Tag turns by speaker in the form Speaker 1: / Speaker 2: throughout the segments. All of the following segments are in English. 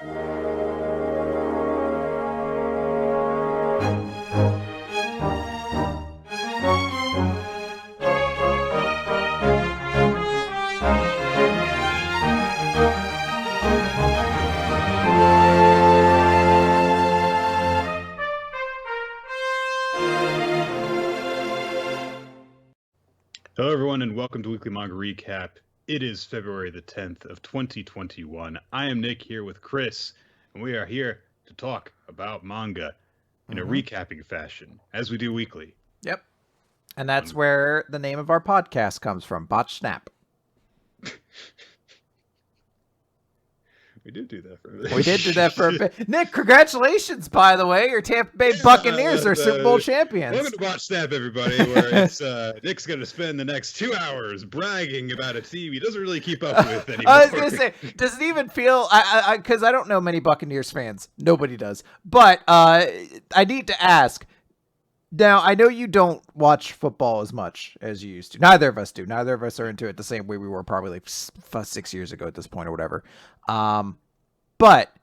Speaker 1: Hello, everyone, and welcome to Weekly Manga Recap. It is February the 10th of 2021. I am Nick here with Chris, and we are here to talk about manga in a recapping fashion, as we do weekly.
Speaker 2: Yep. And that's where the name of our podcast comes from, Botch Snap.
Speaker 1: We did do that for a bit.
Speaker 2: We did do that for a bit. Nick, congratulations, by the way. Your Tampa Bay Buccaneers are Super Bowl champions.
Speaker 1: Welcome to Botch Snap, everybody, where it's Nick's going to spend the next 2 hours bragging about a team he doesn't really keep up with anymore.
Speaker 2: I was going to say, does it even feel, because I don't know many Buccaneers fans. Nobody does. But I need to ask, now, I know you don't watch football as much as you used to. Neither of us do. Neither of us are into it the same way we were probably like 6 years ago at this point or whatever. But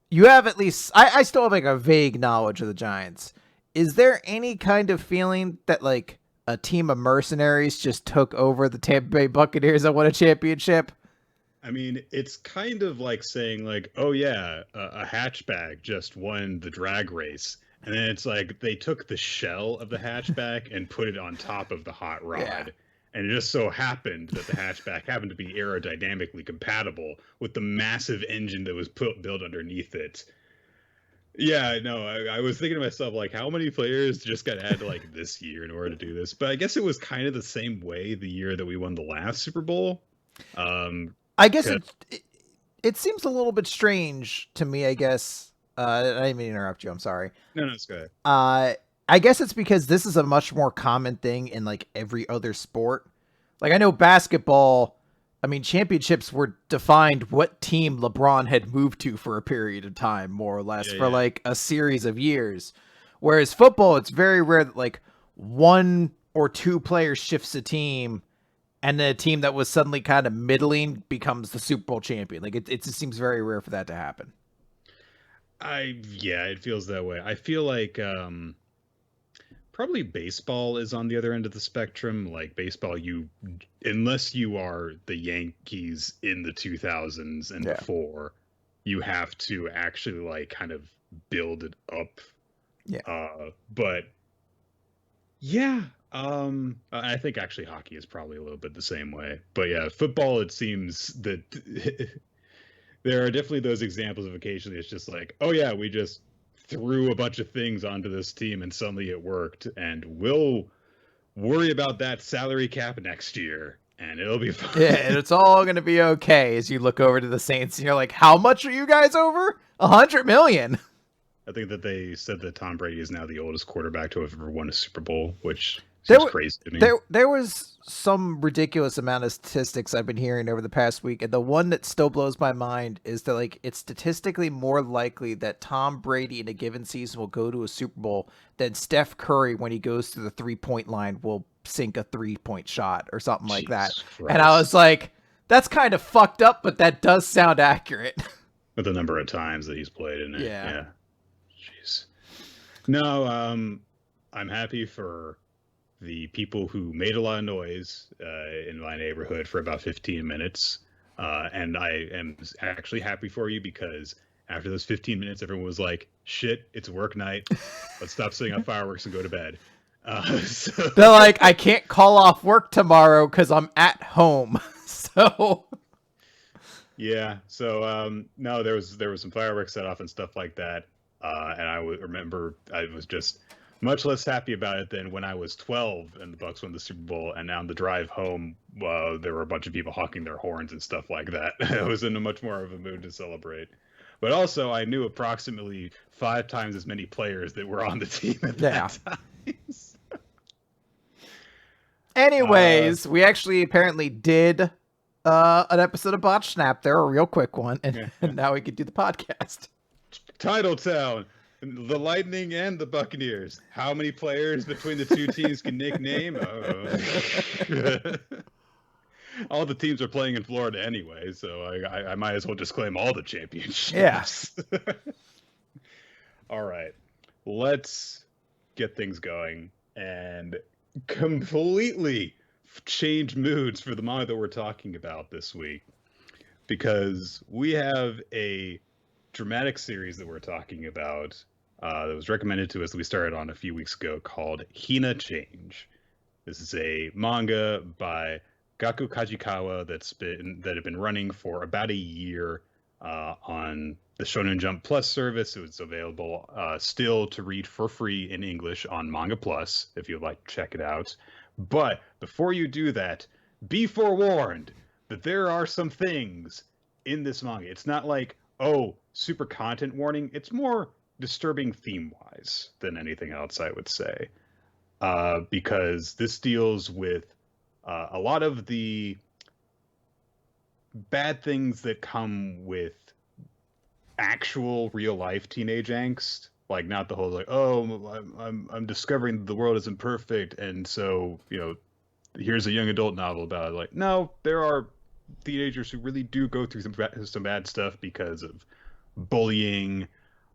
Speaker 2: you have at least, I still have like a vague knowledge of the Giants. Is there any kind of feeling that like a team of mercenaries just took over the Tampa Bay Buccaneers and won a championship?
Speaker 1: I mean, it's kind of like saying like, oh yeah, a hatchback just won the drag race. And then it's like they took the shell of the hatchback and put it on top of the hot rod. Yeah. And it just so happened that the hatchback happened to be aerodynamically compatible with the massive engine that was built underneath it. Yeah, no, I was thinking to myself, like, how many players just got added like this year in order to do this? But I guess it was kind of the same way the year that we won the last Super Bowl.
Speaker 2: I guess it seems a little bit strange to me, I guess. I didn't mean to interrupt you. I'm sorry.
Speaker 1: No, it's good.
Speaker 2: I guess it's because this is a much more common thing in like every other sport. Like I know basketball, I mean, championships were defined what team LeBron had moved to for a period of time, more or less, for like a series of years. Whereas football, it's very rare that like one or two players shifts a team and then a team that was suddenly kind of middling becomes the Super Bowl champion. Like it just seems very rare for that to happen.
Speaker 1: It feels that way. I feel like probably baseball is on the other end of the spectrum. Like baseball, unless you are the Yankees in the 2000s and before, you have to actually like kind of build it up. Yeah. But yeah, I think actually hockey is probably a little bit the same way. But yeah, football, it seems that there are definitely those examples of occasionally it's just like, oh yeah, we just threw a bunch of things onto this team and suddenly it worked, and we'll worry about that salary cap next year and it'll be fine.
Speaker 2: Yeah, and it's all going to be okay as you look over to the Saints and you're like, how much are you guys over? $100 million.
Speaker 1: I think that they said that Tom Brady is now the oldest quarterback to have ever won a Super Bowl, which seems crazy to me.
Speaker 2: There was some ridiculous amount of statistics I've been hearing over the past week, and the one that still blows my mind is that like it's statistically more likely that Tom Brady in a given season will go to a Super Bowl than Steph Curry when he goes to the 3-point line will sink a 3-point shot or something like that. Christ. And I was like, that's kind of fucked up, but that does sound accurate.
Speaker 1: With the number of times that he's played in it.
Speaker 2: Yeah.
Speaker 1: Jeez. No, I'm happy for the people who made a lot of noise in my neighborhood for about 15 minutes. And I am actually happy for you because after those 15 minutes, everyone was like, shit, it's work night. Let's stop setting up fireworks and go to bed. So...
Speaker 2: They're like, I can't call off work tomorrow because I'm at home. So...
Speaker 1: Yeah. So, no, there was some fireworks set off and stuff like that. And I remember I was just much less happy about it than when I was 12 and the Bucks won the Super Bowl. And on the drive home, there were a bunch of people honking their horns and stuff like that. I was in a much more of a mood to celebrate. But also, I knew approximately 5 times as many players that were on the team at that time.
Speaker 2: Anyways, we actually apparently did an episode of Botch Snap there, a real quick one, and now we can do the podcast.
Speaker 1: Titletown, the Lightning and the Buccaneers. How many players between the two teams can Nick name? All the teams are playing in Florida anyway, so I might as well just claim all the championships.
Speaker 2: Yeah.
Speaker 1: All right, let's get things going and completely change moods for the manga that we're talking about this week, because we have a dramatic series that we're talking about that was recommended to us that we started on a few weeks ago called Hina Change. This is a manga by Gaku Kajikawa that had been running for about a year on the Shonen Jump Plus service. It was available still to read for free in English on Manga Plus if you'd like to check it out. But before you do that, be forewarned that there are some things in this manga. It's not like, oh, super content warning. It's more disturbing theme-wise than anything else, I would say. Because this deals with a lot of the bad things that come with actual real life teenage angst. Like, not the whole like, oh, I'm discovering the world isn't perfect, and so here's a young adult novel about it. Like, no, there are teenagers who really do go through some bad stuff because of bullying,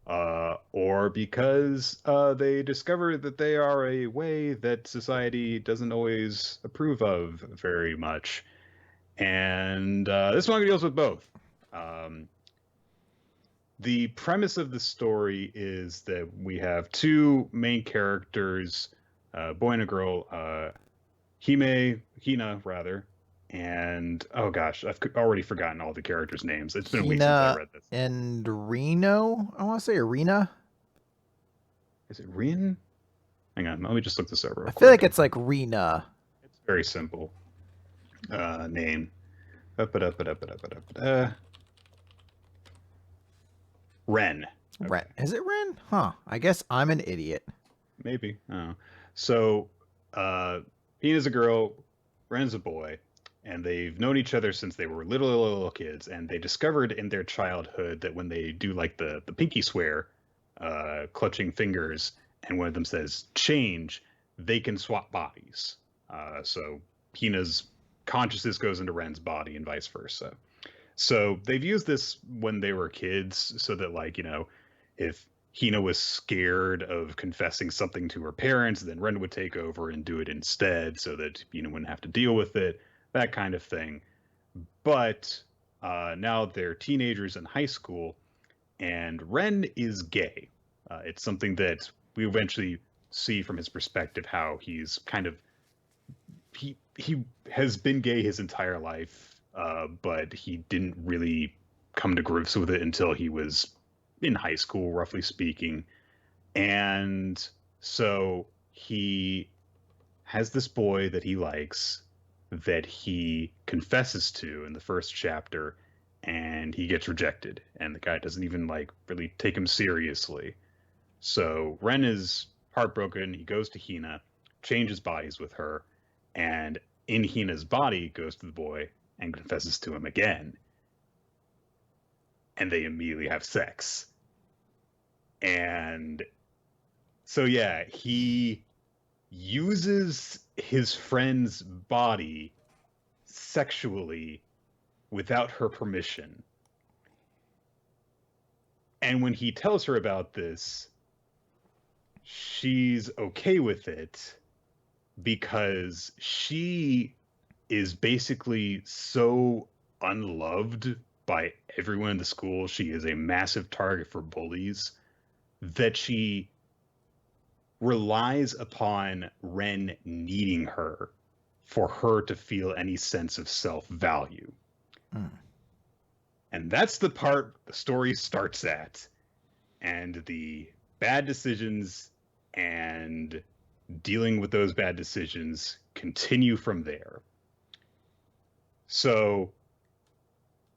Speaker 1: or because they discover that they are a way that society doesn't always approve of very much. And this manga deals with both. The premise of the story is that we have two main characters, boy and a girl, Hina rather, and oh gosh, I've already forgotten all the characters' names. It's been a week since I read this.
Speaker 2: And Reno, I want to say Arena.
Speaker 1: Is it Rin? Hang on, let me just look this up real quick.
Speaker 2: I feel like it's like Rena.
Speaker 1: It's a very simple name. Ren.
Speaker 2: Okay. Ren. Is it Ren? Huh. I guess I'm an idiot.
Speaker 1: Maybe. Oh. So, Hina's a girl, Ren's a boy, and they've known each other since they were little kids, and they discovered in their childhood that when they do like the pinky swear, clutching fingers, and one of them says change, they can swap bodies. So Hina's consciousness goes into Ren's body and vice versa. So they've used this when they were kids so that, like, if Hina was scared of confessing something to her parents, then Ren would take over and do it instead so that Hina wouldn't have to deal with it, that kind of thing. But now they're teenagers in high school, and Ren is gay. It's something that we eventually see from his perspective, how he's kind of he has been gay his entire life, but he didn't really come to grips with it until he was in high school, roughly speaking. And so he has this boy that he likes that he confesses to in the first chapter, and he gets rejected, and the guy doesn't even really take him seriously. So Ren is heartbroken. He goes to Hina, changes bodies with her, and in Hina's body goes to the boy and confesses to him again. And they immediately have sex. And so, yeah, he uses his friend's body sexually without her permission. And when he tells her about this, she's okay with it because she is basically so unloved by everyone in the school. She is a massive target for bullies that she relies upon Ren needing her for her to feel any sense of self-value. And that's the part the story starts at. And the bad decisions and dealing with those bad decisions continue from there. So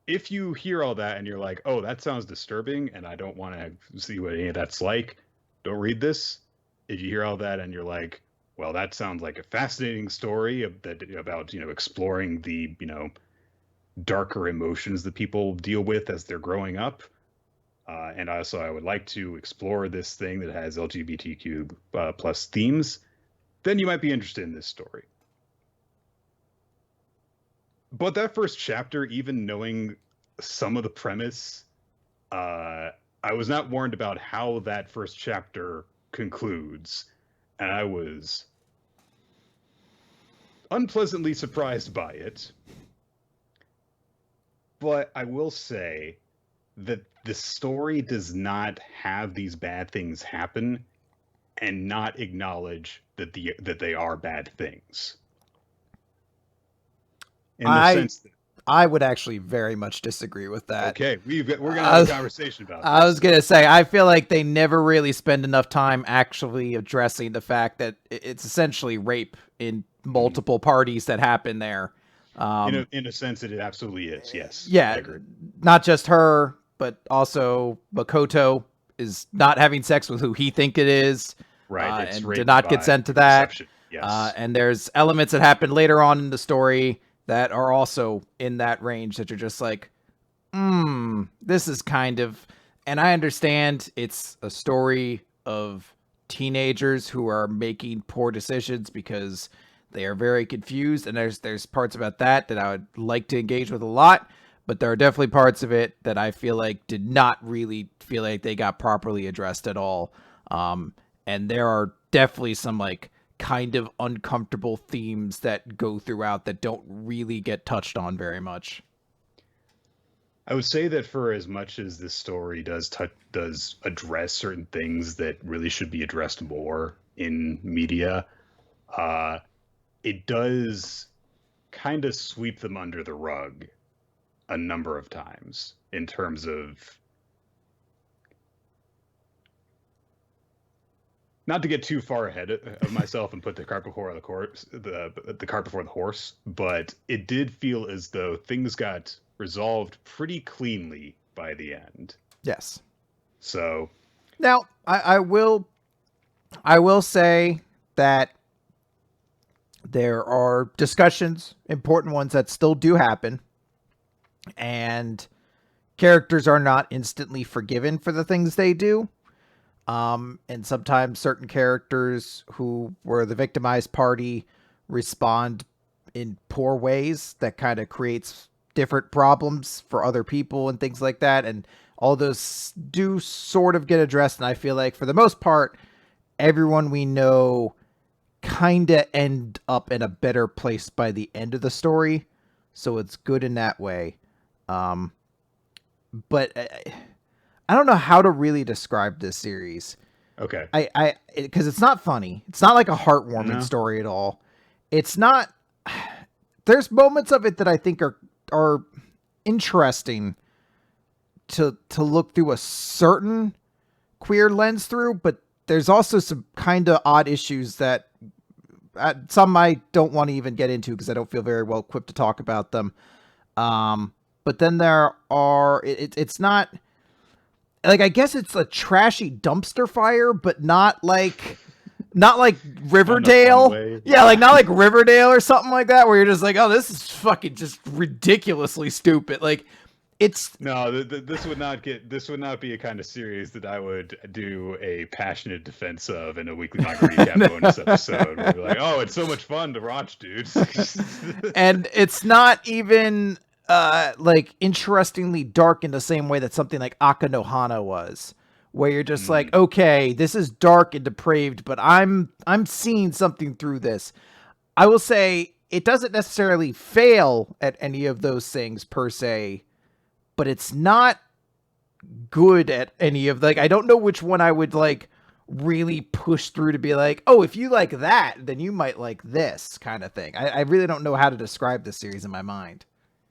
Speaker 1: if you hear all that and you're like, oh, that sounds disturbing and I don't want to see what any of that's like, don't read this. If you hear all that and you're like, well, that sounds like a fascinating story about exploring the darker emotions that people deal with as they're growing up, and also I would like to explore this thing that has LGBTQ plus themes, then you might be interested in this story. But that first chapter, even knowing some of the premise, I was not warned about how that first chapter concludes, and I was unpleasantly surprised by it. But I will say that the story does not have these bad things happen and not acknowledge that they are bad things. In the sense that,
Speaker 2: I would actually very much disagree with that.
Speaker 1: okay, we're gonna have a conversation about this.
Speaker 2: I was gonna say, I feel like they never really spend enough time actually addressing the fact that it's essentially rape in multiple parties that happen there.
Speaker 1: In a sense, it absolutely is. Yes.
Speaker 2: Yeah,
Speaker 1: I agree.
Speaker 2: not just her, but also Makoto is not having sex with who he think it is,
Speaker 1: Right. It's
Speaker 2: and
Speaker 1: rape
Speaker 2: did not
Speaker 1: by
Speaker 2: consent to that.
Speaker 1: deception. Yes.
Speaker 2: And there's elements that happen later on in the story that are also in that range that you're just like, this is kind of, and I understand it's a story of teenagers who are making poor decisions because they are very confused, and there's parts about that I would like to engage with a lot, but there are definitely parts of it that I feel like did not really feel like they got properly addressed at all. And there are definitely some like kind of uncomfortable themes that go throughout that don't really get touched on very much.
Speaker 1: I would say that for as much as this story does address certain things that really should be addressed more in media, it does kind of sweep them under the rug a number of times in terms of, not to get too far ahead of myself and put the cart before the cart before the horse, but it did feel as though things got resolved pretty cleanly by the end.
Speaker 2: Yes.
Speaker 1: So
Speaker 2: now I will say that there are discussions, important ones that still do happen, and characters are not instantly forgiven for the things they do. And sometimes certain characters who were the victimized party respond in poor ways that kind of creates different problems for other people and things like that. And all those do sort of get addressed. And I feel like for the most part, everyone we know kind of end up in a better place by the end of the story. So it's good in that way. But I don't know how to really describe this series.
Speaker 1: okay,
Speaker 2: Because it's not funny. It's not like a heartwarming story at all. It's not. There's moments of it that I think are interesting to look through a certain queer lens through, but there's also some kind of odd issues that some I don't want to even get into because I don't feel very well equipped to talk about them. But then there are. It's not. Like, I guess it's a trashy dumpster fire, but not like Riverdale. Yeah, like not like Riverdale or something like that, where you're just like, oh, this is fucking just ridiculously stupid. Like, it's
Speaker 1: no, this would not be a kind of series that I would do a passionate defense of in a weekly manga recap bonus episode. Where we're like, oh, it's so much fun to watch, dudes.
Speaker 2: And it's not even like interestingly dark in the same way that something like Aka no Hana was, where you're just like, okay, this is dark and depraved, but I'm seeing something through this. I will say it doesn't necessarily fail at any of those things per se, but it's not good at any of, like, I don't know which one I would like really push through to be like, oh, if you like that, then you might like this kind of thing. I really don't know how to describe this series in my mind.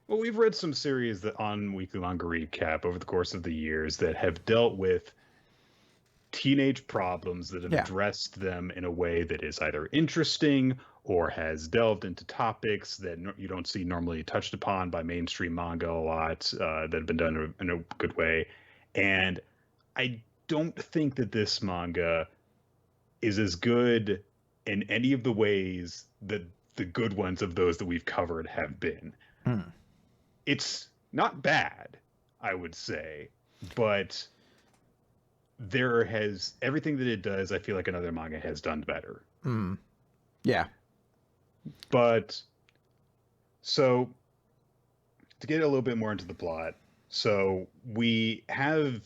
Speaker 1: Well, we've read some series that on Weekly Manga Recap over the course of the years that have dealt with teenage problems that have addressed them in a way that is either interesting or has delved into topics that you don't see normally touched upon by mainstream manga a lot, that have been done in a good way. And I don't think that this manga is as good in any of the ways that the good ones of those that we've covered have been. It's not bad, I would say, but everything that it does, I feel like another manga has done better.
Speaker 2: Yeah.
Speaker 1: But so to get a little bit more into the plot, so we have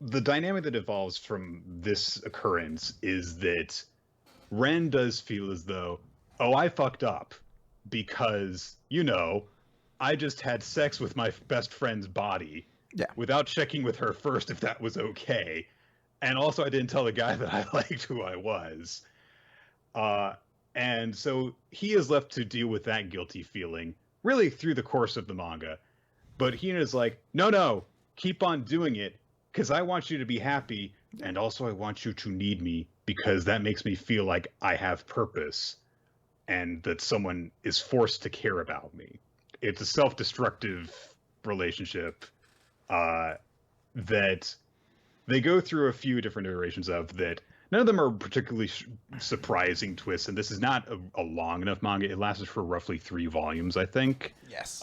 Speaker 1: the dynamic that evolves from this occurrence is that Ren does feel as though, oh, I fucked up because, I just had sex with my best friend's body without checking with her first if that was okay. And also I didn't tell the guy that I liked who I was. And so he is left to deal with that guilty feeling really through the course of the manga. But Hina's like, no, keep on doing it because I want you to be happy. And also I want you to need me because that makes me feel like I have purpose and that someone is forced to care about me. It's a self-destructive relationship that they go through a few different iterations of that. None of them are particularly surprising twists, and this is not a long enough manga. It lasted for roughly 3 volumes, I think.
Speaker 2: Yes.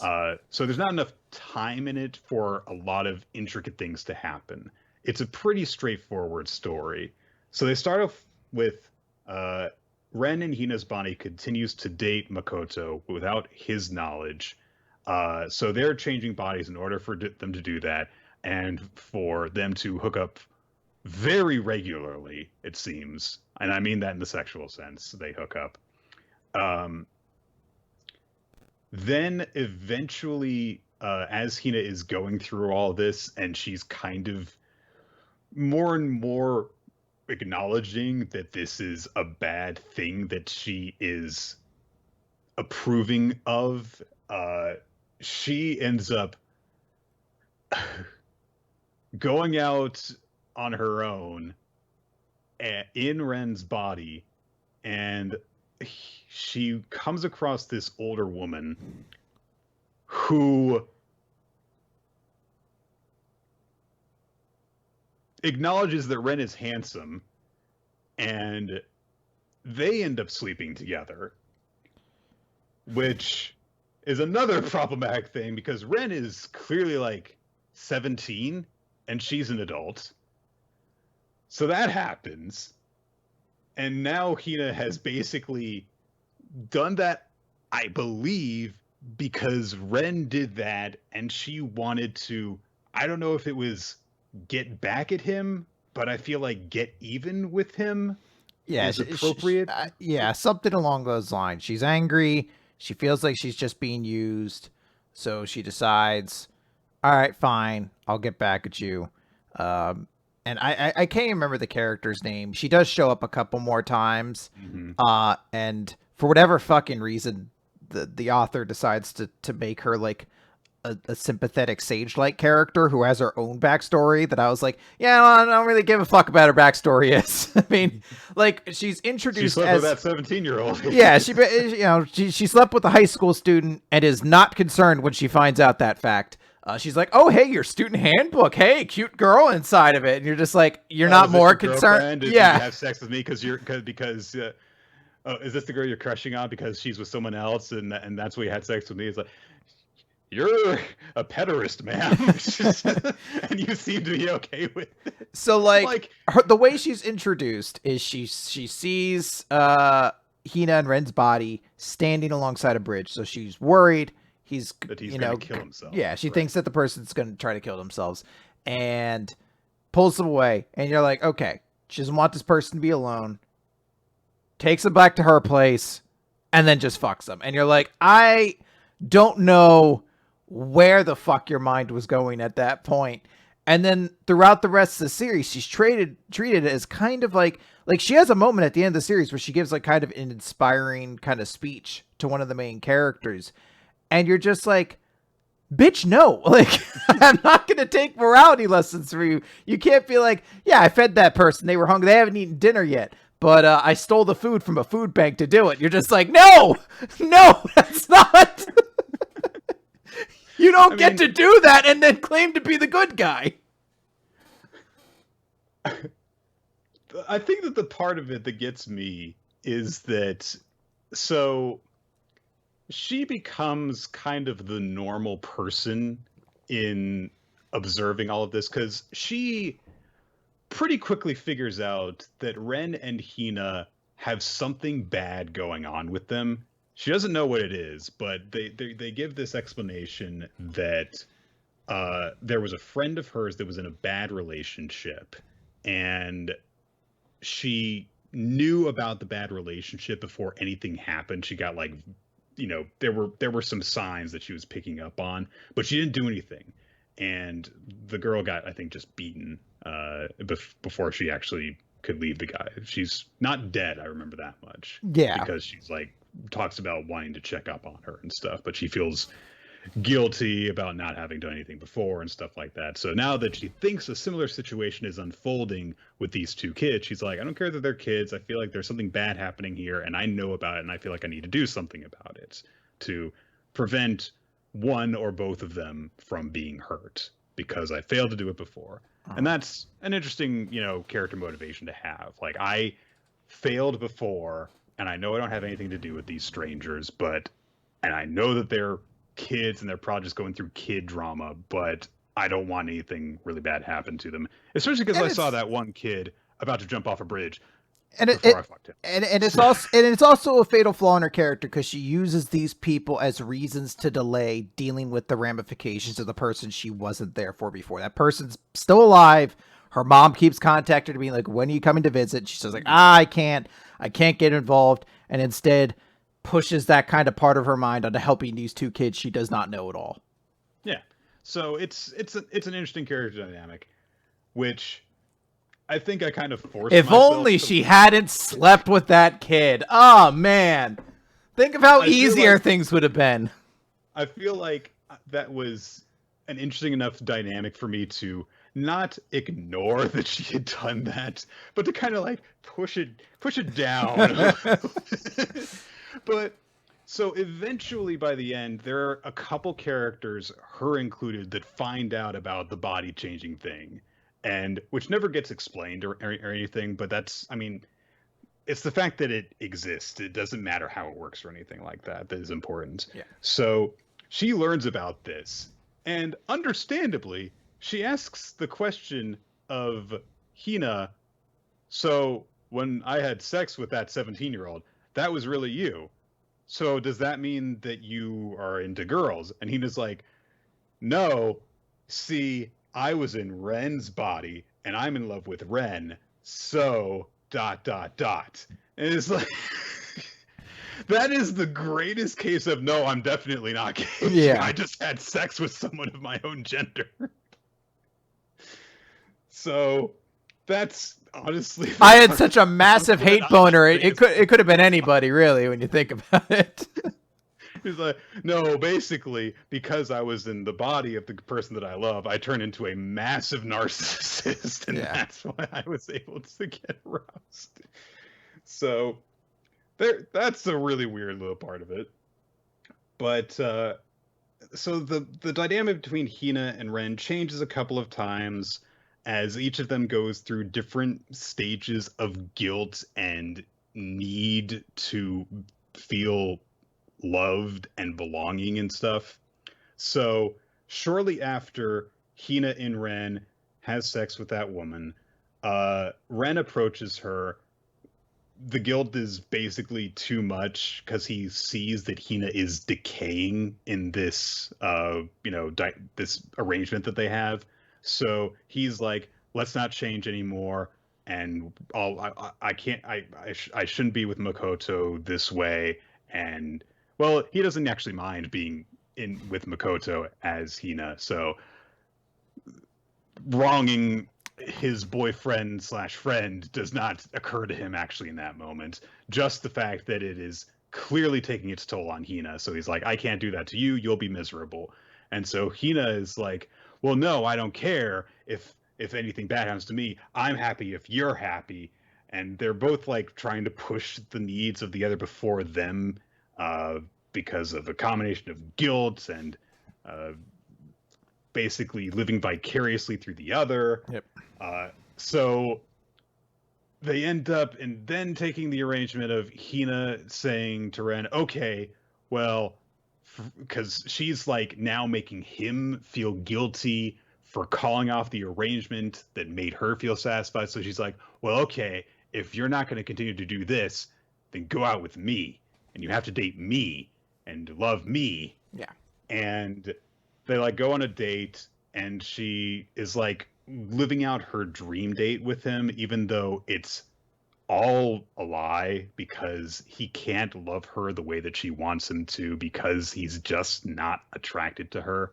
Speaker 1: So there's not enough time in it for a lot of intricate things to happen. It's a pretty straightforward story. So they start off with Ren and Hina's body continues to date Makoto without his knowledge. So they're changing bodies in order for them to do that, and for them to hook up very regularly, it seems. And I mean that in the sexual sense. They hook up. Then eventually, as Hina is going through all this, and she's kind of more and more acknowledging that this is a bad thing that she is approving of, she ends up going out on her own in Ren's body, and she comes across this older woman who acknowledges that Ren is handsome, and they end up sleeping together, which is another problematic thing because Ren is clearly like 17 and she's an adult. So that happens. And now Hina has basically done that, I believe, because Ren did that and she wanted to, I don't know if it was get back at him, but I feel like get even with him is appropriate.
Speaker 2: Something along those lines. She's angry. She feels like she's just being used. So she decides, all right, fine, I'll get back at you. And I can't remember the character's name. She does show up a couple more times.
Speaker 1: Mm-hmm.
Speaker 2: And for whatever fucking reason, the author decides to make her like a sympathetic sage-like character who has her own backstory that I was like, yeah, I don't really give a fuck about her backstory is. I mean, like, she's introduced
Speaker 1: she slept
Speaker 2: as
Speaker 1: with that 17-year-old.
Speaker 2: Yeah, she slept with a high school student and is not concerned when she finds out that fact. She's like, oh, hey, your student handbook. Hey, cute girl inside of it. And you're just like, you're not more concerned.
Speaker 1: Yeah. You have sex with me because is this the girl you're crushing on because she's with someone else and that's why you had sex with me? It's like, you're a pederast, man. And you seem to be okay with it.
Speaker 2: So like the way she's introduced is she sees Hina and Ren's body standing alongside a bridge. So she's worried he's
Speaker 1: going to kill himself.
Speaker 2: Yeah, she thinks that the person's going to try to kill themselves and pulls them away. And you're like, okay, she doesn't want this person to be alone. Takes them back to her place and then just fucks them. And you're like, I don't know where the fuck your mind was going at that point. And then throughout the rest of the series, she's treated as kind of like she has a moment at the end of the series where she gives like kind of an inspiring kind of speech to one of the main characters. And you're just like, bitch, no, like, I'm not going to take morality lessons from you. You can't be like, yeah, I fed that person. They were hungry. They haven't eaten dinner yet. But I stole the food from a food bank to do it. You're just like, no, that's not. You don't get to do that and then claim to be the good guy.
Speaker 1: I think that the part of it that gets me is that, so she becomes kind of the normal person in observing all of this because she pretty quickly figures out that Ren and Hina have something bad going on with them, she doesn't know what it is, but they give this explanation that there was a friend of hers that was in a bad relationship, and she knew about the bad relationship before anything happened. She got like, there were some signs that she was picking up on, but she didn't do anything. And the girl got, I think, just beaten before she actually could leave the guy. She's not dead, I remember that much.
Speaker 2: Yeah.
Speaker 1: Because she's like talks about wanting to check up on her and stuff, but she feels guilty about not having done anything before and stuff like that. So now that she thinks a similar situation is unfolding with these two kids, she's like, I don't care that they're kids. I feel like there's something bad happening here, and I know about it, and I feel like I need to do something about it to prevent one or both of them from being hurt because I failed to do it before. And that's an interesting, character motivation to have. Like, I failed before, and I know I don't have anything to do with these strangers, and I know that they're kids and they're probably just going through kid drama, but I don't want anything really bad happen to them, especially because I saw that one kid about to jump off a bridge before I fucked him.
Speaker 2: And it's also a fatal flaw in her character because she uses these people as reasons to delay dealing with the ramifications of the person she wasn't there for before. That person's still alive. Her mom keeps contacting her, being like, when are you coming to visit? She says like, I can't get involved, and instead pushes that kind of part of her mind onto helping these two kids she does not know at all.
Speaker 1: Yeah. So it's an interesting character dynamic, which I think I kind of forced
Speaker 2: If only she hadn't slept with that kid. Oh, man. Think of how easier things would have been.
Speaker 1: I feel like that was an interesting enough dynamic for me to not ignore that she had done that, but to kind of like push it down. But so eventually by the end, there are a couple characters, her included, that find out about the body changing thing, and which never gets explained or anything. But it's the fact that it exists. It doesn't matter how it works or anything like that. That is important.
Speaker 2: Yeah.
Speaker 1: So she learns about this, and understandably, she asks the question of Hina. So when I had sex with that 17-year-old, that was really you. So does that mean that you are into girls? And Hina's like, no, see, I was in Ren's body and I'm in love with Ren. So ... And it's like, that is the greatest case of, no, I'm definitely not gay.
Speaker 2: Yeah.
Speaker 1: I just had sex with someone of my own gender. So that's honestly,
Speaker 2: I had such a massive hate boner. It could have been anybody, really, when you think about it.
Speaker 1: He's like, no, basically, because I was in the body of the person that I love, I turn into a massive narcissist, and that's why I was able to get aroused. So that's a really weird little part of it. But so the dynamic between Hina and Ren changes a couple of times as each of them goes through different stages of guilt and need to feel loved and belonging and stuff. So shortly after Hina and Ren has sex with that woman, Ren approaches her. The guilt is basically too much because he sees that Hina is decaying in this this arrangement that they have. So he's like, let's not change anymore, and I shouldn't be with Makoto this way. And well, he doesn't actually mind being in with Makoto as Hina, so wronging his boyfriend / friend does not occur to him actually in that moment. Just the fact that it is clearly taking its toll on Hina. So he's like, I can't do that to you. You'll be miserable. And so Hina is like, well, no, I don't care if anything bad happens to me. I'm happy if you're happy. And they're both like trying to push the needs of the other before them because of a combination of guilt and basically living vicariously through the other.
Speaker 2: Yep.
Speaker 1: So they end up and then taking the arrangement of Hina saying to Ren, okay, well, because she's like now making him feel guilty for calling off the arrangement that made her feel satisfied. So she's like, well, okay, if you're not going to continue to do this, then go out with me. and you have to date me and love me.
Speaker 2: Yeah.
Speaker 1: And they like go on a date, and she is like living out her dream date with him, even though it's all a lie because he can't love her the way that she wants him to because he's just not attracted to her.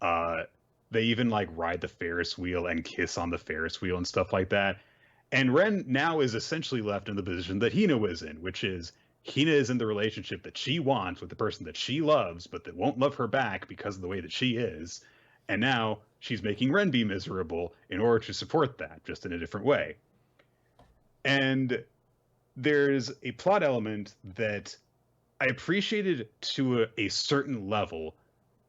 Speaker 1: Uh, they even like ride the Ferris wheel and kiss on the Ferris wheel and stuff like that. And Ren now is essentially left in the position that Hina was in, which is Hina is in the relationship that she wants with the person that she loves, but that won't love her back because of the way that she is. And now she's making Ren be miserable in order to support that, just in a different way. And there's a plot element that I appreciated to a certain level,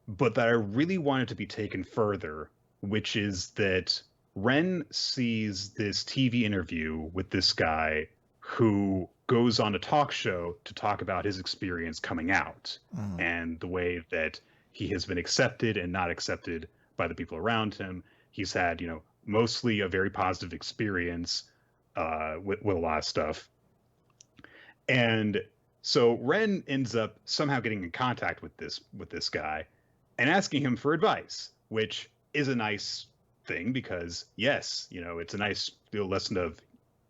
Speaker 1: but that I really wanted to be taken further, which is that Ren sees this TV interview with this guy who goes on a talk show to talk about his experience coming out and the way that he has been accepted and not accepted by the people around him. He's had, mostly a very positive experience with a lot of stuff. And so Ren ends up somehow getting in contact with this guy and asking him for advice, which is a nice thing because yes, it's a nice lesson of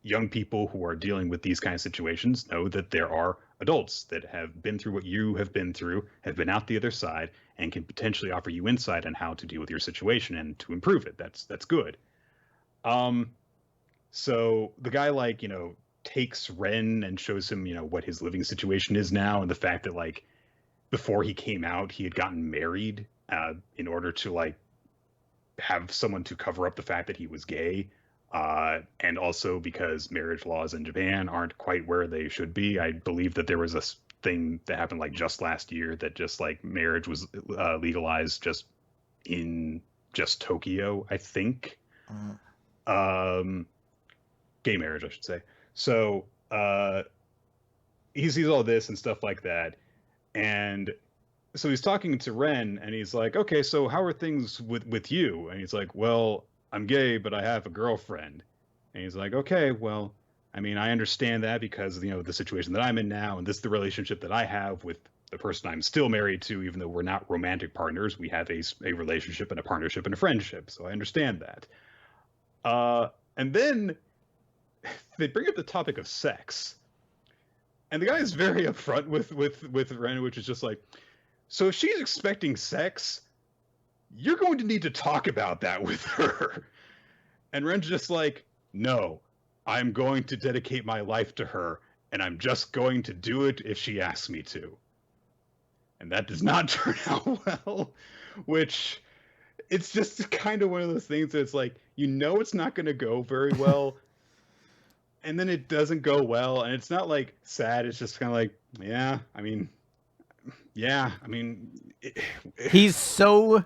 Speaker 1: young people who are dealing with these kind of situations know that there are adults that have been through what you have been through, have been out the other side, and can potentially offer you insight on how to deal with your situation and to improve it. That's good. So the guy takes Ren and shows him, what his living situation is now and the fact that before he came out, he had gotten married in order to have someone to cover up the fact that he was gay. And also because marriage laws in Japan aren't quite where they should be. I believe that there was a thing that happened just last year that just marriage was legalized just in Tokyo, I think. Gay marriage, I should say. So he sees all this and stuff like that. And so he's talking to Ren and he's like, okay, so how are things with you? And he's like, well, I'm gay, but I have a girlfriend. And he's like, okay, well, I mean, I understand that because, the situation that I'm in now, and this is the relationship that I have with the person I'm still married to, even though we're not romantic partners, we have a relationship and a partnership and a friendship. So I understand that. And then they bring up the topic of sex. And the guy is very upfront with Ren, which is just like, so if she's expecting sex, you're going to need to talk about that with her. And Ren's just like, no, I'm going to dedicate my life to her, and I'm just going to do it if she asks me to. And that does not turn out well, which it's just kind of one of those things that's it's not going to go very well. And then it doesn't go well, and it's not sad. It's just kind of
Speaker 2: he's so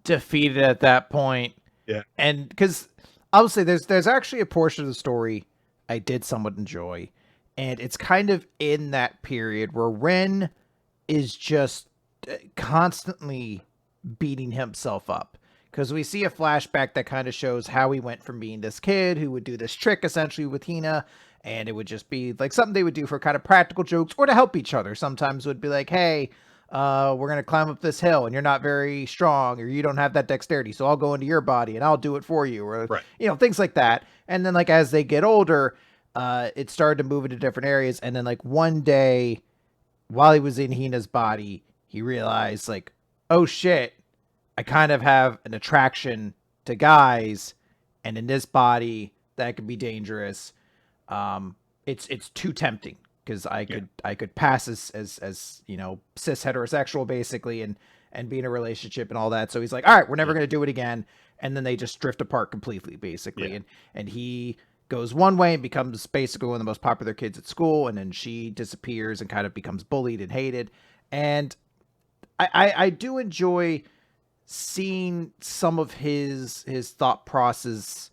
Speaker 2: defeated at that point.
Speaker 1: Yeah.
Speaker 2: And because I would say there's actually a portion of the story I did somewhat enjoy, and it's kind of in that period where Ren is just constantly beating himself up. Because we see a flashback that kind of shows how he went from being this kid who would do this trick essentially with Hina, and it would just be something they would do for kind of practical jokes or to help each other. Sometimes it would be like, hey, we're going to climb up this hill and you're not very strong or you don't have that dexterity, so I'll go into your body and I'll do it for you, or
Speaker 1: right.
Speaker 2: Things like that. And then as they get older, it started to move into different areas. And then one day while he was in Hina's body, he realized oh shit, I kind of have an attraction to guys, and in this body that could be dangerous. It's too tempting because I could pass as cis heterosexual basically and be in a relationship and all that. So he's like, all right, we're never going to do it again. And then they just drift apart completely basically. Yeah. And he goes one way and becomes basically one of the most popular kids at school. And then she disappears and kind of becomes bullied and hated. And I do enjoy seeing some of his thought processes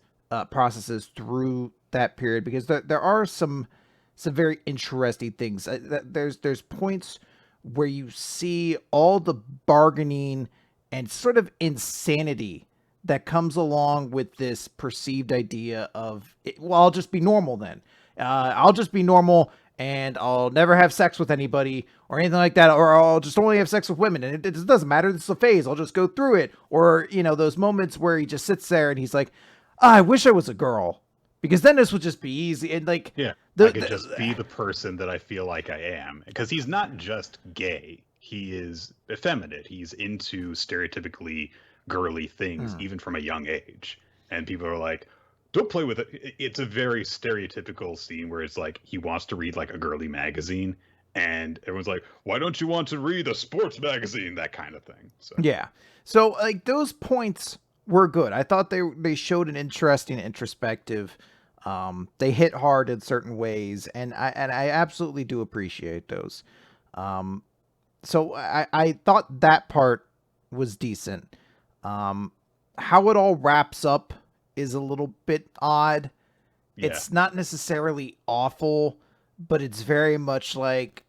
Speaker 2: through that period, because there are some very interesting things. There's points where you see all the bargaining and sort of insanity that comes along with this perceived idea of, well, I'll just be normal then. I'll just be normal and I'll never have sex with anybody or anything like that, or I'll just only have sex with women, and it doesn't matter. This is a phase. I'll just go through it. Or, those moments where he just sits there and he's like, I wish I was a girl, because then this would just be easy. And like,
Speaker 1: Yeah, I could just be the person that I feel like I am. Because he's not just gay. He is effeminate. He's into stereotypically girly things, even from a young age. And people are like, don't play with it. It's a very stereotypical scene where it's like he wants to read like a girly magazine. And everyone's like, why don't you want to read a sports magazine? That kind of thing. So.
Speaker 2: Yeah. So like those points were good. I thought they showed an interesting introspective. They hit hard in certain ways, and I absolutely do appreciate those. So I thought that part was decent. How it all wraps up is a little bit odd. Yeah. It's not necessarily awful, but it's very much like,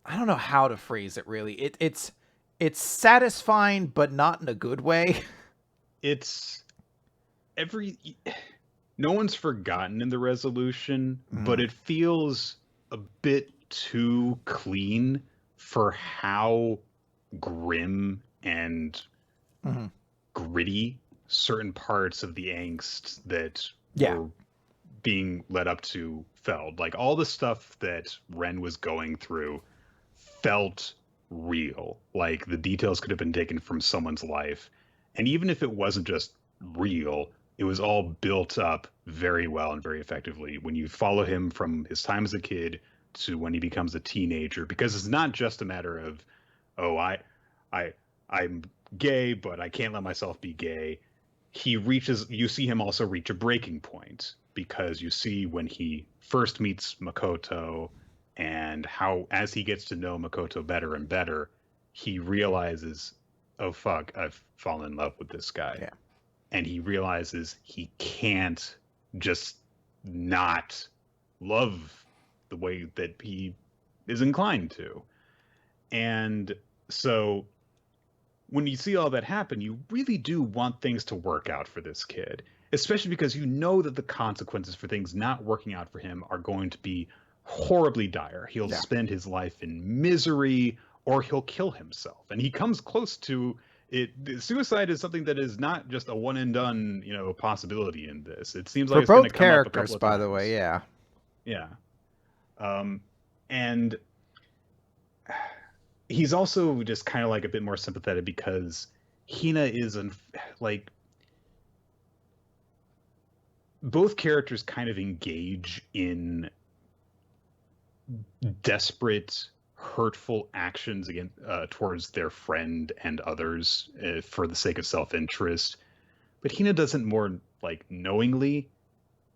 Speaker 2: I don't know how to phrase it really. It's satisfying, but not in a good way.
Speaker 1: No one's forgotten in the resolution, but it feels a bit too clean for how grim and gritty certain parts of the angst that were being led up to felt. Like all the stuff that Ren was going through felt real. Like the details could have been taken from someone's life. And even if it wasn't just real, it was all built up very well and very effectively when you follow him from his time as a kid to when he becomes a teenager, because it's not just a matter of, oh, I'm gay, but I can't let myself be gay. You see him also reach a breaking point, because you see when he first meets Makoto and how, as he gets to know Makoto better and better, he realizes, oh fuck, I've fallen in love with this guy.
Speaker 2: Yeah.
Speaker 1: And he realizes he can't just not love the way that he is inclined to. And so when you see all that happen, you really do want things to work out for this kid, especially because you know that the consequences for things not working out for him are going to be horribly dire. He'll spend his life in misery, or he'll kill himself. And he comes close to it. Suicide is something that is not just a one and done, possibility in this. It seems like it's going to come up a couple of times.
Speaker 2: By the way, yeah.
Speaker 1: And he's also just kind of like a bit more sympathetic, because Hina is like, both characters kind of engage in desperate, hurtful actions against towards their friend and others for the sake of self-interest. But Hina doesn't more like knowingly.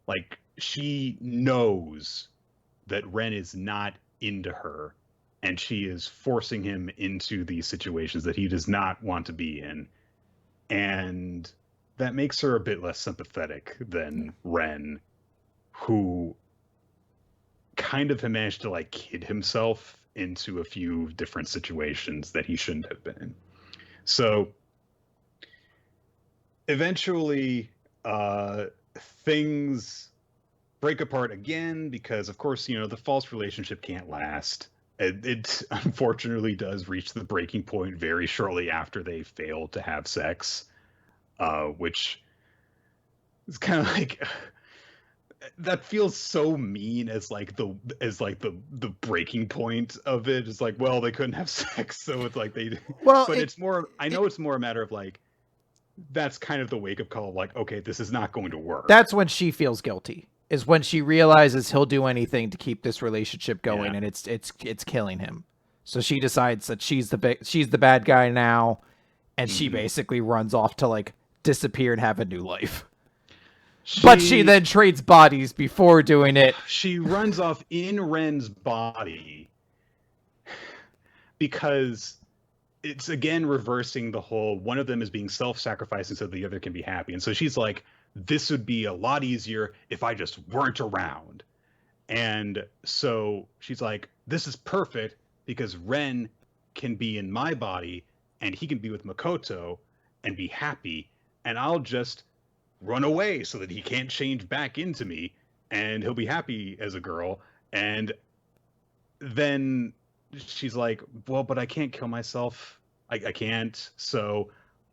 Speaker 1: Like, she knows that Ren is not into her, and she is forcing him into these situations that he does not want to be in. And that makes her a bit less sympathetic than Ren, who kind of managed to like kid himself into a few different situations that he shouldn't have been in. So eventually things break apart again, because of course, the false relationship can't last. It unfortunately does reach the breaking point very shortly after they fail to have sex, which is kind of like, that feels so mean as the breaking point of it. It's like, well, they couldn't have sex, so it's like but it's more, I know it's more a matter of like, that's kind of the wake up call of like, okay, this is not going to work.
Speaker 2: That's when she feels guilty, is when she realizes he'll do anything to keep this relationship going, and it's killing him. So she decides that she's the bad guy now, and she basically runs off to like disappear and have a new life. But she then trades bodies before doing it.
Speaker 1: She runs off in Ren's body because it's again reversing the whole, one of them is being self-sacrificing so the other can be happy. And so she's like, this would be a lot easier if I just weren't around. And so she's like, this is perfect because Ren can be in my body and he can be with Makoto and be happy, and I'll just run away so that he can't change back into me, and he'll be happy as a girl. And then she's like, well, but I can't kill myself. I can't. So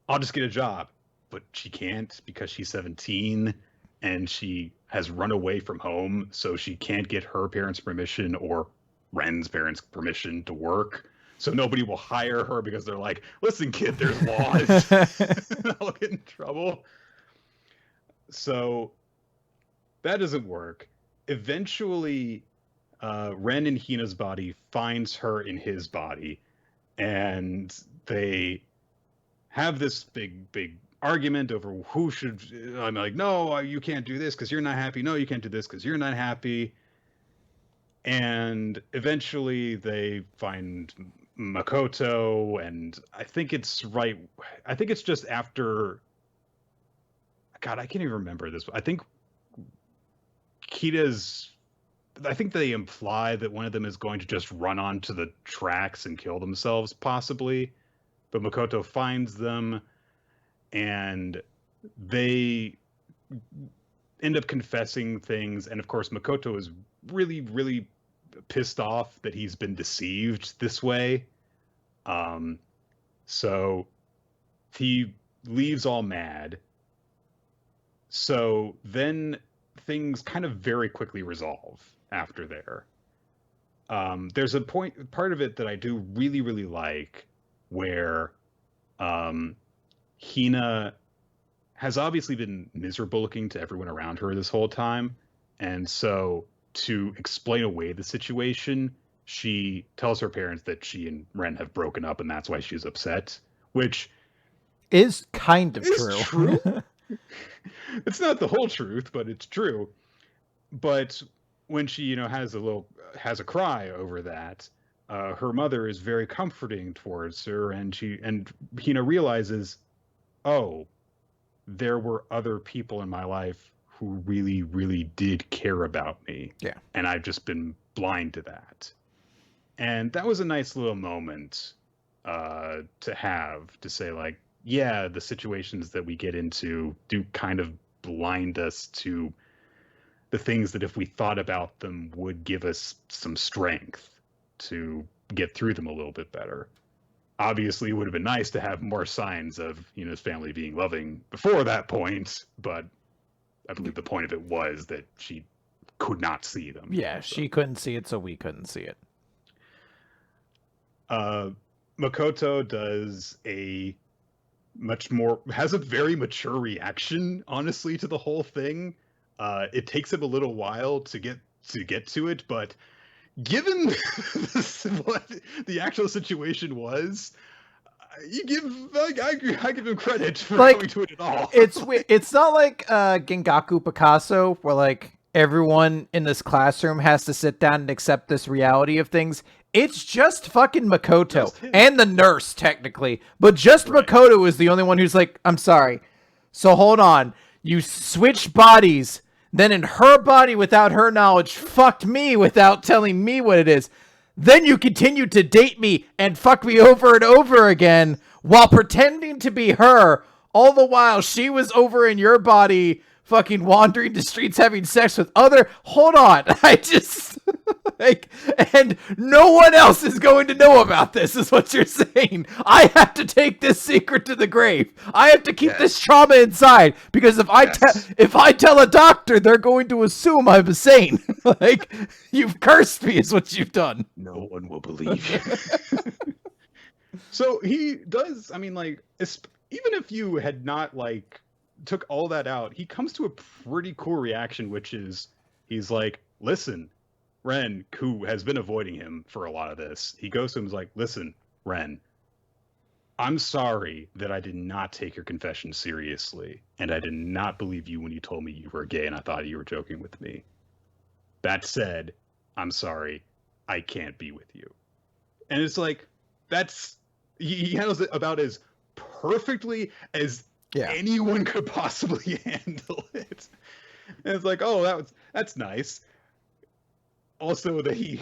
Speaker 1: I'll just get a job. But she can't because she's 17 and she has run away from home. So she can't get her parents' permission or Ren's parents' permission to work. So nobody will hire her because they're like, listen, kid, there's laws. I'll get in trouble. So that doesn't work. Eventually, Ren in Hina's body finds her in his body, and they have this big argument over who should. I'm like, no, you can't do this because you're not happy. No, you can't do this because you're not happy. And eventually, they find Makoto, and I think it's right. I think it's just after. God, I can't even remember this. I think Kita's. I think they imply that one of them is going to just run onto the tracks and kill themselves, possibly. But Makoto finds them, and they end up confessing things. And of course, Makoto is really, really pissed off that he's been deceived this way. So he leaves all mad. So then things kind of very quickly resolve after there. There's a part of it that I do really, really like where Hina has obviously been miserable looking to everyone around her this whole time. And so to explain away the situation, she tells her parents that she and Ren have broken up and that's why she's upset, which
Speaker 2: is kind of
Speaker 1: is
Speaker 2: true.
Speaker 1: It's not the whole truth, but it's true. But when she, has a cry over that, her mother is very comforting towards her, and Hina realizes, oh, there were other people in my life who really, really did care about me.
Speaker 2: Yeah.
Speaker 1: And I've just been blind to that. And that was a nice little moment to have, to say, like, yeah, the situations that we get into do kind of blind us to the things that if we thought about them would give us some strength to get through them a little bit better. Obviously, it would have been nice to have more signs of Hina's family being loving before that point, but I believe the point of it was that she could not see them.
Speaker 2: Yeah, she couldn't see it, so we couldn't see it.
Speaker 1: Makoto has a very mature reaction, honestly, to the whole thing. It takes him a little while to get to it, but given what the actual situation was, I give him credit for coming to it at all.
Speaker 2: It's not like Gengaku Picasso, where like everyone in this classroom has to sit down and accept this reality of things. It's just fucking Makoto and the nurse, technically, but just right. Makoto is the only one who's like, I'm sorry. So hold on, you switched bodies. Then in her body, without her knowledge, fucked me without telling me what it is. Then you continued to date me and fuck me over and over again while pretending to be her. All the while she was over in your body fucking wandering the streets having sex with other... Hold on. I just... like, and no one else is going to know about this, is what you're saying. I have to take this secret to the grave. I have to keep this trauma inside, because if I tell a doctor, they're going to assume I'm insane. Like, you've cursed me is what you've done.
Speaker 1: No one will believe you. So he does, I mean, like, even if you had not, like, took all that out, he comes to a pretty cool reaction, which is, he's like, listen, Ren, who has been avoiding him for a lot of this, he goes to him and is like, listen, Ren, I'm sorry that I did not take your confession seriously, and I did not believe you when you told me you were gay and I thought you were joking with me. That said, I'm sorry, I can't be with you. And it's like, he handles it about as perfectly as anyone could possibly handle it. And it's like, oh, that's nice. also that he,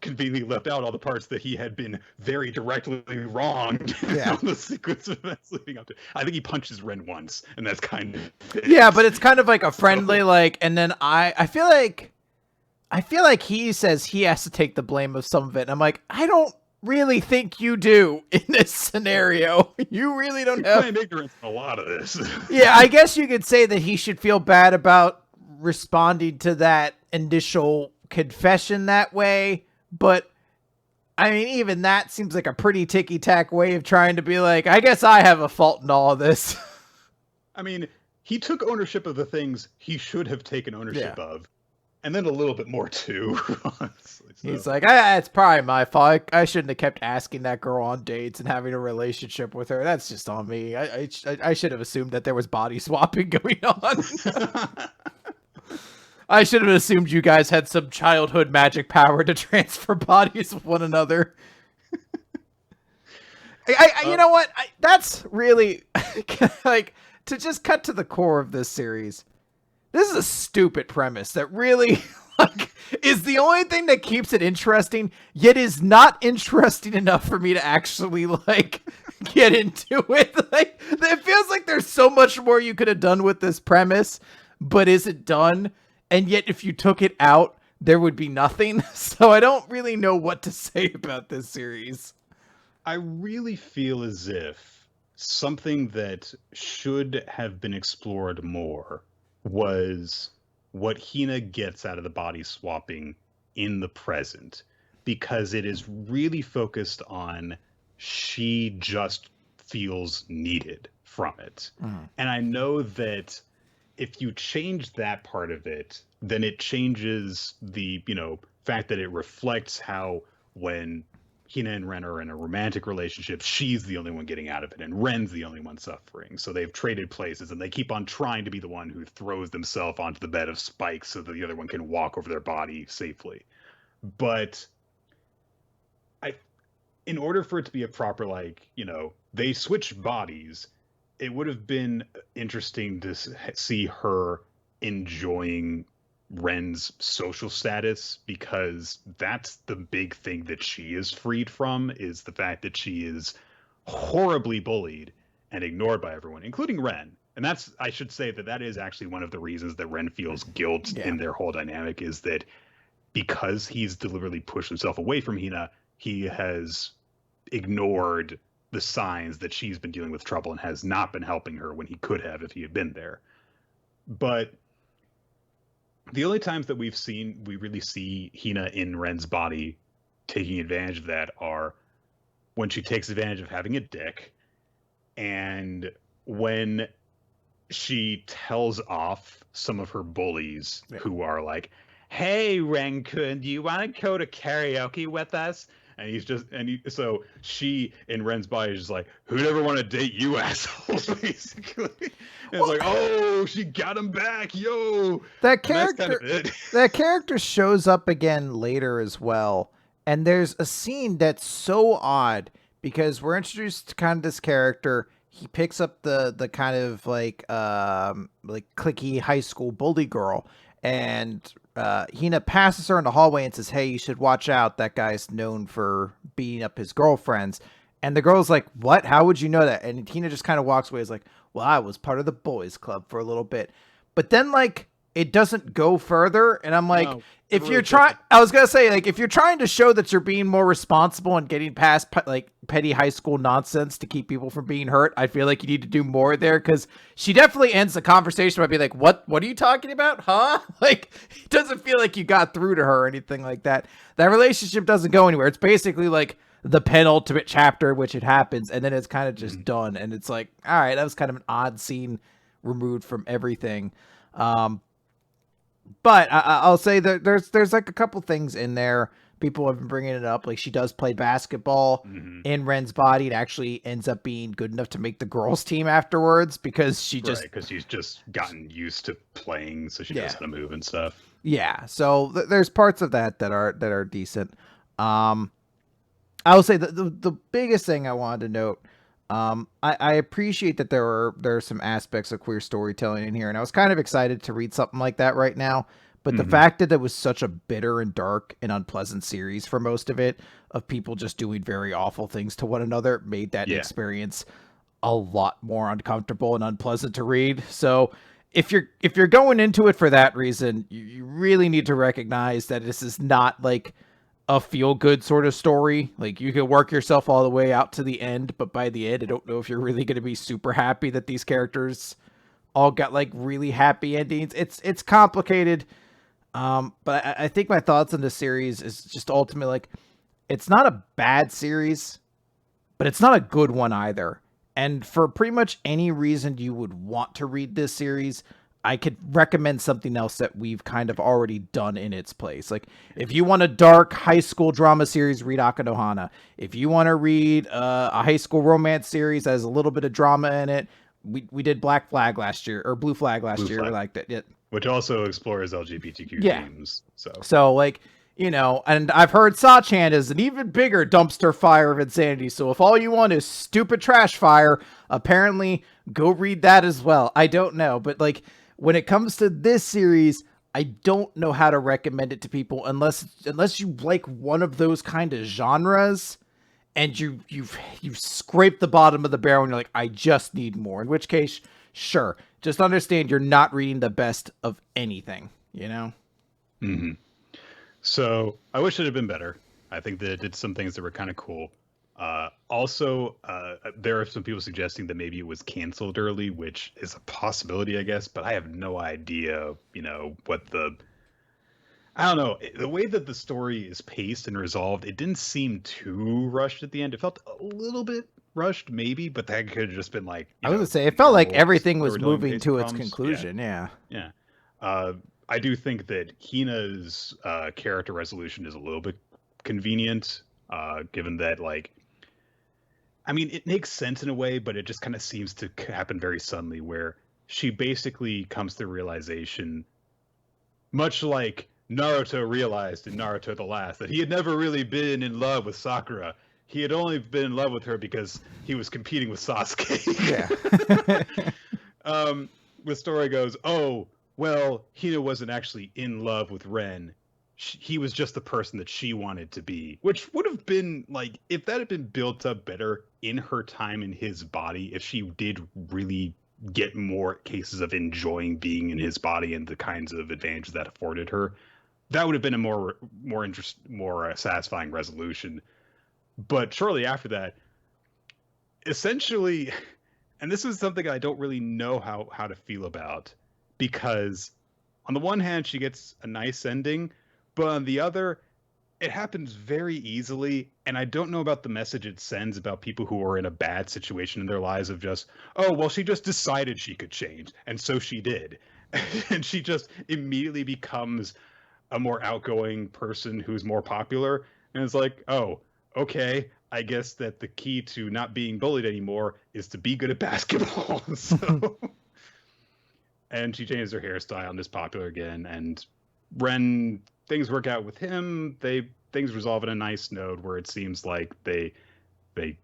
Speaker 1: conveniently left out all the parts that he had been very directly wronged
Speaker 2: Yeah.
Speaker 1: on the sequence of events leading up to. I think he punches Ren once, and that's kind of it.
Speaker 2: Yeah, but it's kind of like a friendly
Speaker 1: So,
Speaker 2: like, and then I feel like he says he has to take the blame of some of it, and I'm like, I don't really think you do in this scenario. You really don't
Speaker 1: you
Speaker 2: have.
Speaker 1: claim ignorance in a lot of this.
Speaker 2: Yeah, I guess you could say that he should feel bad about responding to that initial confession that way, but I mean, even that seems like a pretty ticky-tack way of trying to be like, I guess I have a fault in all of this.
Speaker 1: I mean, he took ownership of the things he should have taken ownership
Speaker 2: Yeah.
Speaker 1: of, and then a little bit more too. Honestly, so.
Speaker 2: He's like, it's probably my fault. I shouldn't have kept asking that girl on dates and having a relationship with her. That's just on me. I should have assumed that there was body swapping going on. I should have assumed you guys had some childhood magic power to transfer bodies with one another. You know what? That's really like, to just cut to the core of this series. This is a stupid premise that really like is the only thing that keeps it interesting, yet is not interesting enough for me to actually like get into it. Like, it feels like there's so much more you could have done with this premise, but isn't done. And yet, if you took it out, there would be nothing. So I don't really know what to say about this series.
Speaker 1: I really feel as if something that should have been explored more was what Hina gets out of the body swapping in the present, because it is really focused on she just feels needed from it. And I know that if you change that part of it, then it changes the, fact that it reflects how when Hina and Ren are in a romantic relationship, she's the only one getting out of it, and Ren's the only one suffering. So they've traded places, and they keep on trying to be the one who throws themselves onto the bed of spikes so that the other one can walk over their body safely. But in order for it to be a proper, they switch bodies, it would have been interesting to see her enjoying Ren's social status, because that's the big thing that she is freed from, is the fact that she is horribly bullied and ignored by everyone, including Ren. And I should say that is actually one of the reasons that Ren feels guilt in their whole dynamic, is that because he's deliberately pushed himself away from Hina, he has ignored the signs that she's been dealing with trouble and has not been helping her when he could have if he had been there. But the only times that we really see Hina in Ren's body taking advantage of that are when she takes advantage of having a dick, and when she tells off some of her bullies who are like, hey, Ren-kun, do you want to go to karaoke with us? And so she in Ren's body is just like, who'd ever want to date you assholes, basically. And it's like, oh, she got him back, yo.
Speaker 2: That character,
Speaker 1: that's kind of it.
Speaker 2: That character shows up again later as well. And there's a scene that's so odd because we're introduced to kind of this character. He picks up the kind of like cliquey high school bully girl, and Hina passes her in the hallway and says, hey, you should watch out. That guy's known for beating up his girlfriends. And the girl's like, what? How would you know that? And Hina just kind of walks away. Is like, well, I was part of the boys club for a little bit. But then like, it doesn't go further. And I'm like, no, if you're trying, I was going to say, like, if you're trying to show that you're being more responsible and getting past like petty high school nonsense to keep people from being hurt, I feel like you need to do more there. Cause she definitely ends the conversation by being like, what are you talking about? Huh? Like, it doesn't feel like you got through to her or anything like that. That relationship doesn't go anywhere. It's basically like the penultimate chapter in which it happens. And then it's kind of just done. And it's like, all right, that was kind of an odd scene removed from everything. But I'll say that there's like a couple things in there. People have been bringing it up. Like, she does play basketball in Ren's body. It actually ends up being good enough to make the girls team afterwards because because
Speaker 1: she's just gotten used to playing, so she knows how to move and stuff.
Speaker 2: Yeah. So there's parts of that are decent. I will say the biggest thing I wanted to note. I appreciate that there are some aspects of queer storytelling in here, and I was kind of excited to read something like that right now. But the fact that it was such a bitter and dark and unpleasant series for most of it, of people just doing very awful things to one another, made that experience a lot more uncomfortable and unpleasant to read. So if you're going into it for that reason, you really need to recognize that this is not like a feel good sort of story. Like, you can work yourself all the way out to the end, but by the end, I don't know if you're really going to be super happy that these characters all got like really happy endings. It's complicated. But I think my thoughts on this series is just ultimately like, it's not a bad series, but it's not a good one either. And for pretty much any reason you would want to read this series, I could recommend something else that we've kind of already done in its place. Like, if you want a dark high school drama series, read Aka no Hana. If you want to read a high school romance series that has a little bit of drama in it, we did Black Flag last year, or Blue Flag last year.
Speaker 1: Flag.
Speaker 2: Like that. Yeah.
Speaker 1: Which also explores LGBTQ themes.
Speaker 2: So like, you know, and I've heard Sachan is an even bigger dumpster fire of insanity. So if all you want is stupid trash fire, apparently go read that as well. I don't know. But like, when it comes to this series, I don't know how to recommend it to people unless you like one of those kind of genres and you've scraped the bottom of the barrel and you're like, I just need more. In which case, sure. Just understand you're not reading the best of anything, you know?
Speaker 1: Mm-hmm. So I wish it had been better. I think that it did some things that were kind of cool. Also, there are some people suggesting that maybe it was canceled early, which is a possibility, I guess, but I have no idea, you know, I don't know. The way that the story is paced and resolved, it didn't seem too rushed at the end. It felt a little bit rushed, maybe, but that could have just been like,
Speaker 2: I was gonna say, it felt like everything was moving to its conclusion. Yeah.
Speaker 1: I do think that Hina's character resolution is a little bit convenient, given that, like, I mean, it makes sense in a way, but it just kind of seems to happen very suddenly, where she basically comes to the realization, much like Naruto realized in Naruto the Last, that he had never really been in love with Sakura. He had only been in love with her because he was competing with Sasuke.
Speaker 2: Yeah.
Speaker 1: The story goes, oh, well, Hina wasn't actually in love with Ren. He was just the person that she wanted to be, which would have been like, if that had been built up better in her time in his body, if she did really get more cases of enjoying being in his body and the kinds of advantages that afforded her, that would have been a more satisfying resolution. But shortly after that, essentially, and this is something I don't really know how to feel about, because on the one hand, she gets a nice ending, but on the other, it happens very easily, and I don't know about the message it sends about people who are in a bad situation in their lives of just, oh, well, she just decided she could change, and so she did. And she just immediately becomes a more outgoing person who's more popular, and it's like, oh, okay, I guess that the key to not being bullied anymore is to be good at basketball. So, and she changes her hairstyle and is popular again, and Ren, things work out with him. Things resolve in a nice note where it seems like they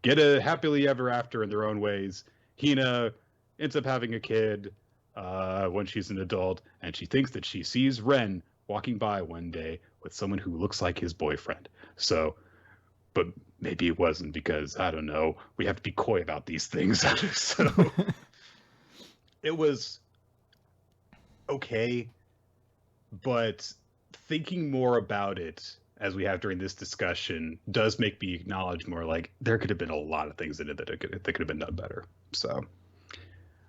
Speaker 1: get a happily ever after in their own ways. Hina ends up having a kid when she's an adult, and she thinks that she sees Ren walking by one day with someone who looks like his boyfriend. So, but maybe it wasn't, because I don't know. We have to be coy about these things. So it was okay, but thinking more about it as we have during this discussion does make me acknowledge more, like, there could have been a lot of things in it that could have been done better. So,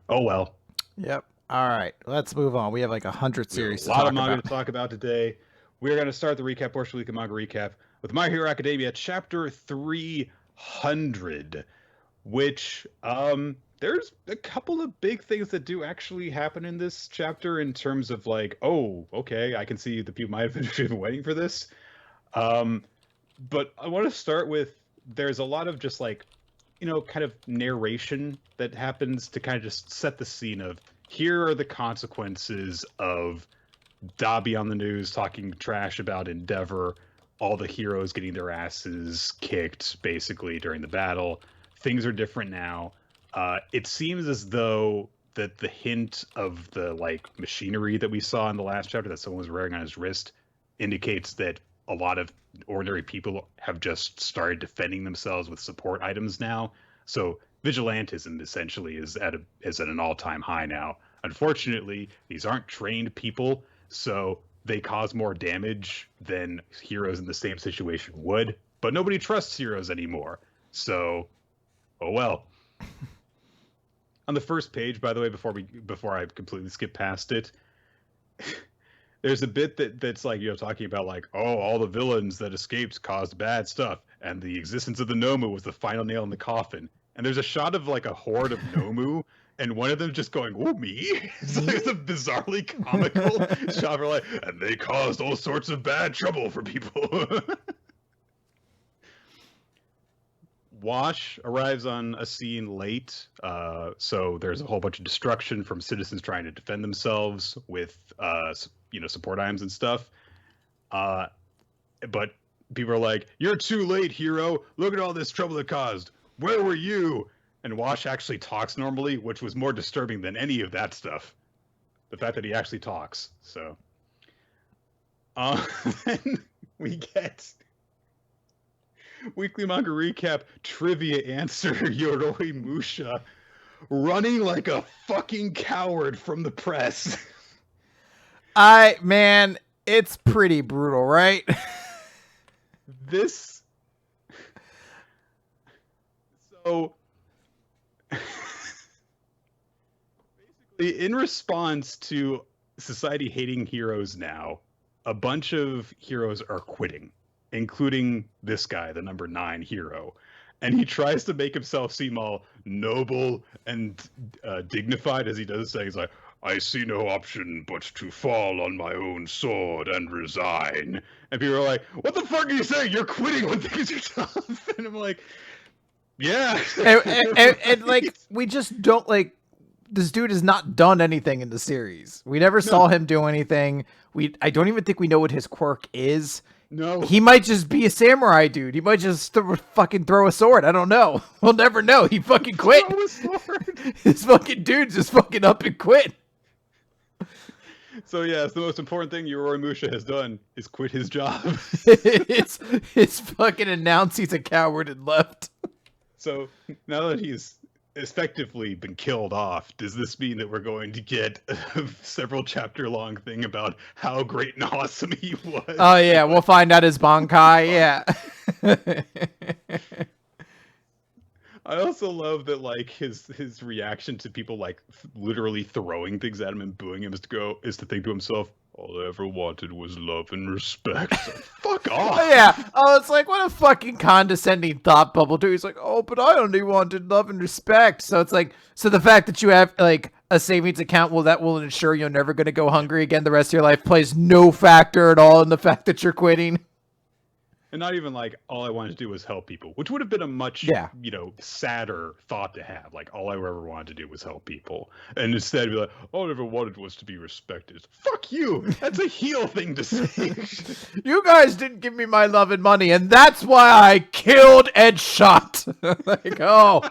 Speaker 1: oh well.
Speaker 2: Yep. All right, let's move on. We have like 100 series.
Speaker 1: A lot of manga to talk about today. We're going to start the recap portion of the Weekly Manga Recap with My Hero Academia Chapter 300, which there's a couple of big things that do actually happen in this chapter in terms of, like, oh, okay, I can see the people might have been waiting for this. But I want to start with, there's a lot of just, like, you know, kind of narration that happens to kind of just set the scene of, here are the consequences of Dabi on the news talking trash about Endeavor, all the heroes getting their asses kicked, basically, during the battle. Things are different now. It seems as though that the hint of the like machinery that we saw in the last chapter that someone was wearing on his wrist indicates that a lot of ordinary people have just started defending themselves with support items now. So vigilantism essentially is at an all-time high now. Unfortunately, these aren't trained people, so they cause more damage than heroes in the same situation would. But nobody trusts heroes anymore. So, oh well. On the first page, by the way, before I completely skip past it, there's a bit that's like, talking about like, oh, all the villains that escaped caused bad stuff, and the existence of the Nomu was the final nail in the coffin. And there's a shot of like a horde of Nomu, and one of them just going, "Oh, me!" It's like a bizarrely comical shot. Like, and they caused all sorts of bad trouble for people. Wash arrives on a scene late, so there's a whole bunch of destruction from citizens trying to defend themselves with, support items and stuff. But people are like, "You're too late, hero! Look at all this trouble it caused! Where were you?" And Wash actually talks normally, which was more disturbing than any of that stuff. The fact that he actually talks. So, then we get Weekly Manga Recap Trivia Answer Yoroi Musha running like a fucking coward from the press.
Speaker 2: Man, it's pretty brutal, right?
Speaker 1: This... So... Basically, in response to society hating heroes now, a bunch of heroes are quitting, including this guy, the number 9 hero. And he tries to make himself seem all noble and dignified as he does say, he's like, "I see no option but to fall on my own sword and resign." And people are like, "What the fuck are you saying? You're quitting when things are tough." And I'm like, yeah.
Speaker 2: and like, we just don't, like, this dude has not done anything in the series. We never saw him do anything. I don't even think we know what his quirk is.
Speaker 1: No.
Speaker 2: He might just be a samurai dude. He might just fucking throw a sword. I don't know. We'll never know. He fucking quit.
Speaker 1: Throw a sword.
Speaker 2: This fucking dude just fucking up and quit.
Speaker 1: So yes, the most important thing Yoroi Musha has done is quit his job.
Speaker 2: It's fucking announced he's a coward and left.
Speaker 1: So now that he's effectively been killed off, does this mean that we're going to get a several chapter long thing about how great and awesome he was?
Speaker 2: Oh yeah, we'll find out his Bankai, yeah.
Speaker 1: I also love that, like, his reaction to people like literally throwing things at him and booing him is to think to himself, "All I ever wanted was love and respect." So, fuck off.
Speaker 2: Yeah. Oh, it's like, what a fucking condescending thought bubble too. He's like, "Oh, but I only wanted love and respect." So it's like, so the fact that you have like a savings account that will ensure you're never going to go hungry again the rest of your life plays no factor at all in the fact that you're quitting.
Speaker 1: And not even like, all I wanted to do was help people, which would have been a much, sadder thought to have. Like, all I ever wanted to do was help people. And instead be like, all I ever wanted was to be respected. Fuck you! That's a heel thing to say.
Speaker 2: You guys didn't give me my love and money, and that's why I killed Ed Shot. Like, oh.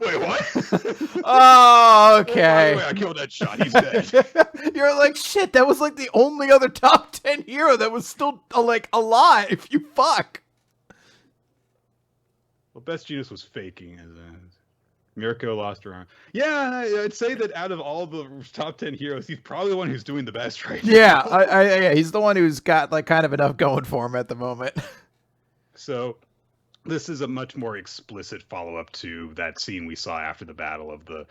Speaker 1: Wait, what?
Speaker 2: Oh, okay.
Speaker 1: By the way, I killed Ed Shot. He's dead.
Speaker 2: You're like, shit, that was like the only other top 10 hero that was still, like, alive. You fuck.
Speaker 1: Well, Best Genius was faking. Mirko lost her arm. Yeah, I'd say that out of all the top 10 heroes, he's probably the one who's doing the best right now.
Speaker 2: Yeah, he's the one who's got like kind of enough going for him at the moment.
Speaker 1: So, this is a much more explicit follow-up to that scene we saw after the battle of the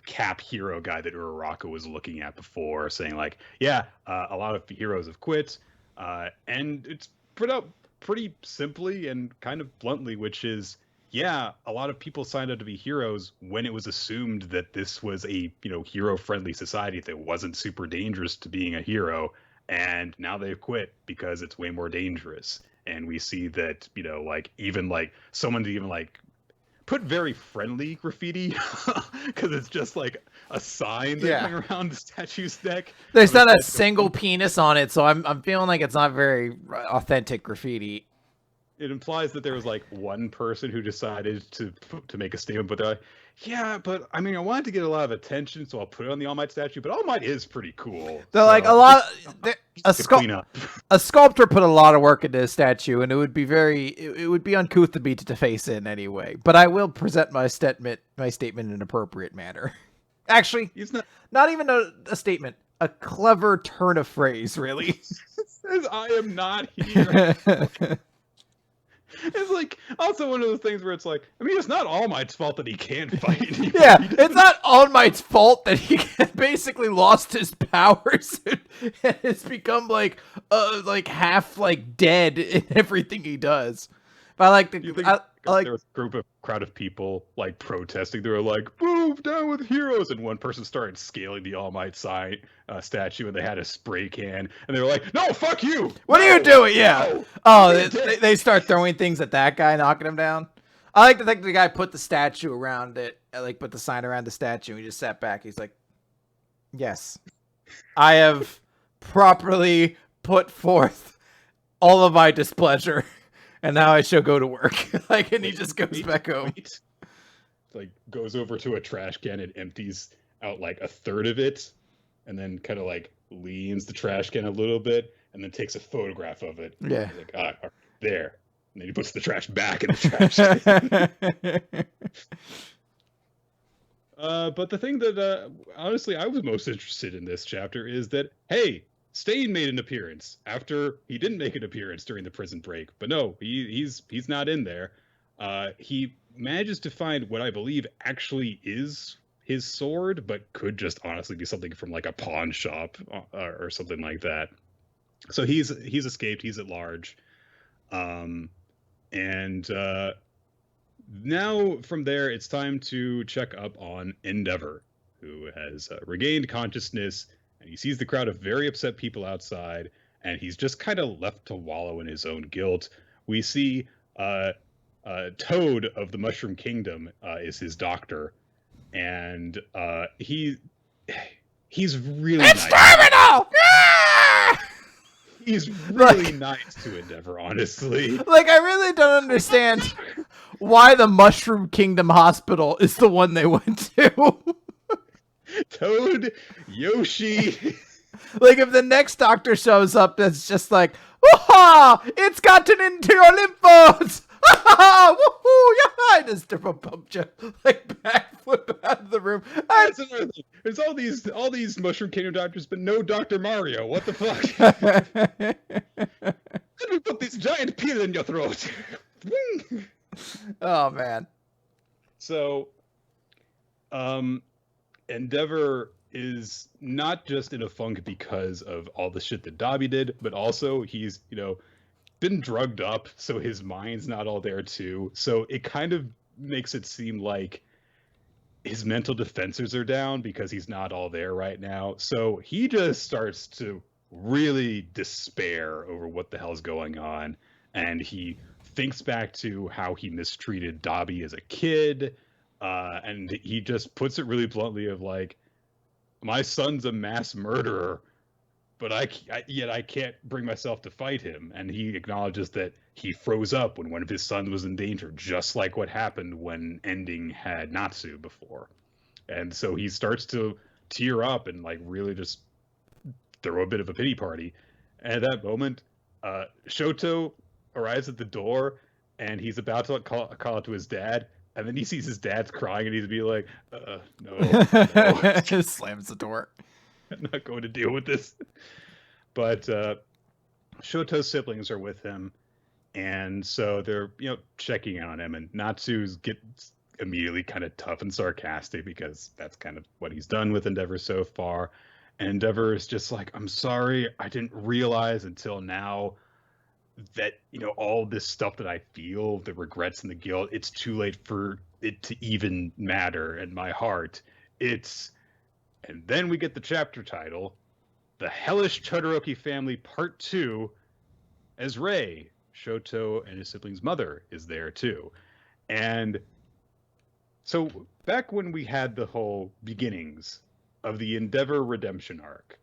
Speaker 1: Cap hero guy that Uraraka was looking at before, saying like, yeah, a lot of heroes have quit, and it's put out pretty simply and kind of bluntly, which is, yeah, a lot of people signed up to be heroes when it was assumed that this was a, hero-friendly society that wasn't super dangerous to being a hero, and now they've quit because it's way more dangerous. And we see that, someone even put very friendly graffiti because it's just like a sign that's going around the statue's neck.
Speaker 2: There's not a single penis on it, so I'm feeling like it's not very authentic graffiti.
Speaker 1: it implies that there was like one person who decided to make a statement, but they're like, yeah, but I mean, I wanted to get a lot of attention, so I'll put it on the All Might statue. But All Might is pretty cool.
Speaker 2: They're
Speaker 1: so
Speaker 2: like a lot.
Speaker 1: clean up.
Speaker 2: A sculptor put a lot of work into his statue, and it would be it would be uncouth of me to face in anyway. But I will present my statement in an appropriate manner. Actually,
Speaker 1: He's
Speaker 2: not even a statement, a clever turn of phrase, really.
Speaker 1: Says I am not here. It's like also one of those things where it's like, I mean, it's not All Might's fault that he can't fight anymore.
Speaker 2: Yeah, it's not All Might's fault that he basically lost his powers and has become like half like dead in everything he does. But I like the
Speaker 1: there was a crowd of people like protesting. They were like, "Move down with heroes!" And one person started scaling the All Might statue, and they had a spray can, and they were like, "No, fuck you!
Speaker 2: What are you doing?" Yeah.
Speaker 1: No.
Speaker 2: Oh, they start throwing things at that guy, knocking him down. I like to think the guy put the statue around it, like put the sign around the statue, and he just sat back. He's like, "Yes, I have properly put forth all of my displeasure." And now I shall go to work. And he just goes back home.
Speaker 1: Like goes over to a trash can and empties out like a third of it, and then kind of like leans the trash can a little bit, and then takes a photograph of it.
Speaker 2: Yeah.
Speaker 1: He's like, there. And then he puts the trash back in the trash can. But the thing that honestly I was most interested in this chapter is that, hey, Stain made an appearance after he didn't make an appearance during the prison break, but no, he's not in there. He manages to find what I believe actually is his sword, but could just honestly be something from like a pawn shop or something like that. So he's escaped. He's at large, and now from there it's time to check up on Endeavor, who has regained consciousness. And he sees the crowd of very upset people outside, and he's just kind of left to wallow in his own guilt. We see Toad of the Mushroom Kingdom is his doctor, and he's really
Speaker 2: it's terminal!
Speaker 1: He's really nice to Endeavor, honestly.
Speaker 2: Like, I really don't understand why the Mushroom Kingdom Hospital is the one they went to.
Speaker 1: Toad, Yoshi.
Speaker 2: Like, if the next doctor shows up, that's just like, "Woohoo! It's gotten into your lymph nodes! Woohoo! Yeah!" Just bump you like backflip out of the room.
Speaker 1: That's another thing. There's all these Mushroom Kingdom doctors, but no Dr. Mario. What the fuck? Let me put this giant peel in your throat.
Speaker 2: Oh man.
Speaker 1: So, Endeavor is not just in a funk because of all the shit that Dobby did, but also he's, been drugged up, so his mind's not all there too. So it kind of makes it seem like his mental defenses are down because he's not all there right now. So he just starts to really despair over what the hell's going on. And he thinks back to how he mistreated Dobby as a kid. And he just puts it really bluntly of like, my son's a mass murderer, but yet I can't bring myself to fight him. And he acknowledges that he froze up when one of his sons was in danger, just like what happened when Ending had Natsu before. And so he starts to tear up and like really just throw a bit of a pity party. And at that moment, Shoto arrives at the door and he's about to call out to his dad. And then he sees his dad's crying and he's be like, no.
Speaker 2: Just slams the door.
Speaker 1: I'm not going to deal with this. But Shoto's siblings are with him. And so they're, checking on him. And Natsu's gets immediately kind of tough and sarcastic because that's kind of what he's done with Endeavor so far. And Endeavor is just like, I'm sorry, I didn't realize until now that, all this stuff that I feel, the regrets and the guilt, it's too late for it to even matter in my heart. And then we get the chapter title, The Hellish Todoroki Family Part 2, as Rei, Shoto and his sibling's mother, is there too. And so back when we had the whole beginnings of the Endeavor redemption arc,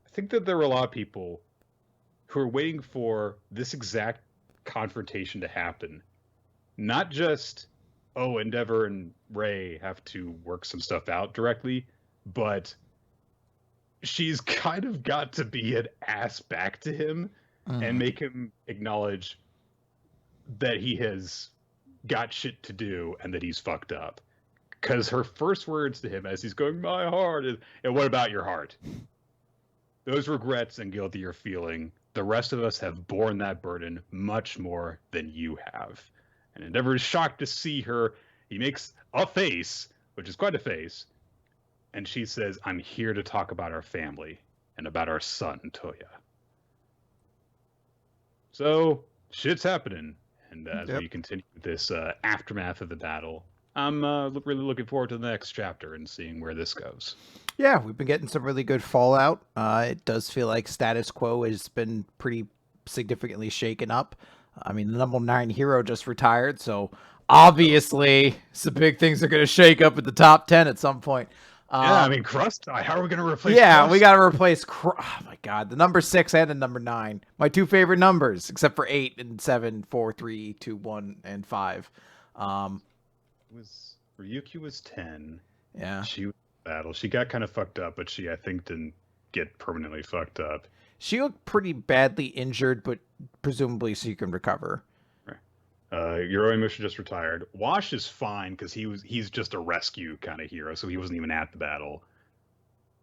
Speaker 1: I think that there were a lot of people who are waiting for this exact confrontation to happen. Not just, oh, Endeavor and Ray have to work some stuff out directly, but she's kind of got to be an ass back to him and make him acknowledge that he has got shit to do and that he's fucked up. Because her first words to him as he's going, my heart is, and what about your heart? Those regrets and guilt that you're feeling, the rest of us have borne that burden much more than you have. And Endeavor is shocked to see her. He makes a face, which is quite a face, and she says, I'm here to talk about our family and about our son, Toya. So, shit's happening. And as we continue this aftermath of the battle, I'm really looking forward to the next chapter and seeing where this goes.
Speaker 2: Yeah, we've been getting some really good fallout. It does feel like status quo has been pretty significantly shaken up. I mean, the number 9 hero just retired, so obviously some big things are going to shake up at the top 10 at some point.
Speaker 1: Yeah, I mean, Crust. How are we going to replace?
Speaker 2: Yeah,
Speaker 1: Crust?
Speaker 2: we got to replace. Oh my god, the number 6 and the number 9, my 2 favorite numbers, except for 8 and 7, 4, 3, 2, 1, and 5.
Speaker 1: Ryuki was 10.
Speaker 2: Yeah,
Speaker 1: she was battle. She got kind of fucked up, but I think didn't get permanently fucked up.
Speaker 2: She looked pretty badly injured, but presumably she can recover.
Speaker 1: Yoroi just retired. Wash is fine because he's just a rescue kind of hero, so he wasn't even at the battle.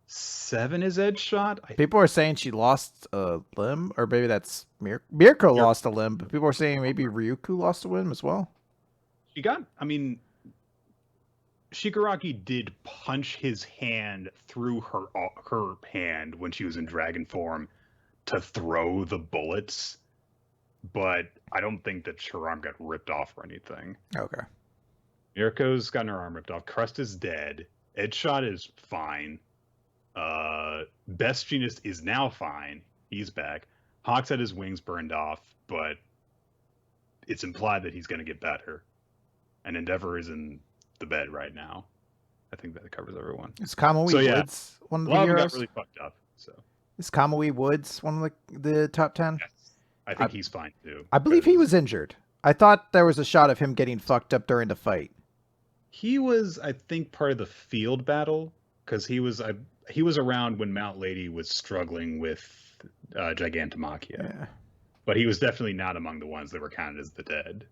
Speaker 1: 7 is Edge shot.
Speaker 2: People are saying she lost a limb, or maybe that's Mirko lost a limb, but people are saying maybe Ryuku lost a limb as well.
Speaker 1: Shigaraki did punch his hand through her hand when she was in dragon form to throw the bullets, but I don't think that her arm got ripped off or anything.
Speaker 2: Okay.
Speaker 1: Mirko's gotten her arm ripped off. Crust is dead. Edgeshot is fine. Best Genius is now fine. He's back. Hawk's had his wings burned off, but it's implied that he's going to get better. And Endeavor is in the bed right now. I think that covers everyone.
Speaker 2: Is Kamui Woods one of the heroes?
Speaker 1: Got really fucked up. So
Speaker 2: is Kamui Woods one of the top 10?
Speaker 1: Yes. I think he's fine too.
Speaker 2: I believe he was injured. I thought there was a shot of him getting fucked up during the fight.
Speaker 1: He was, I think, part of the field battle because he was around when Mount Lady was struggling with Gigantomachia. Yeah. But he was definitely not among the ones that were counted as the dead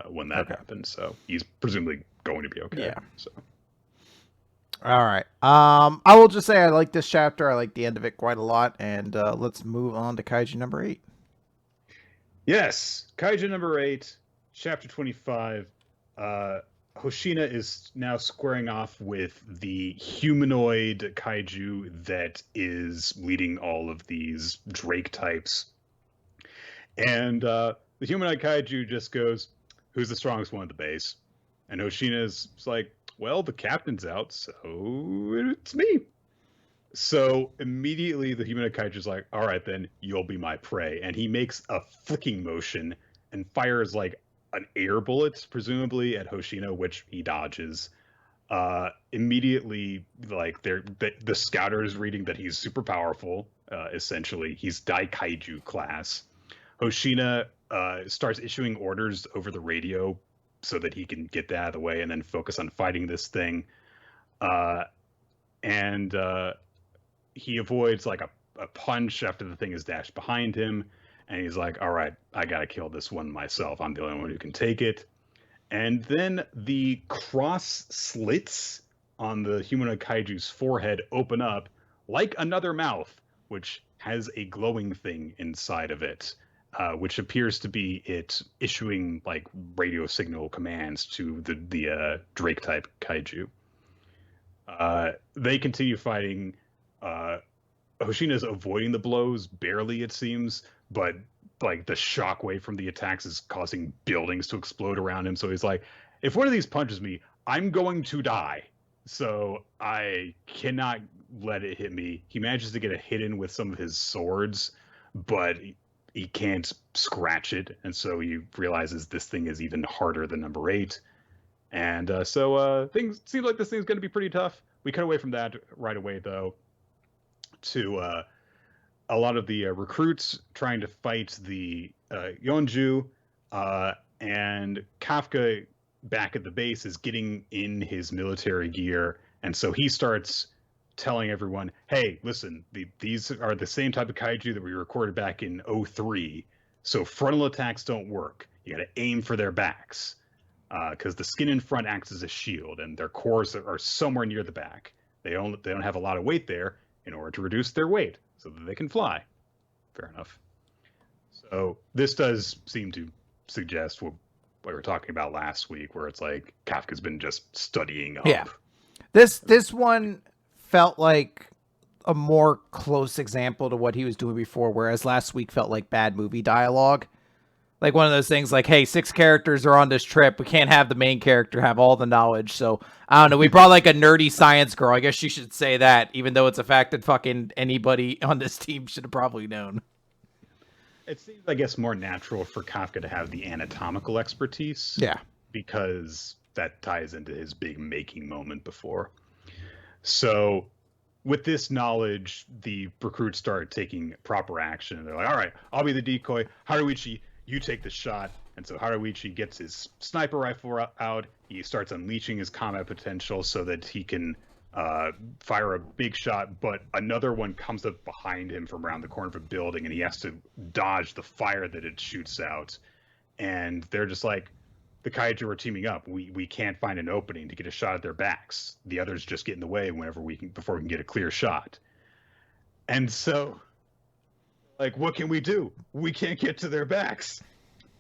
Speaker 1: when that happened. So he's presumably going to be okay.
Speaker 2: Yeah.
Speaker 1: So.
Speaker 2: All right. I will just say I like this chapter. I like the end of it quite a lot. And let's move on to Kaiju number 8.
Speaker 1: Yes. Kaiju number 8, chapter 25. Hoshina is now squaring off with the humanoid kaiju that is leading all of these Drake types. And the humanoid kaiju just goes, who's the strongest one at the base? And Hoshina's like, well, the captain's out, so it's me. So immediately the humanoid kaiju's like, all right, then you'll be my prey. And he makes a flicking motion and fires like an air bullet, presumably at Hoshina, which he dodges. Immediately, like the scouter is reading that he's super powerful. Essentially, he's Daikaiju class. Hoshina starts issuing orders over the radio so that he can get that out of the way and then focus on fighting this thing. And he avoids like a punch after the thing is dashed behind him. And he's like, all right, I got to kill this one myself. I'm the only one who can take it. And then the cross slits on the humanoid kaiju's forehead open up like another mouth, which has a glowing thing inside of it, which appears to be it issuing like radio signal commands to the Drake type kaiju. They continue fighting. Hoshina's avoiding the blows, barely it seems, but like the shockwave from the attacks is causing buildings to explode around him. So he's like, if one of these punches me, I'm going to die. So I cannot let it hit me. He manages to get a hit in with some of his swords, but he can't scratch it. And so he realizes this thing is even harder than number 8. And so things seem like this thing's going to be pretty tough. We cut away from that right away, though, to a lot of the recruits trying to fight the Yonju. And Kafka back at the base is getting in his military gear, and so he starts telling everyone, "Hey, listen, these are the same type of kaiju that we recorded back in '03. So frontal attacks don't work. You got to aim for their backs, because the skin in front acts as a shield, and their cores are somewhere near the back. They don't have a lot of weight there in order to reduce their weight so that they can fly." Fair enough. So this does seem to suggest what we were talking about last week, where it's like Kafka's been just studying up.
Speaker 2: Yeah. This one felt like a more close example to what he was doing before, whereas last week felt like bad movie dialogue. Like one of those things like, hey, 6 characters are on this trip. We can't have the main character have all the knowledge. So, I don't know. We brought like a nerdy science girl. I guess she should say that, even though it's a fact that fucking anybody on this team should have probably known.
Speaker 1: It seems, I guess, more natural for Kafka to have the anatomical expertise.
Speaker 2: Yeah.
Speaker 1: Because that ties into his big making moment before. So with this knowledge, the recruits start taking proper action. They're like, all right, I'll be the decoy. Haruichi, you take the shot. And so Haruichi gets his sniper rifle out. He starts unleashing his combat potential so that he can fire a big shot, but another one comes up behind him from around the corner of a building, and he has to dodge the fire that it shoots out. And they're just like, the kaiju are teaming up. We can't find an opening to get a shot at their backs. The others just get in the way before we can get a clear shot. And so, like, what can we do? We can't get to their backs.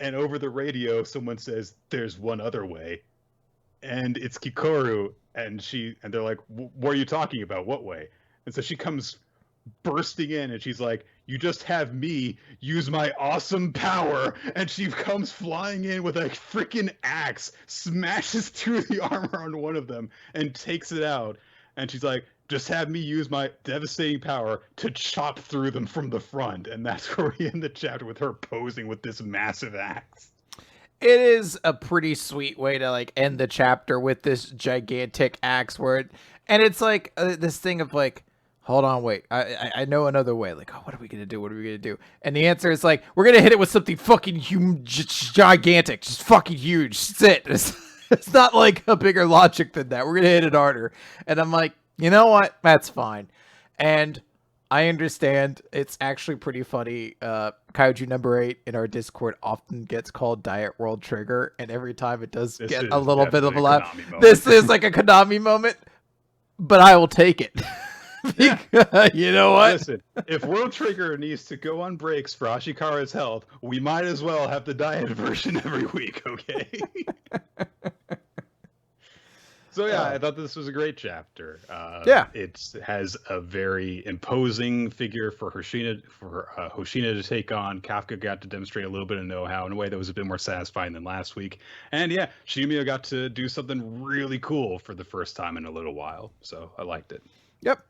Speaker 1: And over the radio, someone says, "There's one other way." And it's Kikoru, and they're like, "What are you talking about? What way?" And so she comes bursting in, and she's like, "You just have me use my awesome power." And she comes flying in with a freaking axe, smashes through the armor on one of them, and takes it out. And she's like, "Just have me use my devastating power to chop through them from the front." And that's where we end the chapter, with her posing with this massive axe.
Speaker 2: It is a pretty sweet way to like end the chapter with this gigantic axe and it's like this thing of like, hold on, wait, I know another way. Like, oh, what are we gonna do? What are we gonna do? And the answer is like, we're gonna hit it with something fucking gigantic, just fucking huge. That's it. It's not like a bigger logic than that. We're gonna hit it harder. And I'm like, you know what? That's fine. And I understand it's actually pretty funny. Kaiju number 8 in our Discord often gets called Diet World Trigger, and every time it does get a little bit of a laugh. This is like a Konami moment, but I will take it. You know what?
Speaker 1: Listen, if World Trigger needs to go on breaks for Ashikara's health, we might as well have the diet version every week, okay? So yeah, I thought this was a great chapter.
Speaker 2: Yeah,
Speaker 1: it has a very imposing figure for Hoshina to take on. Kafka got to demonstrate a little bit of know-how in a way that was a bit more satisfying than last week. And yeah, Shimiya got to do something really cool for the first time in a little while. So I liked it.
Speaker 2: Yep,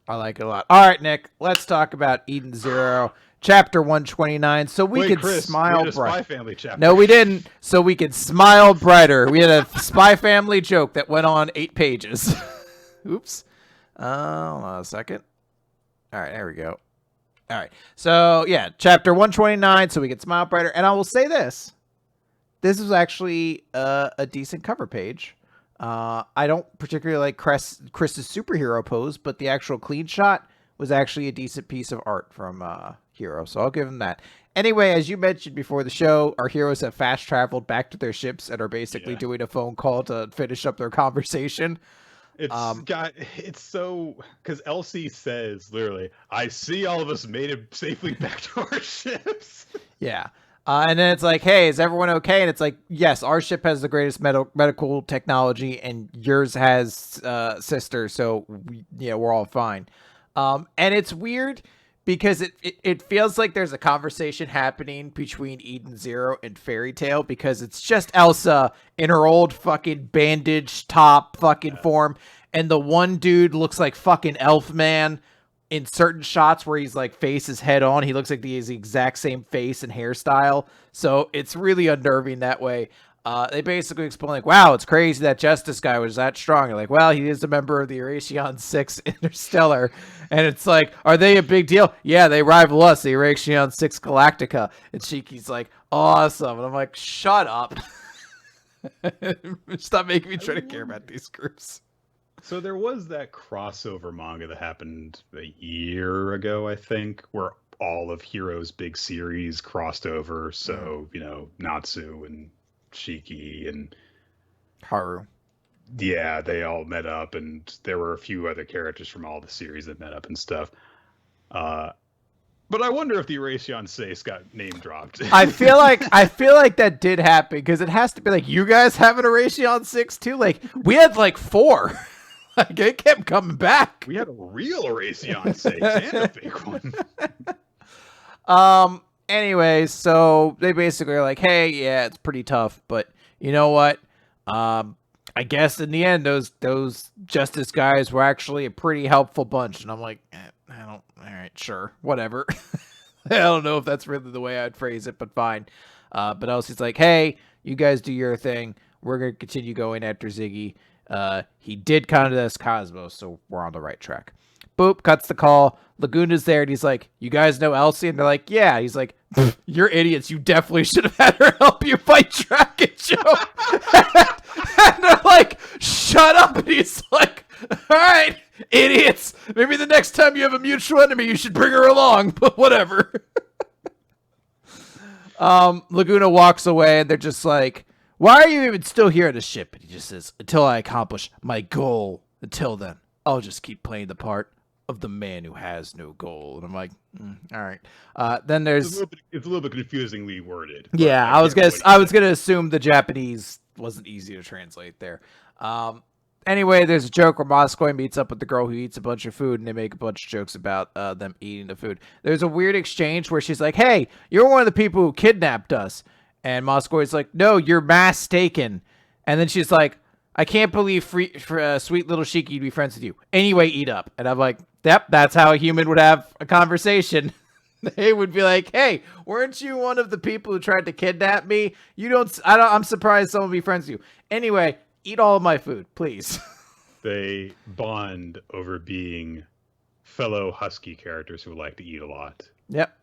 Speaker 2: I like it a lot. All right, Nick, let's talk about Eden Zero. Chapter 129, so we could smile brighter.
Speaker 1: Spy Family chapter.
Speaker 2: No, we didn't. So we could smile brighter. We had a Spy Family joke that went on 8 pages. Oops. Hold on a second. All right, there we go. All right. So, yeah, chapter 129, so we could smile brighter. And I will say this. This is actually a decent cover page. I don't particularly like Chris's superhero pose, but the actual clean shot was actually a decent piece of art from Hero, so I'll give him that. Anyway, as you mentioned before the show, our heroes have fast traveled back to their ships and are basically doing a phone call to finish up their conversation.
Speaker 1: It's so, because Elsie says literally, "I see all of us made it safely back to our ships."
Speaker 2: Yeah. And then it's like, "Hey, is everyone okay?" And it's like, "Yes, our ship has the greatest medical technology, and yours has sister, so we're all fine." And it's weird because it feels like there's a conversation happening between Eden Zero and Fairy Tail, because it's just Elsa in her old fucking bandage top fucking form, and the one dude looks like fucking Elfman in certain shots where he's like face is head on. He looks like he has the exact same face and hairstyle, so it's really unnerving that way. They basically explain like, wow, it's crazy that Justice guy was that strong. You're like, well, he is a member of the Eration 6 Interstellar. And it's like, are they a big deal? Yeah, they rival us, the Eration 6 Galactica. And Shiki's like, awesome. And I'm like, shut up. Stop making me try to care about these groups.
Speaker 1: So there was that crossover manga that happened a year ago, I think, where all of Hero's big series crossed over. So, Natsu and Shiki and
Speaker 2: Haru.
Speaker 1: Yeah, they all met up, and there were a few other characters from all the series that met up and stuff. But I wonder if the Eration 6 got name dropped.
Speaker 2: I feel like that did happen because it has to be like, you guys have an Eration 6 too. Like we had like 4. Like it kept coming back.
Speaker 1: We had a real Eration 6 and a fake
Speaker 2: one. Anyway, so they basically are like, hey, yeah, it's pretty tough, but you know what? I guess in the end, those Justice guys were actually a pretty helpful bunch. And I'm like, all right, sure, whatever. I don't know if that's really the way I'd phrase it, but fine. But Elsie's like, hey, you guys do your thing. We're going to continue going after Ziggy. He did contact Cosmos, so we're on the right track. Boop, cuts the call. Laguna's there, and he's like, you guys know Elsie? And they're like, yeah. He's like, you're idiots. You definitely should have had her help you fight Dragon Joe. And they're like, shut up. And he's like, all right, idiots. Maybe the next time you have a mutual enemy, you should bring her along, but whatever. Laguna walks away, and they're just like, why are you even still here on the ship? And he just says, until I accomplish my goal. Until then, I'll just keep playing the part of the man who has no goal. And I'm like, all right. Then there's
Speaker 1: it's a little bit confusingly worded.
Speaker 2: Yeah, I was gonna assume the Japanese wasn't easy to translate there. Anyway, there's a joke where Moskowitz meets up with the girl who eats a bunch of food, and they make a bunch of jokes about them eating the food. There's a weird exchange where she's like, hey, you're one of the people who kidnapped us. And Moskowitz is like, no, you're mistaken. And then she's like, I can't believe sweet little Shiki to be friends with you. Anyway, eat up. And I'm like, yep, that's how a human would have a conversation. They would be like, hey, weren't you one of the people who tried to kidnap me? I'm surprised someone would be friends with you. Anyway, eat all of my food, please.
Speaker 1: They bond over being fellow husky characters who like to eat a lot.
Speaker 2: Yep.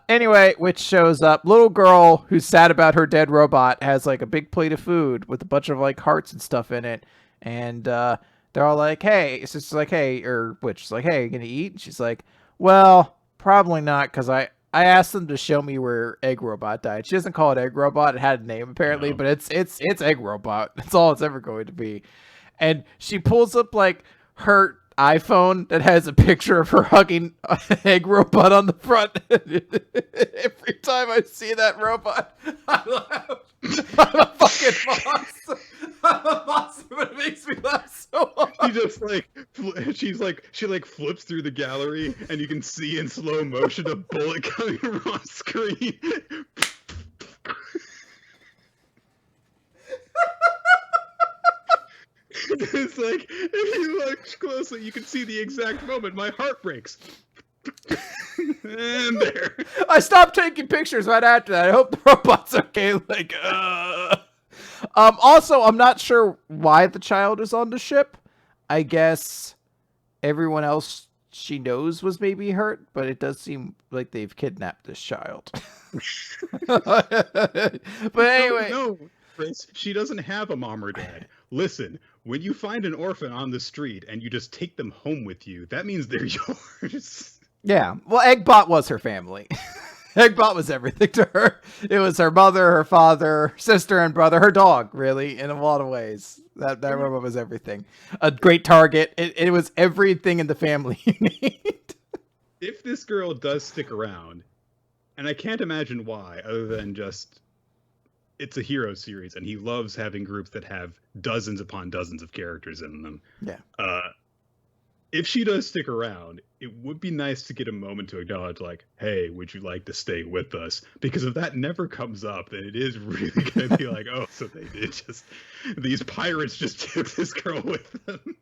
Speaker 2: Anyway, Witch shows up. Little girl who's sad about her dead robot has like a big plate of food with a bunch of like hearts and stuff in it. And they're all like, hey, it's just like, hey, or Witch is like, hey, you gonna eat? And she's like, well, probably not, because I asked them to show me where Egg Robot died. She doesn't call it Egg Robot. It had a name apparently, but it's Egg Robot. That's all it's ever going to be. And she pulls up like her iPhone that has a picture of her hugging Egg Robot on the front. Every time I see that robot, I laugh. I'm a fucking monster. I'm a monster, but it makes me laugh so hard.
Speaker 1: She flips through the gallery, and you can see in slow motion a bullet coming from on screen. It's like, if you look closely, you can see the exact moment my heart breaks. And there.
Speaker 2: I stopped taking pictures right after that. I hope the robot's okay. Also, I'm not sure why the child is on the ship. I guess everyone else she knows was maybe hurt, but it does seem like they've kidnapped this child. But anyway.
Speaker 1: No, Chris, she doesn't have a mom or dad. Listen, when you find an orphan on the street and you just take them home with you, that means they're yours.
Speaker 2: Yeah. Well, Eggbot was her family. Eggbot was everything to her. It was her mother, her father, her sister, and brother, her dog, really, in a lot of ways. That robot was everything. A great target. It was everything in the family you need.
Speaker 1: If this girl does stick around, and I can't imagine why, other than just it's a hero series, and he loves having groups that have dozens upon dozens of characters in them.
Speaker 2: Yeah.
Speaker 1: If she does stick around, it would be nice to get a moment to acknowledge, like, hey, would you like to stay with us? Because if that never comes up, then it is really going to be like, oh, so they did these pirates just took this girl with them.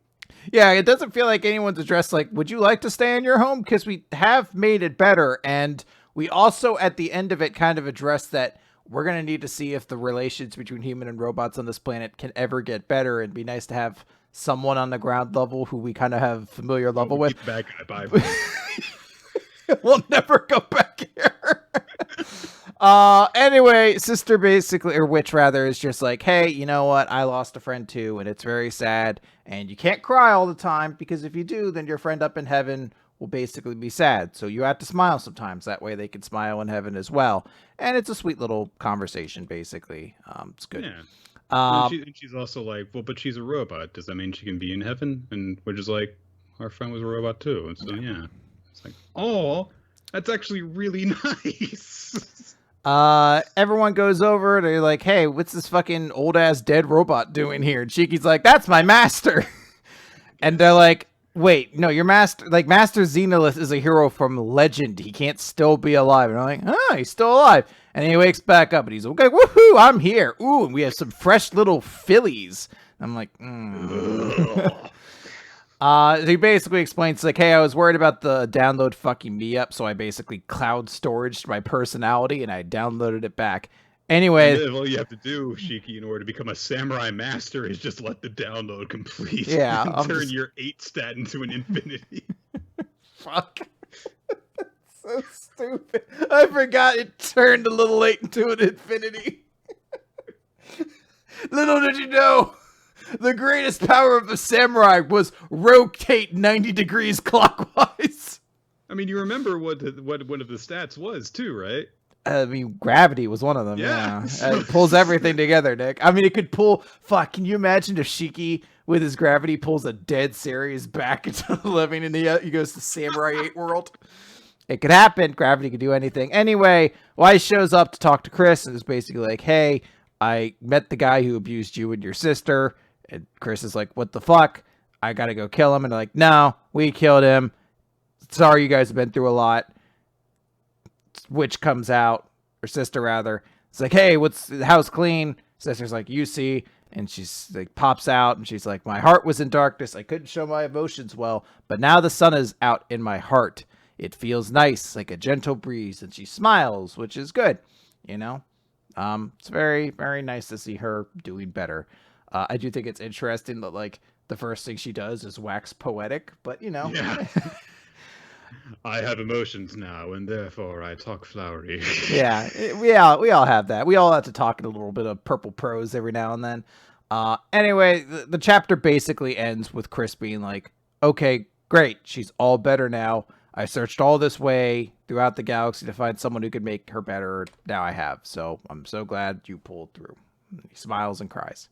Speaker 2: Yeah, it doesn't feel like anyone's addressed, like, would you like to stay in your home? Because we have made it better, and we also, at the end of it, kind of addressed that we're going to need to see if the relations between human and robots on this planet can ever get better. And be nice to have someone on the ground level who we kind of have familiar level with.
Speaker 1: Bad guy, bye.
Speaker 2: We'll never go back here. Anyway, sister basically, or witch rather, is just like, hey, you know what? I lost a friend too, and it's very sad. And you can't cry all the time, because if you do, then your friend up in heaven will basically be sad. So you have to smile sometimes. That way they can smile in heaven as well. And it's a sweet little conversation, basically. It's good.
Speaker 1: Yeah. And she's also like, well, but she's a robot. Does that mean she can be in heaven? And we're just like, our friend was a robot too. And so, yeah. It's like, oh, that's actually really nice.
Speaker 2: Everyone goes over. They're like, hey, what's this fucking old ass dead robot doing here? And Shiki's like, that's my master. And they're like, wait, no, your master, like Master Xenolith is a hero from legend. He can't still be alive. And I'm like, oh, he's still alive. And he wakes back up and he's okay, woohoo, I'm here. Ooh, and we have some fresh little fillies. I'm like, he basically explains like, hey, I was worried about the download fucking me up, so I basically cloud storaged my personality and I downloaded it back. Anyway,
Speaker 1: all you have to do, Shiki, in order to become a samurai master is just let the download complete.
Speaker 2: Yeah,
Speaker 1: and turn your 8 stat into an infinity.
Speaker 2: Fuck. So stupid. I forgot it turned a little 8 into an infinity. Little did you know, the greatest power of a samurai was rotate 90 degrees clockwise.
Speaker 1: I mean, you remember what one of the stats was too, right?
Speaker 2: I mean, gravity was one of them.
Speaker 1: Yeah.
Speaker 2: It pulls everything together, Nick. I mean, it could pull. Fuck, can you imagine if Shiki, with his gravity, pulls a dead series back into living in the. He goes to Samurai 8 world. It could happen. Gravity could do anything. Anyway, Wise shows up to talk to Chris and is basically like, hey, I met the guy who abused you and your sister. And Chris is like, what the fuck? I gotta go kill him. And they're like, no, we killed him. Sorry, you guys have been through a lot. Witch comes out, or sister rather. It's like, hey, what's the house clean? Sister's like, you see. And she's like, pops out, and she's like, my heart was in darkness. I couldn't show my emotions well, but now the sun is out in my heart. It feels nice, like a gentle breeze, and she smiles, which is good, you know? It's very, very nice to see her doing better. I do think it's interesting that, like, the first thing she does is wax poetic, but, you know.
Speaker 1: Yeah. I have emotions now, and therefore I talk flowery.
Speaker 2: Yeah, we all have that. We all have to talk in a little bit of purple prose every now and then. Anyway, the chapter basically ends with Chris being like, okay, great, she's all better now. I searched all this way throughout the galaxy to find someone who could make her better. Now I have, so I'm so glad you pulled through. He smiles and cries.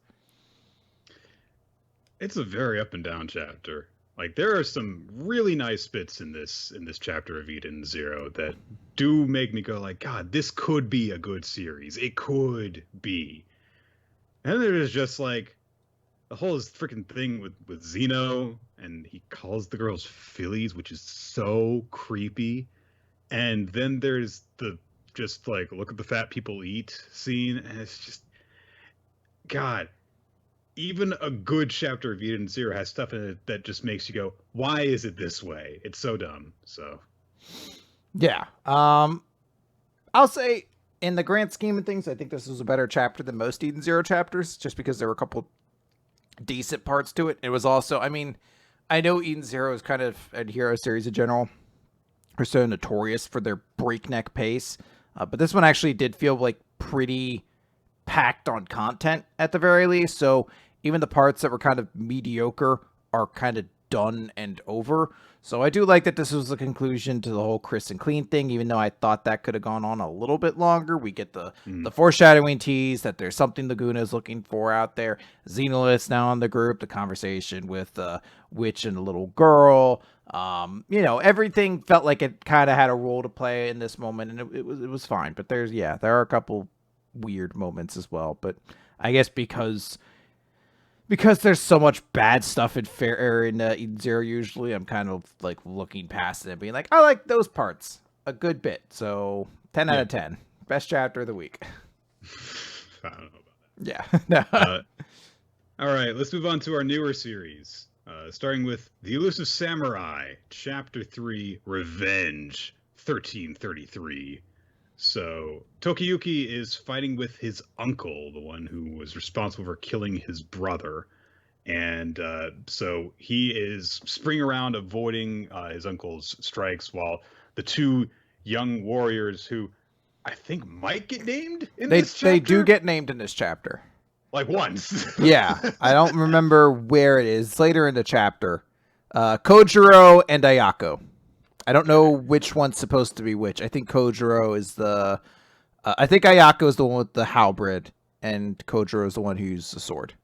Speaker 1: It's a very up and down chapter. Like, there are some really nice bits in this chapter of Eden Zero that do make me go like, God, this could be a good series. It could be. And there's just like the whole freaking thing with Zeno, and he calls the girls fillies, which is so creepy. And then there's the just like, look at the fat people eat scene, and it's just, God. Even a good chapter of Eden Zero has stuff in it that just makes you go, why is it this way? It's so dumb. So,
Speaker 2: yeah. I'll say, in the grand scheme of things, I think this was a better chapter than most Eden Zero chapters, just because there were a couple decent parts to it. It was also, I mean, I know Eden Zero is kind of, and Hero series in general, are so notorious for their breakneck pace. But this one actually did feel like pretty packed on content at the very least. So even the parts that were kind of mediocre are kind of done and over. So I do like that this was the conclusion to the whole Chris and Clean thing, even though I thought that could have gone on a little bit longer. We get the foreshadowing tease that there's something Laguna is looking for out there. Xenolith's now in the group, the conversation with the witch and the little girl. You know, everything felt like it kind of had a role to play in this moment, and it was fine. But there are a couple weird moments as well. But I guess because there's so much bad stuff in Eden Zero usually, I'm kind of like looking past it and being like, I like those parts a good bit. So 10 out of 10. Best chapter of the week.
Speaker 1: I don't know about
Speaker 2: that.
Speaker 1: All right, let's move on to our newer series. Starting with The Elusive Samurai, Chapter 3, Revenge, 1333. So Tokiyuki is fighting with his uncle, the one who was responsible for killing his brother. And so he is springing around avoiding his uncle's strikes while the two young warriors who I think might get named in this chapter.
Speaker 2: They do get named in this chapter.
Speaker 1: Like once.
Speaker 2: Yeah. I don't remember where it is. It's later in the chapter. Kojiro and Ayako. I don't know which one's supposed to be which. I think Kojiro is the... I think Ayako is the one with the halberd, and Kojiro is the one who uses the sword.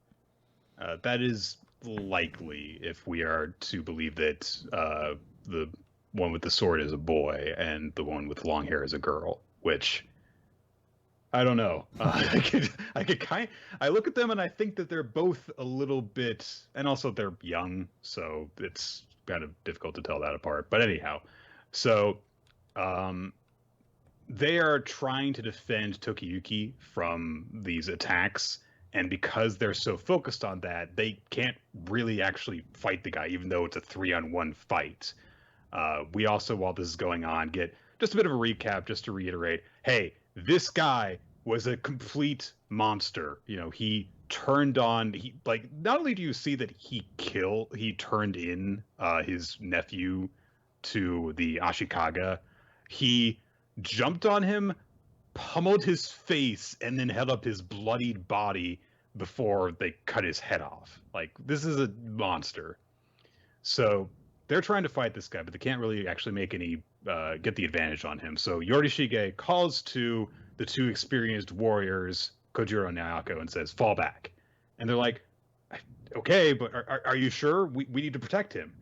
Speaker 1: That is likely if we are to believe that the one with the sword is a boy and the one with long hair is a girl, which I don't know. I look at them and I think that they're both a little bit, and also they're young, so it's kind of difficult to tell that apart. But anyhow, so they are trying to defend Tokiyuki from these attacks. And because they're so focused on that, they can't really actually fight the guy, even though it's a 3-on-1 fight. We also, while this is going on, get just a bit of a recap just to reiterate, hey, this guy was a complete monster. You know, he turned on, not only do you see that he turned in his nephew to the Ashikaga, he jumped on him, pummeled his face, and then held up his bloodied body before they cut his head off. Like, this is a monster. So they're trying to fight this guy, but they can't really actually make any get the advantage on him. So Yorishige calls to the two experienced warriors, Kojiro and Ayako, and says, fall back. And they're like, okay, but are you sure? We need to protect him.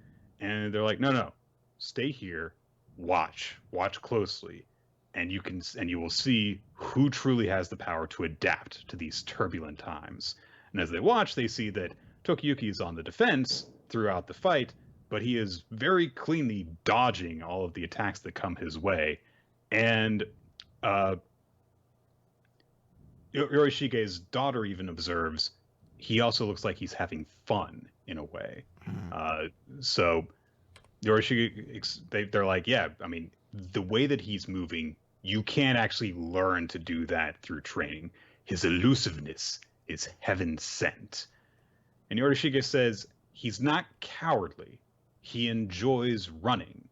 Speaker 1: And they're like, no, stay here, watch closely. And you will see who truly has the power to adapt to these turbulent times. And as they watch, they see that Tokiyuki is on the defense throughout the fight, but he is very cleanly dodging all of the attacks that come his way. And Yorishige's daughter even observes he also looks like he's having fun in a way. So Yorishige, they're like, yeah, I mean, the way that he's moving, you can't actually learn to do that through training. His elusiveness is heaven sent. And Yorishige says he's not cowardly. He enjoys running.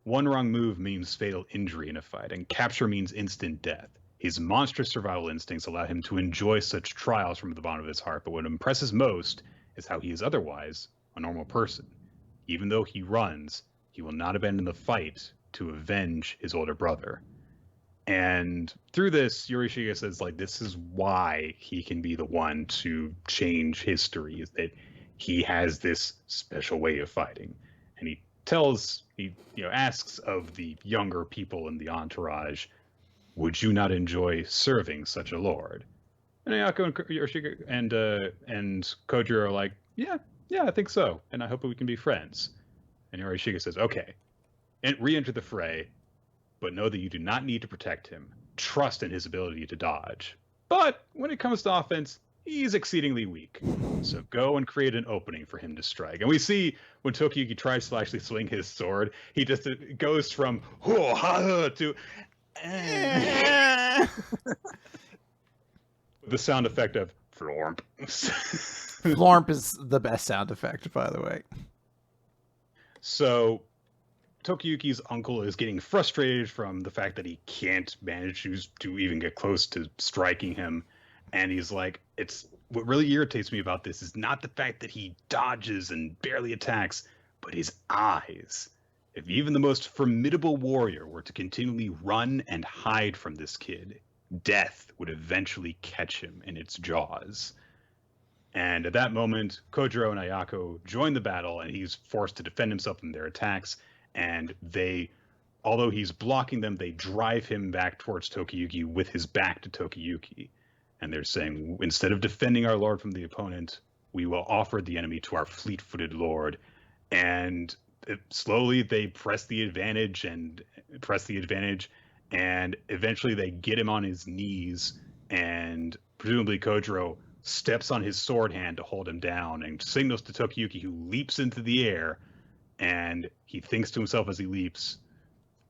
Speaker 1: One wrong move means fatal injury in a fight, and capture means instant death. His monstrous survival instincts allow him to enjoy such trials from the bottom of his heart, but what impresses most is how he is otherwise a normal person. Even though he runs, he will not abandon the fight to avenge his older brother. And through this, Yorishige says, like, this is why he can be the one to change history, is that he has this special way of fighting. And he asks of the younger people in the entourage, would you not enjoy serving such a lord? And Ayako and Yorishige and Kojiro are like, yeah, I think so. And I hope we can be friends. And Yorishige says, okay, and re-enter the fray, but know that you do not need to protect him. Trust in his ability to dodge. But when it comes to offense, he's exceedingly weak. So go and create an opening for him to strike. And we see when Tokiyuki tries to actually swing his sword, he just goes from to the sound effect of florp.
Speaker 2: Florp is the best sound effect, by the way.
Speaker 1: So Tokiyuki's uncle is getting frustrated from the fact that he can't manage to even get close to striking him. And he's like, what really irritates me about this is not the fact that he dodges and barely attacks, but his eyes. If even the most formidable warrior were to continually run and hide from this kid, death would eventually catch him in its jaws. And at that moment, Kojiro and Ayako join the battle, and he's forced to defend himself from their attacks. And although he's blocking them, they drive him back towards Tokiyuki with his back to Tokiyuki. And they're saying, instead of defending our lord from the opponent, we will offer the enemy to our fleet-footed lord. And slowly they press the advantage, and eventually they get him on his knees, and presumably Kojiro steps on his sword hand to hold him down and signals to Tokiyuki, who leaps into the air, and he thinks to himself as he leaps,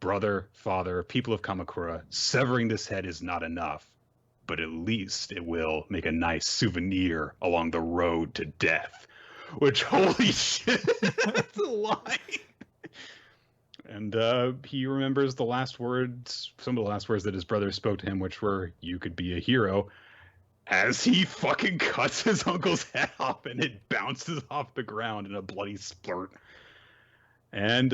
Speaker 1: brother, father, people of Kamakura, severing this head is not enough, but at least it will make a nice souvenir along the road to death. Which, holy shit, that's a line. And he remembers the last words, some of the last words that his brother spoke to him, which were, "You could be a hero," as he fucking cuts his uncle's head off and it bounces off the ground in a bloody splurt. And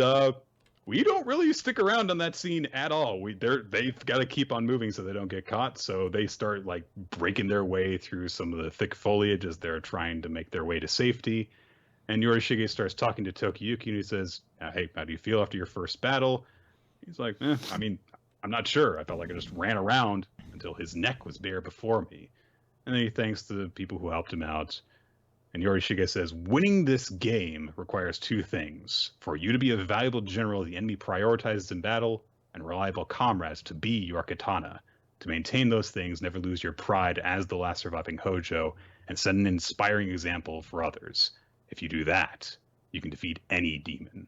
Speaker 1: we don't really stick around on that scene at all. They've got to keep on moving so they don't get caught. So they start like breaking their way through some of the thick foliage as they're trying to make their way to safety. And Yorishige starts talking to Tokiyuki and he says, "Hey, how do you feel after your first battle?" He's like, I mean, I'm not sure. I felt like I just ran around until his neck was bare before me. And then he thanks the people who helped him out. And Yorishige says, "Winning this game requires two things: for you to be a valuable general the enemy prioritizes in battle, and reliable comrades to be your katana. To maintain those things, never lose your pride as the last surviving Hojo, and set an inspiring example for others. If you do that, you can defeat any demon."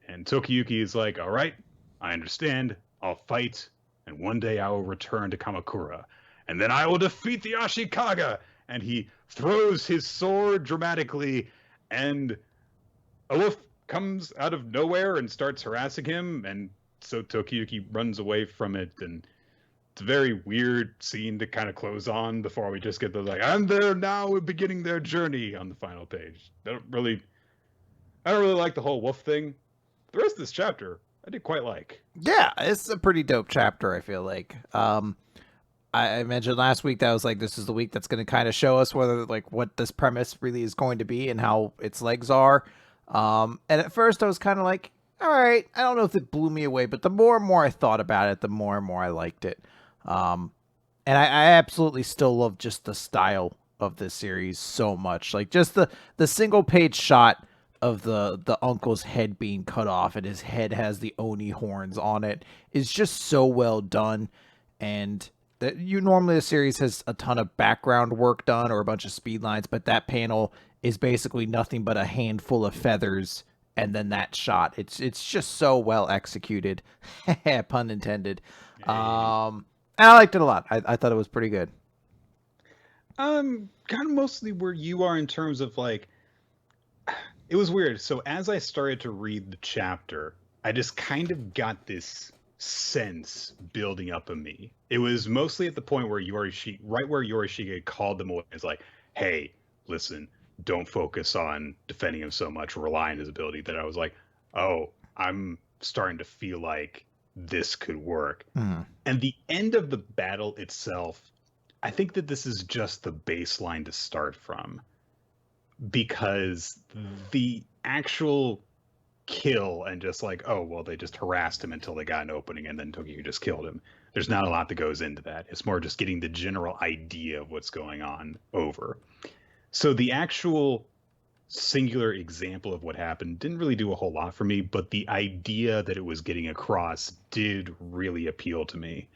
Speaker 1: And Tokiyuki is like, "All right, I understand. I'll fight, and one day I will return to Kamakura, and then I will defeat the Ashikaga." And he throws his sword dramatically, and a wolf comes out of nowhere and starts harassing him, and so Tokiyuki runs away from it, and it's a very weird scene to kind of close on before we just get the like, "And they're now beginning their journey" on the final page. I don't really like the whole wolf thing. The rest of this chapter, I did quite like.
Speaker 2: Yeah, it's a pretty dope chapter, I feel like. I mentioned last week that I was like, this is the week that's going to kind of show us whether like what this premise really is going to be and how its legs are. And at first I was kind of like, all right, I don't know if it blew me away, but the more and more I thought about it, the more and more I liked it. And I absolutely still love just the style of this series so much. Like just the single page shot of the uncle's head being cut off and his head has the Oni horns on it is just so well done. And normally a series has a ton of background work done or a bunch of speed lines, but that panel is basically nothing but a handful of feathers and then that shot. It's just so well executed, pun intended. And I liked it a lot. I thought it was pretty good.
Speaker 1: Kind of mostly where you are in terms of like, it was weird. So as I started to read the chapter, I just kind of got this sense building up in me. It was mostly at the point where Yorishige called them away. It's like, "Hey, listen, don't focus on defending him so much, rely on his ability," that I was like, oh, I'm starting to feel like this could work. And the end of the battle itself, I think that this is just the baseline to start from, because the actual kill and just like, oh, well, they just harassed him until they got an opening and then Tokyo just killed him. There's not a lot that goes into that. It's more just getting the general idea of what's going on over. So the actual singular example of what happened didn't really do a whole lot for me, but the idea that it was getting across did really appeal to me.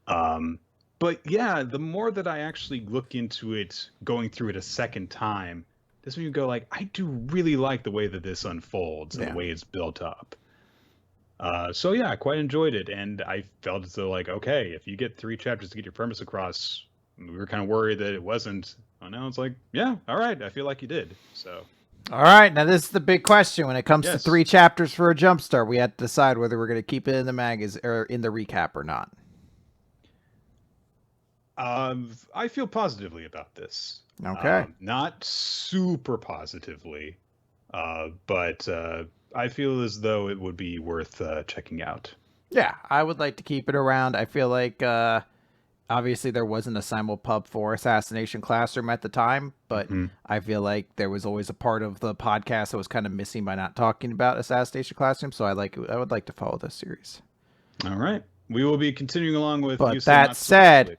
Speaker 1: But yeah, the more that I actually look into it, going through it a second time, this when you go like, I do really like the way that this unfolds and the way it's built up. So yeah, I quite enjoyed it, and I felt as though like, okay, if you get 3 chapters to get your premise across, we were kind of worried that it wasn't. Well, now it's like, yeah, all right, I feel like you did. So.
Speaker 2: All right, now this is the big question. When it comes to 3 chapters for a jumpstart, we have to decide whether we're going to keep it in the mangas or in the recap or not.
Speaker 1: I feel positively about this.
Speaker 2: Okay.
Speaker 1: Not super positively, but I feel as though it would be worth checking out.
Speaker 2: Yeah, I would like to keep it around. I feel like obviously there wasn't a simulpub for Assassination Classroom at the time, but I feel like there was always a part of the podcast that was kind of missing by not talking about Assassination Classroom, so I would like to follow this series.
Speaker 1: All right. We will be continuing along with...
Speaker 2: But that said...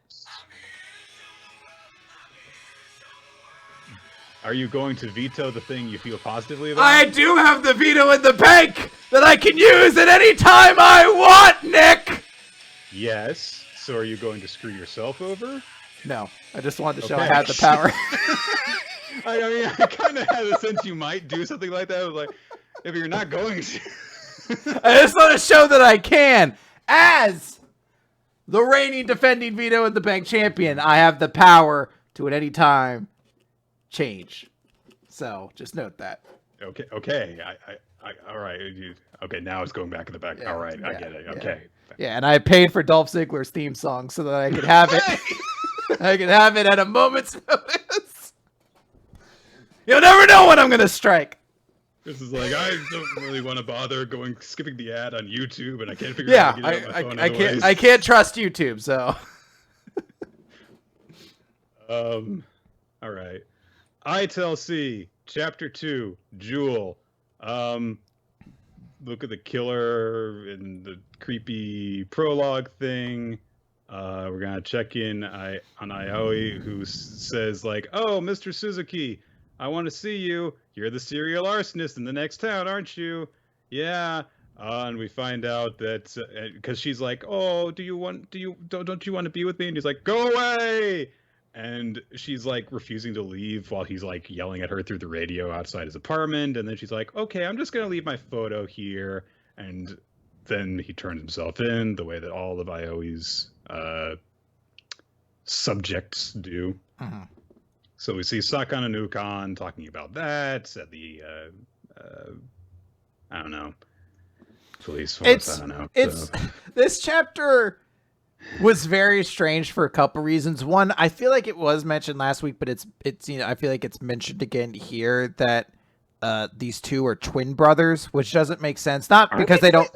Speaker 1: Are you going to veto the thing you feel positively about?
Speaker 2: I do have the veto in the bank that I can use at any time I want, Nick!
Speaker 1: Yes. So are you going to screw yourself over?
Speaker 2: No. I just wanted to show I had the power.
Speaker 1: I mean, I kind of had a sense you might do something like that. I was like, if you're not going to...
Speaker 2: I just want to show that I can. As the reigning defending veto and the bank champion, I have the power to at any time change. So just note that.
Speaker 1: Okay. All right. Okay, now it's going back in the back.
Speaker 2: Yeah,
Speaker 1: all right, I
Speaker 2: yeah,
Speaker 1: get it.
Speaker 2: yeah.
Speaker 1: Okay.
Speaker 2: Yeah, and I paid for Dolph Ziggler's theme song so that I could have it. I could have it at a moment's notice. You'll never know when I'm gonna strike.
Speaker 1: This is like, I don't really want to bother skipping the ad on YouTube, and I can't figure out how to get it on my phone anyways.
Speaker 2: I can't trust YouTube, so.
Speaker 1: All right. ITLC Chapter 2, Jewel. Look at the killer and the creepy prologue thing. We're gonna check in on Aoi, who says like, "Oh, Mr. Suzuki, I want to see you. You're the serial arsonist in the next town, aren't you?" Yeah. And we find out that because she's like, "Oh, don't you want to be with me?" And he's like, "Go away!" And she's like refusing to leave while he's like yelling at her through the radio outside his apartment. And then she's like, "Okay, I'm just gonna leave my photo here." And then he turns himself in the way that all of Aoi's subjects do.
Speaker 2: Uh-huh.
Speaker 1: So we see Sakan and Ukon talking about that at the I don't know, police force. I don't know.
Speaker 2: This chapter was very strange for a couple reasons. One, I feel like it was mentioned last week, but it's I feel like it's mentioned again here that these two are twin brothers, which doesn't make sense. Not because they don't.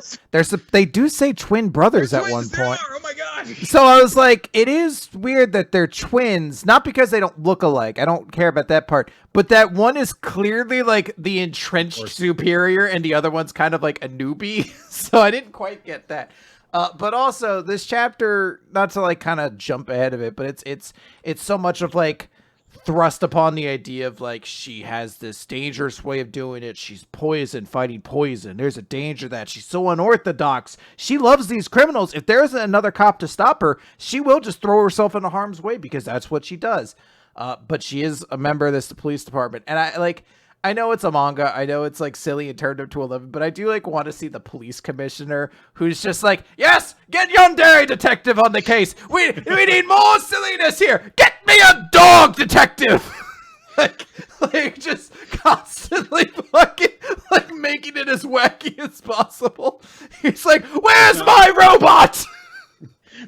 Speaker 2: They do say twin brothers at one point.
Speaker 1: Oh my god!
Speaker 2: So I was like, it is weird that they're twins, not because they don't look alike. I don't care about that part, but that one is clearly like the entrenched superior, and the other one's kind of like a newbie. So I didn't quite get that. But also this chapter, not to like kind of jump ahead of it, but it's so much of like thrust upon the idea of like she has this dangerous way of doing it. She's poison, fighting poison. There's a danger that she's so unorthodox. She loves these criminals. If there isn't another cop to stop her, she will just throw herself into harm's way because that's what she does. But she is a member of this police department, and I know it's a manga. I know it's like silly and turned up to 11, but I do like want to see the police commissioner who's just like, "Yes, get Yandere detective on the case. We need more silliness here. Get me a dog detective." like just constantly fucking like making it as wacky as possible. He's like, "Where's my robot?"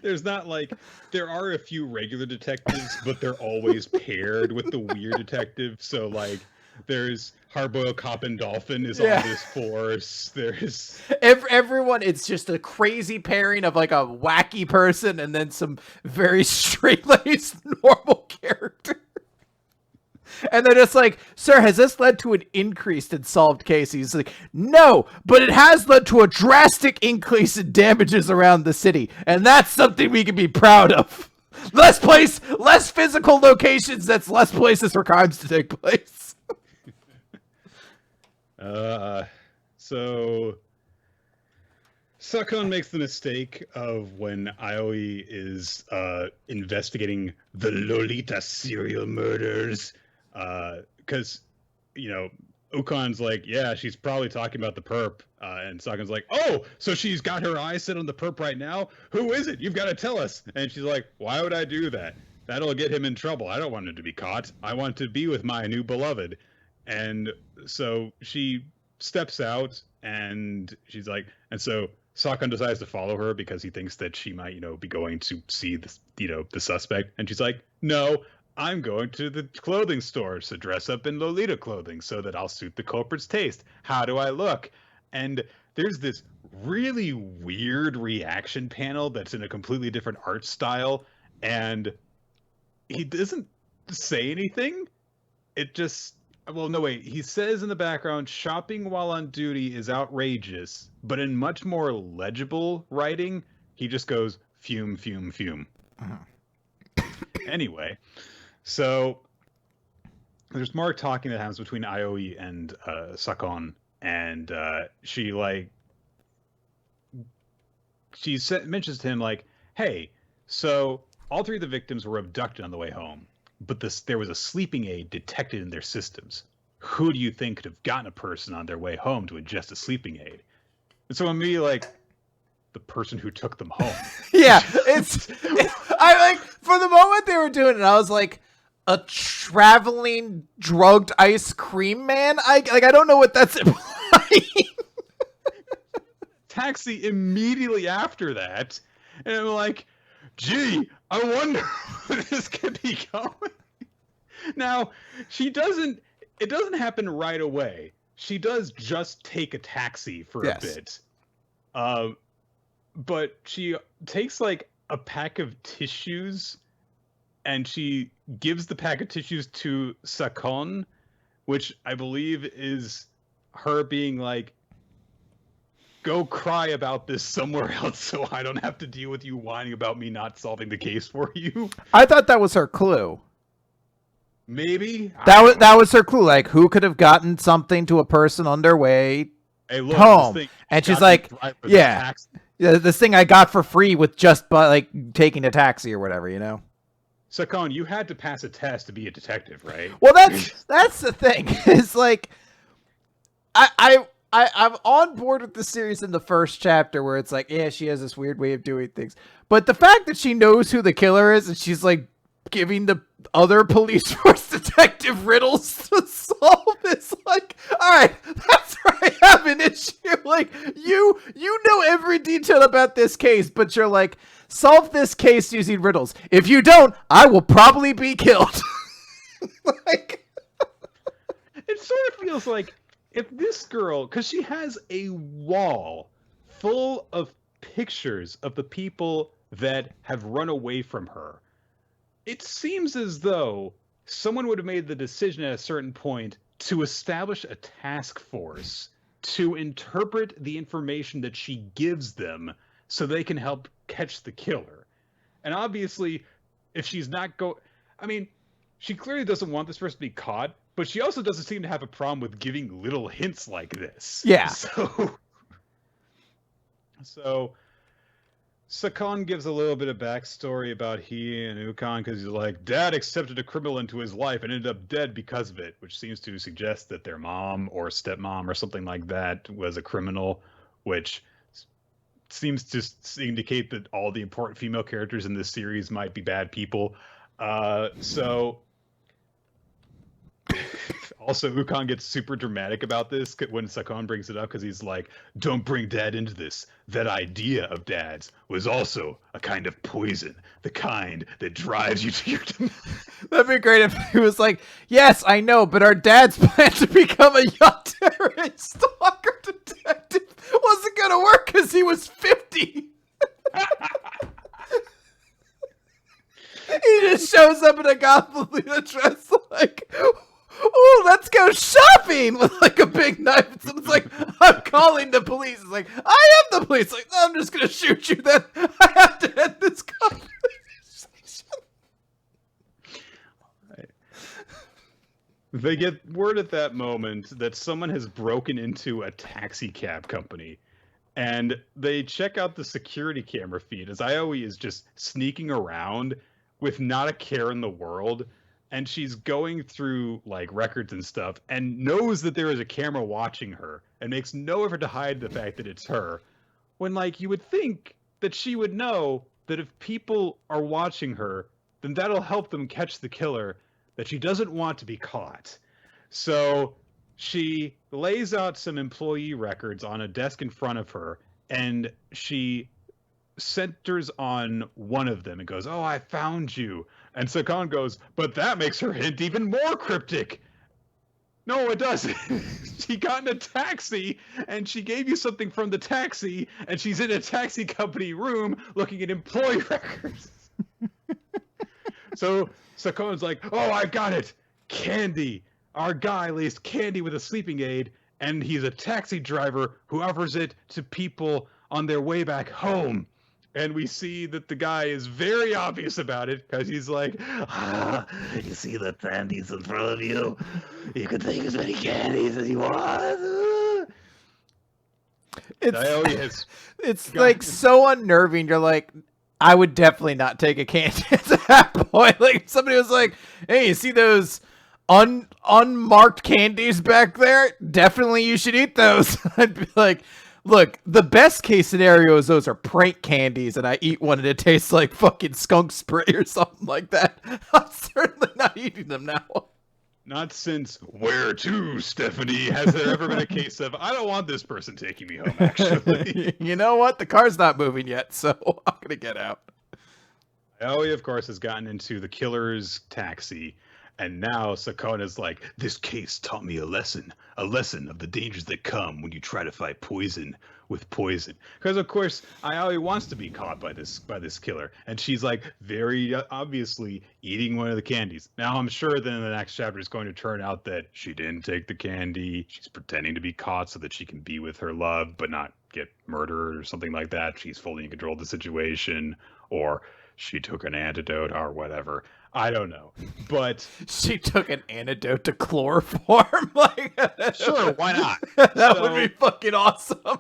Speaker 1: There's not like, there are a few regular detectives, but they're always paired with the weird detective. So like, there's Hardboiled Cop and Dolphin is on this force. There's
Speaker 2: everyone. It's just a crazy pairing of like a wacky person and then some very straight-laced normal character. And then it's like, "Sir, has this led to an increase in solved cases?" He's like, "No, but it has led to a drastic increase in damages around the city. And that's something we can be proud of. Less physical locations, that's less places for crimes to take place."
Speaker 1: So Sakon makes the mistake of when Aoi is investigating the Lolita serial murders, because Ukon's like, "Yeah, she's probably talking about the perp," and Sakon's like, "Oh, so she's got her eyes set on the perp right now? Who is it? You've got to tell us." And she's like, "Why would I do that? That'll get him in trouble. I don't want him to be caught. I want to be with my new beloved." And so she steps out, and she's like, and so Sakon decides to follow her because he thinks that she might, be going to see this, the suspect. And she's like, "No, I'm going to the clothing store to dress up in Lolita clothing so that I'll suit the culprit's taste. How do I look?" And there's this really weird reaction panel that's in a completely different art style, and he doesn't say anything. It just, well, no, wait. He says in the background, "Shopping while on duty is outrageous," but in much more legible writing, he just goes, "Fume, fume, fume."
Speaker 2: Uh-huh.
Speaker 1: Anyway, so there's more talking that happens between Aoi and Sakon, and she mentions to him like, "Hey, so all three of the victims were abducted on the way home, but there was a sleeping aid detected in their systems. Who do you think could have gotten a person on their way home to ingest a sleeping aid?" And so me, like, the person who took them home.
Speaker 2: Yeah, I like, for the moment they were doing it, I was like, a traveling drugged ice cream man? I don't know what that's implying.
Speaker 1: Taxi immediately after that, and I'm like, gee, I wonder where this could be going. Now, it doesn't happen right away. She does just take a taxi for a bit. But she takes like a pack of tissues and she gives the pack of tissues to Sakon, which I believe is her being like, go cry about this somewhere else so I don't have to deal with you whining about me not solving the case for you.
Speaker 2: I thought that was her clue.
Speaker 1: Maybe.
Speaker 2: That was her clue. Like, who could have gotten something to a person on their way home? And she's like, yeah, this thing I got for free with just like taking a taxi or whatever, you know?
Speaker 1: Sakon, you had to pass a test to be a detective, right?
Speaker 2: Well, that's the thing. It's like, I'm on board with the series in the first chapter where it's like, yeah, she has this weird way of doing things. But the fact that she knows who the killer is and she's like giving the other police force detective riddles to solve is like, all right, that's where I have an issue. Like, you know every detail about this case, but you're like, solve this case using riddles. If you don't, I will probably be killed. Like,
Speaker 1: it sort of feels like if this girl, because she has a wall full of pictures of the people that have run away from her, it seems as though someone would have made the decision at a certain point to establish a task force to interpret the information that she gives them so they can help catch the killer. And obviously, if she's not I mean, she clearly doesn't want this person to be caught, but she also doesn't seem to have a problem with giving little hints like this.
Speaker 2: Yeah.
Speaker 1: So Sakon gives a little bit of backstory about he and Ukon because he's like, Dad accepted a criminal into his life and ended up dead because of it, which seems to suggest that their mom or stepmom or something like that was a criminal, which seems to indicate that all the important female characters in this series might be bad people. Also, Ukon gets super dramatic about this when Sakon brings it up because he's like, don't bring Dad into this. That idea of Dad's was also a kind of poison, the kind that drives you to your
Speaker 2: That'd be great if he was like, yes, I know, but our dads plan to become a young terrorist stalker detective. Wasn't going to work because he was 50. He just shows up in a goblin dress like, oh, let's go shopping with like a big knife. And someone's like, I'm calling the police. It's like, I am the police. Like, no, I'm just going to shoot you then. I have to end this conversation.
Speaker 1: Right. They get word at that moment that someone has broken into a taxi cab company. And they check out the security camera feed as Aoi is just sneaking around with not a care in the world. And she's going through like records and stuff and knows that there is a camera watching her and makes no effort to hide the fact that it's her. When like you would think that she would know that if people are watching her, then that'll help them catch the killer, that she doesn't want to be caught. So she lays out some employee records on a desk in front of her and she centers on one of them and goes, oh, I found you. And Sakon goes, but that makes her hint even more cryptic. No, it doesn't. She got in a taxi and she gave you something from the taxi and she's in a taxi company room looking at employee records. So Sakon's like, oh, I got it. Candy. Our guy laced candy with a sleeping aid and he's a taxi driver who offers it to people on their way back home. And we see that the guy is very obvious about it because he's like, you see the candies in front of you? You can take as many candies as you want.
Speaker 2: It's like so unnerving. You're like, I would definitely not take a candy at that point. Like if somebody was like, hey, you see those unmarked candies back there? Definitely you should eat those. I'd be like, Look, the best case scenario is those are prank candies, and I eat one and it tastes like fucking skunk spray or something like that. I'm certainly not eating them now.
Speaker 1: Not since where to, Stephanie? Has there ever been a case of I don't want this person taking me home? Actually,
Speaker 2: You know what? The car's not moving yet, so I'm gonna get out.
Speaker 1: Aoi, of course, has gotten into the killer's taxi, and now Sakona's like, this case taught me a lesson of the dangers that come when you try to fight poison with poison. Because of course, Aoi wants to be caught by this killer, and she's like very obviously eating one of the candies. Now I'm sure that in the next chapter it's going to turn out that she didn't take the candy. She's pretending to be caught so that she can be with her love, but not get murdered or something like that. She's fully in control of the situation, or she took an antidote or whatever. I don't know. But
Speaker 2: she took an antidote to chloroform. Like,
Speaker 1: sure, why not?
Speaker 2: That would be fucking awesome.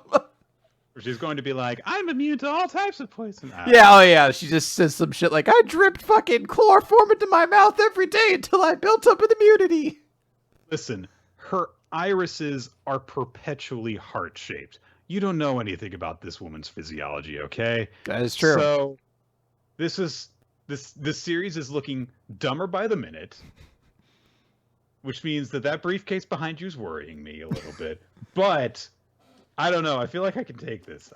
Speaker 1: She's going to be like, I'm immune to all types of poison.
Speaker 2: Yeah, oh yeah. She just says some shit like, I dripped fucking chloroform into my mouth every day until I built up an immunity.
Speaker 1: Listen, her irises are perpetually heart-shaped. You don't know anything about this woman's physiology, okay?
Speaker 2: That is true.
Speaker 1: So this series is looking dumber by the minute, which means that briefcase behind you is worrying me a little bit. But I don't know. I feel like I can take this.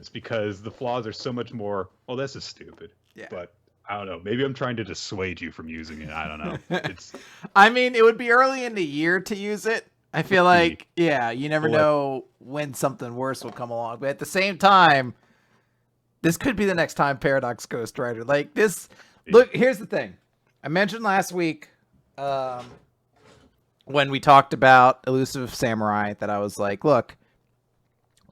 Speaker 1: Because the flaws are so much more. Well, this is stupid.
Speaker 2: Yeah.
Speaker 1: But I don't know. Maybe I'm trying to dissuade you from using it. I don't know. It's.
Speaker 2: I mean, it would be early in the year to use it. I feel like, yeah, you never know when something worse will come along. But at the same time, this could be the next time Paradox Ghost Rider. Like this. Look, here's the thing. I mentioned last week when we talked about Elusive Samurai that I was like, look,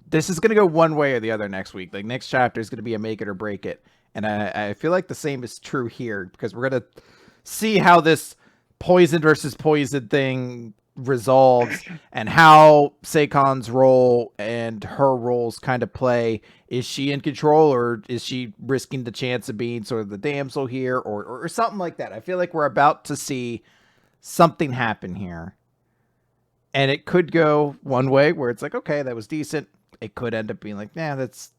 Speaker 2: this is going to go one way or the other next week. Like next chapter is going to be a make it or break it. And I feel like the same is true here because we're going to see how this poison versus poison thing resolves and how Seikon's role and her roles kind of play. Is she in control or is she risking the chance of being sort of the damsel here or something like that? I feel like we're about to see something happen here. And it could go one way where it's like, okay, that was decent. It could end up being like, nah, that's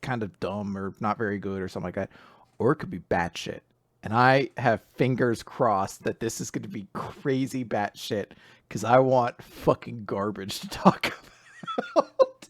Speaker 2: kind of dumb or not very good or something like that. Or it could be batshit. And I have fingers crossed that this is going to be crazy batshit because I want fucking garbage to talk about.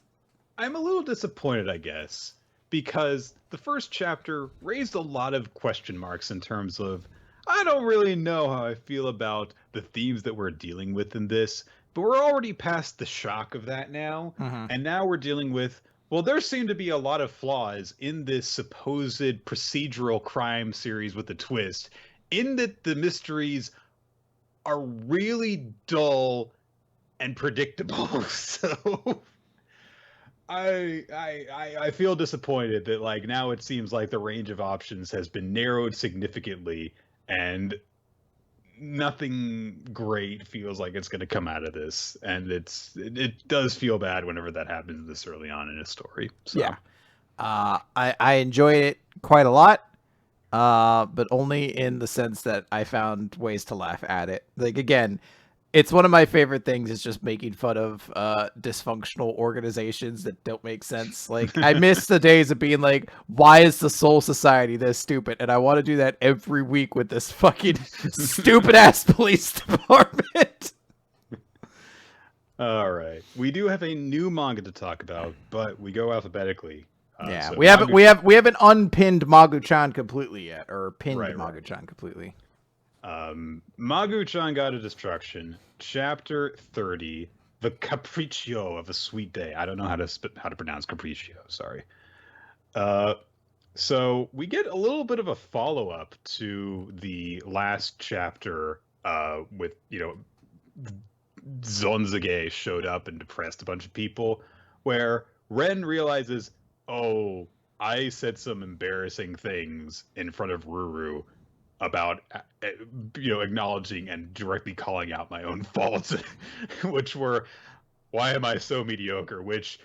Speaker 1: I'm a little disappointed, I guess, because the first chapter raised a lot of question marks in terms of, I don't really know how I feel about the themes that we're dealing with in this, but we're already past the shock of that now.
Speaker 2: Mm-hmm.
Speaker 1: And now we're dealing with, well, there seem to be a lot of flaws in this supposed procedural crime series with a twist, in that the mysteries are really dull and predictable. So I feel disappointed that like now it seems like the range of options has been narrowed significantly and nothing great feels like it's going to come out of this, and it does feel bad whenever that happens this early on in a story. So.
Speaker 2: Yeah, I enjoy it quite a lot, but only in the sense that I found ways to laugh at it. Like again, it's one of my favorite things is just making fun of dysfunctional organizations that don't make sense. Like I miss the days of being like, why is the Soul Society this stupid? And I want to do that every week with this fucking stupid ass police department.
Speaker 1: All right. We do have a new manga to talk about, but we go alphabetically.
Speaker 2: Yeah,
Speaker 1: so
Speaker 2: we haven't unpinned Magu-chan completely yet, or pinned Magu-chan completely.
Speaker 1: Magu-chan God of Destruction, Chapter 30, The Capriccio of a Sweet Day. I don't know how to pronounce Capriccio, sorry. So we get a little bit of a follow-up to the last chapter with, Zonzage showed up and depressed a bunch of people, where Ren realizes, oh, I said some embarrassing things in front of Ruru about acknowledging and directly calling out my own faults, which were, why am I so mediocre? Which,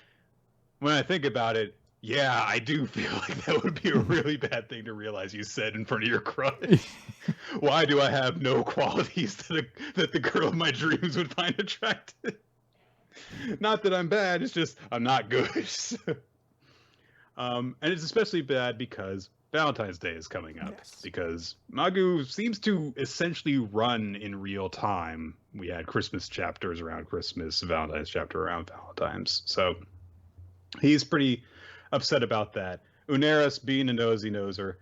Speaker 1: when I think about it, yeah, I do feel like that would be a really bad thing to realize you said in front of your crush. Why do I have no qualities that the girl of my dreams would find attractive? Not that I'm bad, it's just I'm not good. And it's especially bad because Valentine's Day is coming up.
Speaker 2: Yes.
Speaker 1: Because Magu seems to essentially run in real time. We had Christmas chapters around Christmas, Valentine's chapter around Valentine's. So he's pretty upset about that. Uneris, being a nosy noser,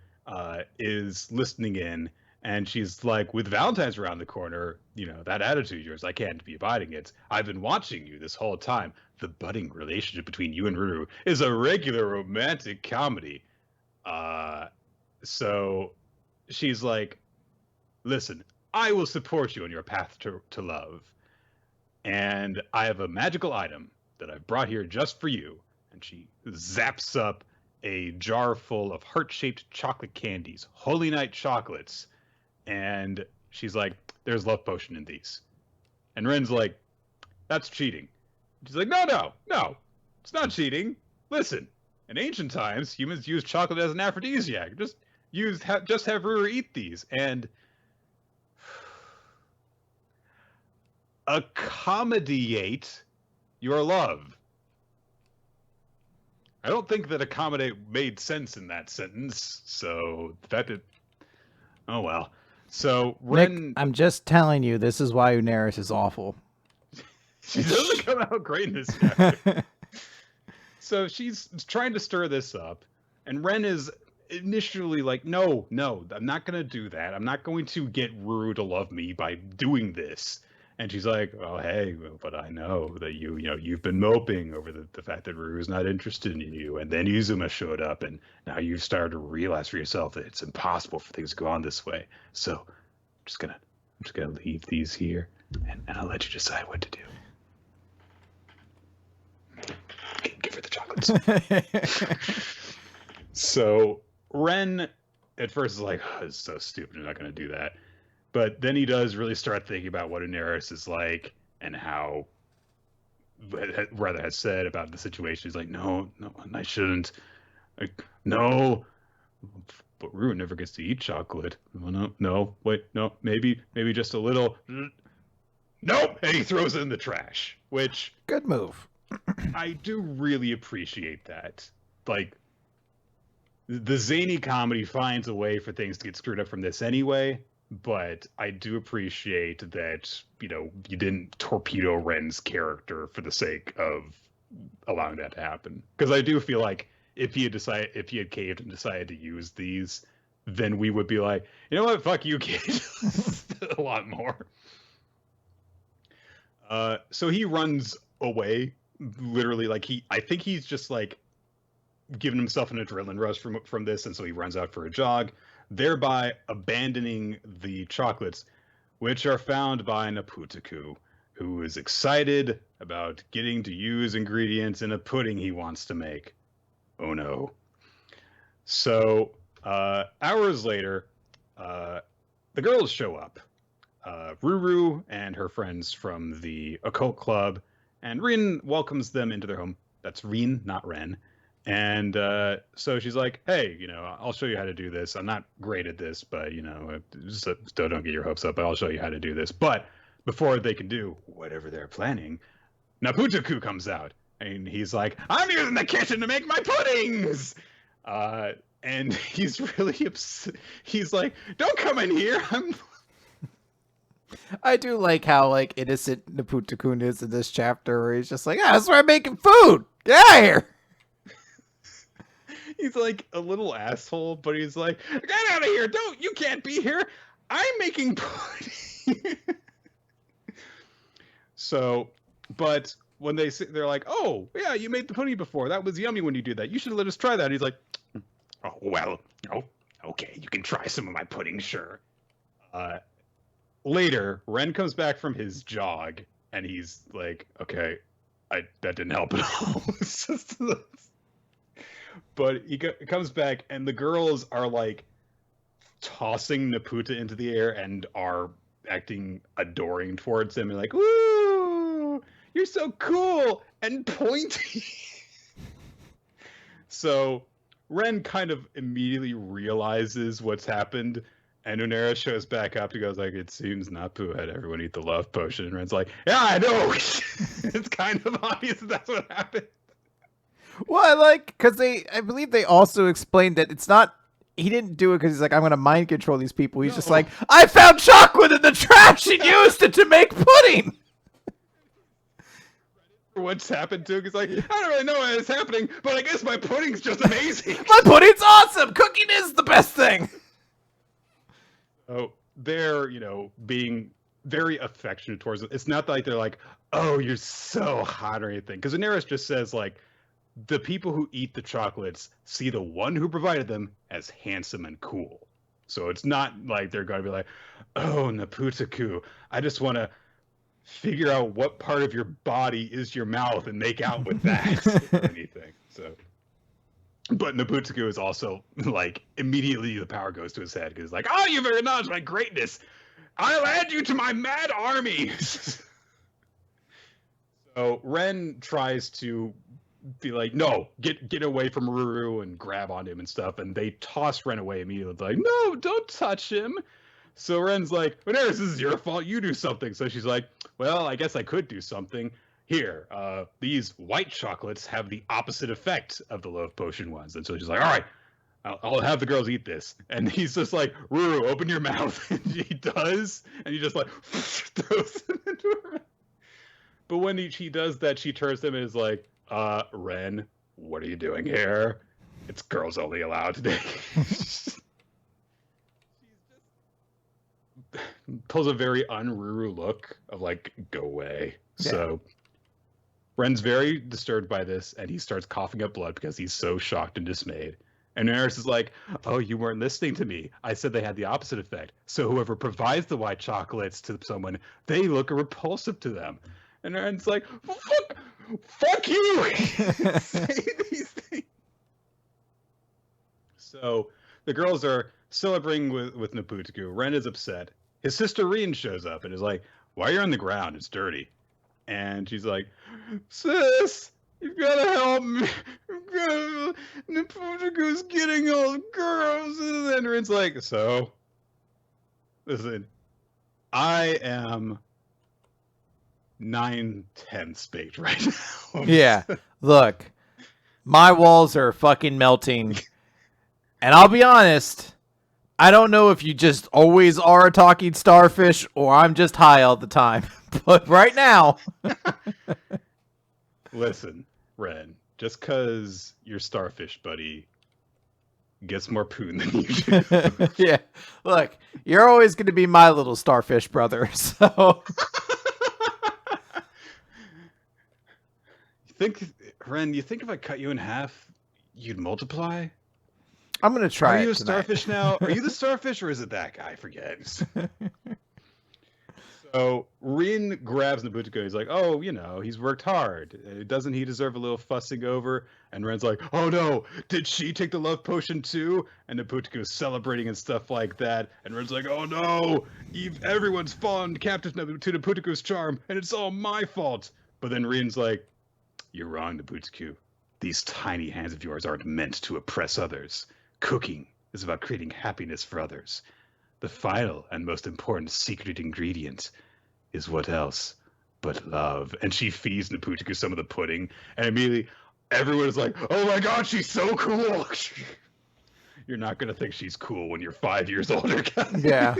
Speaker 1: is listening in, and she's like, with Valentine's around the corner, that attitude of yours, I can't be abiding it. I've been watching you this whole time. The budding relationship between you and Ruru is a regular romantic comedy. So she's like, listen, I will support you on your path to love. And I have a magical item that I've brought here just for you. And she zaps up a jar full of heart-shaped chocolate candies, Holy Night chocolates. And she's like, there's love potion in these. And Ren's like, that's cheating. She's like, no, it's not cheating. Listen, in ancient times, humans used chocolate as an aphrodisiac. Just have Ruru eat these and accommodate your love. I don't think that accommodate made sense in that sentence, so that did. Oh well. So Ren,
Speaker 2: Nick, I'm just telling you, this is why Uneris is awful.
Speaker 1: She doesn't come out great in this chapter. So she's trying to stir this up, and Ren is initially like, no, I'm not going to do that. I'm not going to get Ruru to love me by doing this. And she's like, oh, hey, but I know that you've been moping over the fact that Ruru's not interested in you. And then Izuma showed up, and now you've started to realize for yourself that it's impossible for things to go on this way. So I'm just gonna leave these here, and I'll let you decide what to do. Give her the chocolates. So Ren at first is like, oh, it's so stupid, I'm not going to do that. But then he does really start thinking about what Uneris is like and how Rather has said about the situation. He's like, no, I shouldn't. Like, no. But Ruru never gets to eat chocolate. No, wait, no, maybe just a little. Nope! And he throws it in the trash, which...
Speaker 2: Good move.
Speaker 1: I do really appreciate that. Like, the zany comedy finds a way for things to get screwed up from this anyway, but I do appreciate that, you didn't torpedo Ren's character for the sake of allowing that to happen. Because I do feel like if he had caved and decided to use these, then we would be like, you know what, fuck you, kid. A lot more. So he runs away, literally, like I think he's just like giving himself an adrenaline rush from this, and so he runs out for a jog, thereby abandoning the chocolates, which are found by Naputaku, who is excited about getting to use ingredients in a pudding he wants to make. Oh no. So, hours later, the girls show up. Ruru and her friends from the occult club, and Rin welcomes them into their home. That's Rin, not Ren. And so she's like, hey, I'll show you how to do this. I'm not great at this, but, still don't get your hopes up, but I'll show you how to do this. But before they can do whatever they're planning, Naputaku comes out, and he's like, I'm using the kitchen to make my puddings! And he's really upset. He's like, don't come in here,
Speaker 2: I do like how innocent Naputaku is in this chapter, where he's just like, that's where I'm making food! Get out of here!
Speaker 1: He's like a little asshole, but he's like, get out of here! You can't be here! I'm making pudding! So, but when they're like, oh, yeah, you made the pudding before. That was yummy when you did that. You should have let us try that. And he's like, oh, well, okay, you can try some of my pudding, sure. Later, Ren comes back from his jog, and he's like, okay, that didn't help at all. But he comes back, and the girls are like tossing Naputa into the air and are acting adoring towards him, and like, woo, you're so cool and pointy. So Ren kind of immediately realizes what's happened, And Unera shows back up. He goes like, "It seems Nappu had everyone eat the love potion." And Ren's like, "Yeah, I know." It's kind of obvious that's what happened.
Speaker 2: Well, I like because I believe they also explained that it's not. He didn't do it because he's like, I'm gonna mind control these people. He's just like, I found chocolate in the trash and used it to make pudding.
Speaker 1: What's happened to him? He's like, I don't really know what is happening, but I guess my pudding's just amazing.
Speaker 2: My pudding's awesome. Cooking is the best thing.
Speaker 1: So they're, being very affectionate towards it. It's not like they're like, oh, you're so hot or anything. Because Daenerys just says, like, the people who eat the chocolates see the one who provided them as handsome and cool. So it's not like they're going to be like, oh, Naputaku, I just want to figure out what part of your body is your mouth and make out with that or anything. So, but Naputaku is also like, immediately the power goes to his head because like, oh, you've acknowledged my greatness. I'll add you to my mad army. So Ren tries to be like, no, get away from Ruru and grab on him and stuff, and they toss Ren away immediately. They're like, no, don't touch him. So Ren's like, Daenerys, this is your fault. You do something. So she's like, well, I guess I could do something. Here, these white chocolates have the opposite effect of the love potion ones. And so she's like, all right, I'll have the girls eat this. And he's just like, Ruru, open your mouth. And he does. And he just like throws them into her mouth. But when he does that, she turns to him and is like, Ren, what are you doing here? It's girls only allowed today. Pulls a very un-Ruru look of like, go away. Yeah. So Ren's very disturbed by this, and he starts coughing up blood because he's so shocked and dismayed. And Daenerys is like, oh, you weren't listening to me. I said they had the opposite effect. So whoever provides the white chocolates to someone, they look repulsive to them. And Ren's like, fuck you! Say these things. So the girls are celebrating with Naputaku. Ren is upset. His sister Rien shows up and is like, why are you on the ground? It's dirty. And she's like, sis, you've got to help me. Naputaku's getting all the girls. And Ren's like, so, listen, I am 9/10 baked right now.
Speaker 2: Yeah, look, my walls are fucking melting. And I'll be honest, I don't know if you just always are a talking starfish or I'm just high all the time. But right now...
Speaker 1: Listen, Ren, just because your starfish buddy gets more poon than you do.
Speaker 2: Yeah, look, you're always going to be my little starfish brother, so...
Speaker 1: Ren, you think if I cut you in half, you'd multiply?
Speaker 2: I'm going to try.
Speaker 1: Are you a starfish now? Are you the starfish or is it that guy? I forget. So Rien grabs Naputaku. He's like, oh, he's worked hard. Doesn't he deserve a little fussing over? And Ren's like, oh no, did she take the love potion too? And Naputaku is celebrating and stuff like that. And Ren's like, oh no, everyone's fallen captive to Naputaku's charm, and it's all my fault. But then Rien's like, you're wrong, Naputaku. These tiny hands of yours aren't meant to oppress others. Cooking is about creating happiness for others. The final and most important secret ingredient is what else but love. And she feeds Naputaku some of the pudding, and immediately everyone is like, oh my god, she's so cool. You're not going to think she's cool when you're 5 years older, guys.
Speaker 2: Yeah.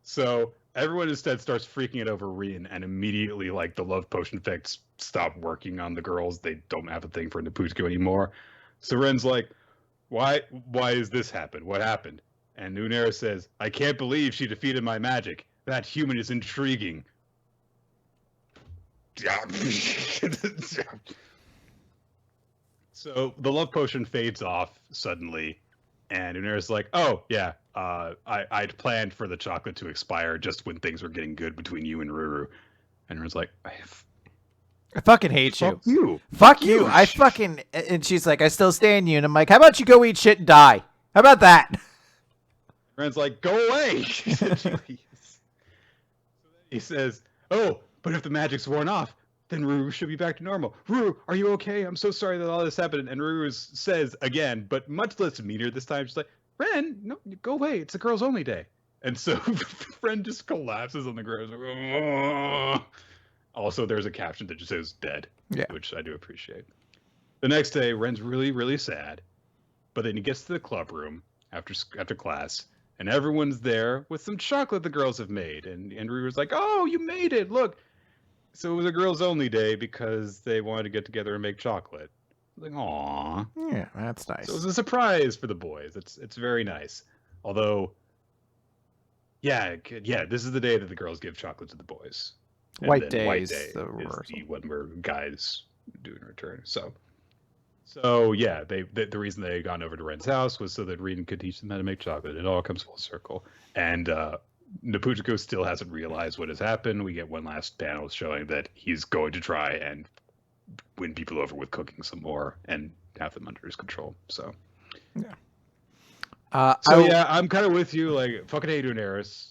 Speaker 1: So everyone instead starts freaking out over Rien, and immediately, like, the love potion effects stop working on the girls. They don't have a thing for Naputaku anymore. So Ren's like, why is this happen? What happened? And Daenerys says, I can't believe she defeated my magic. That human is intriguing. So the love potion fades off suddenly, and Daenerys is like, oh, yeah, I'd planned for the chocolate to expire just when things were getting good between you and Ruru. And Daenerys like, I
Speaker 2: fucking hate you.
Speaker 1: Fuck you.
Speaker 2: Fuck you. I fucking... And she's like, I still stand you. And I'm like, how about you go eat shit and die? How about that?
Speaker 1: Ren's like, go away. He says, oh, but if the magic's worn off, then Ruru should be back to normal. Ruru, are you okay? I'm so sorry that all this happened. And Ruru says again, but much less meaner this time. She's like, Ren, no, go away. It's a girls only day. And so Ren just collapses on the ground. Like, also, there's a caption that just says dead,
Speaker 2: Yeah.
Speaker 1: which I do appreciate. The next day, Ren's really, really sad. But then he gets to the club room after class, and everyone's there with some chocolate the girls have made. And Andrew was like, "Oh, you made it! Look!" So it was a girls only day because they wanted to get together and make chocolate. Like, aw.
Speaker 2: Yeah, that's nice.
Speaker 1: So it was a surprise for the boys. It's very nice. Although, yeah, this is the day that the girls give chocolate to the boys. And
Speaker 2: White
Speaker 1: then White
Speaker 2: Days,
Speaker 1: Day
Speaker 2: the
Speaker 1: is
Speaker 2: reversal.
Speaker 1: the one where guys do in return. So yeah, the reason they had gone over to Ren's house was so that Ren could teach them how to make chocolate. It all comes full circle. And Nepujiko still hasn't realized what has happened. We get one last panel showing that he's going to try and win people over with cooking some more and have them under his control. So
Speaker 2: yeah.
Speaker 1: I'm kind of with you. Like, fucking hate Daenerys.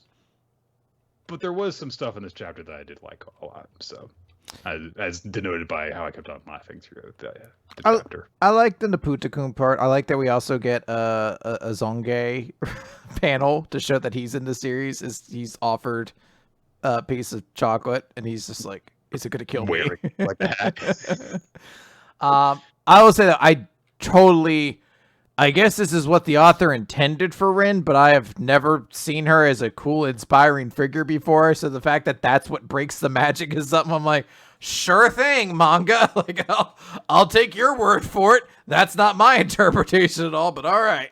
Speaker 1: But there was some stuff in this chapter that I did like a lot. So, as denoted by how I kept on laughing through the chapter.
Speaker 2: I like the Naputakun part. I like that we also get a Zonge panel to show that he's in the series. He's offered a piece of chocolate, and he's just like, "Is it gonna kill me?"
Speaker 1: Like the hat.
Speaker 2: I will say that I guess this is what the author intended for Rin, but I have never seen her as a cool, inspiring figure before. So the fact that that's what breaks the magic is something I'm like, sure thing, manga. Like, I'll take your word for it. That's not my interpretation at all, but all right.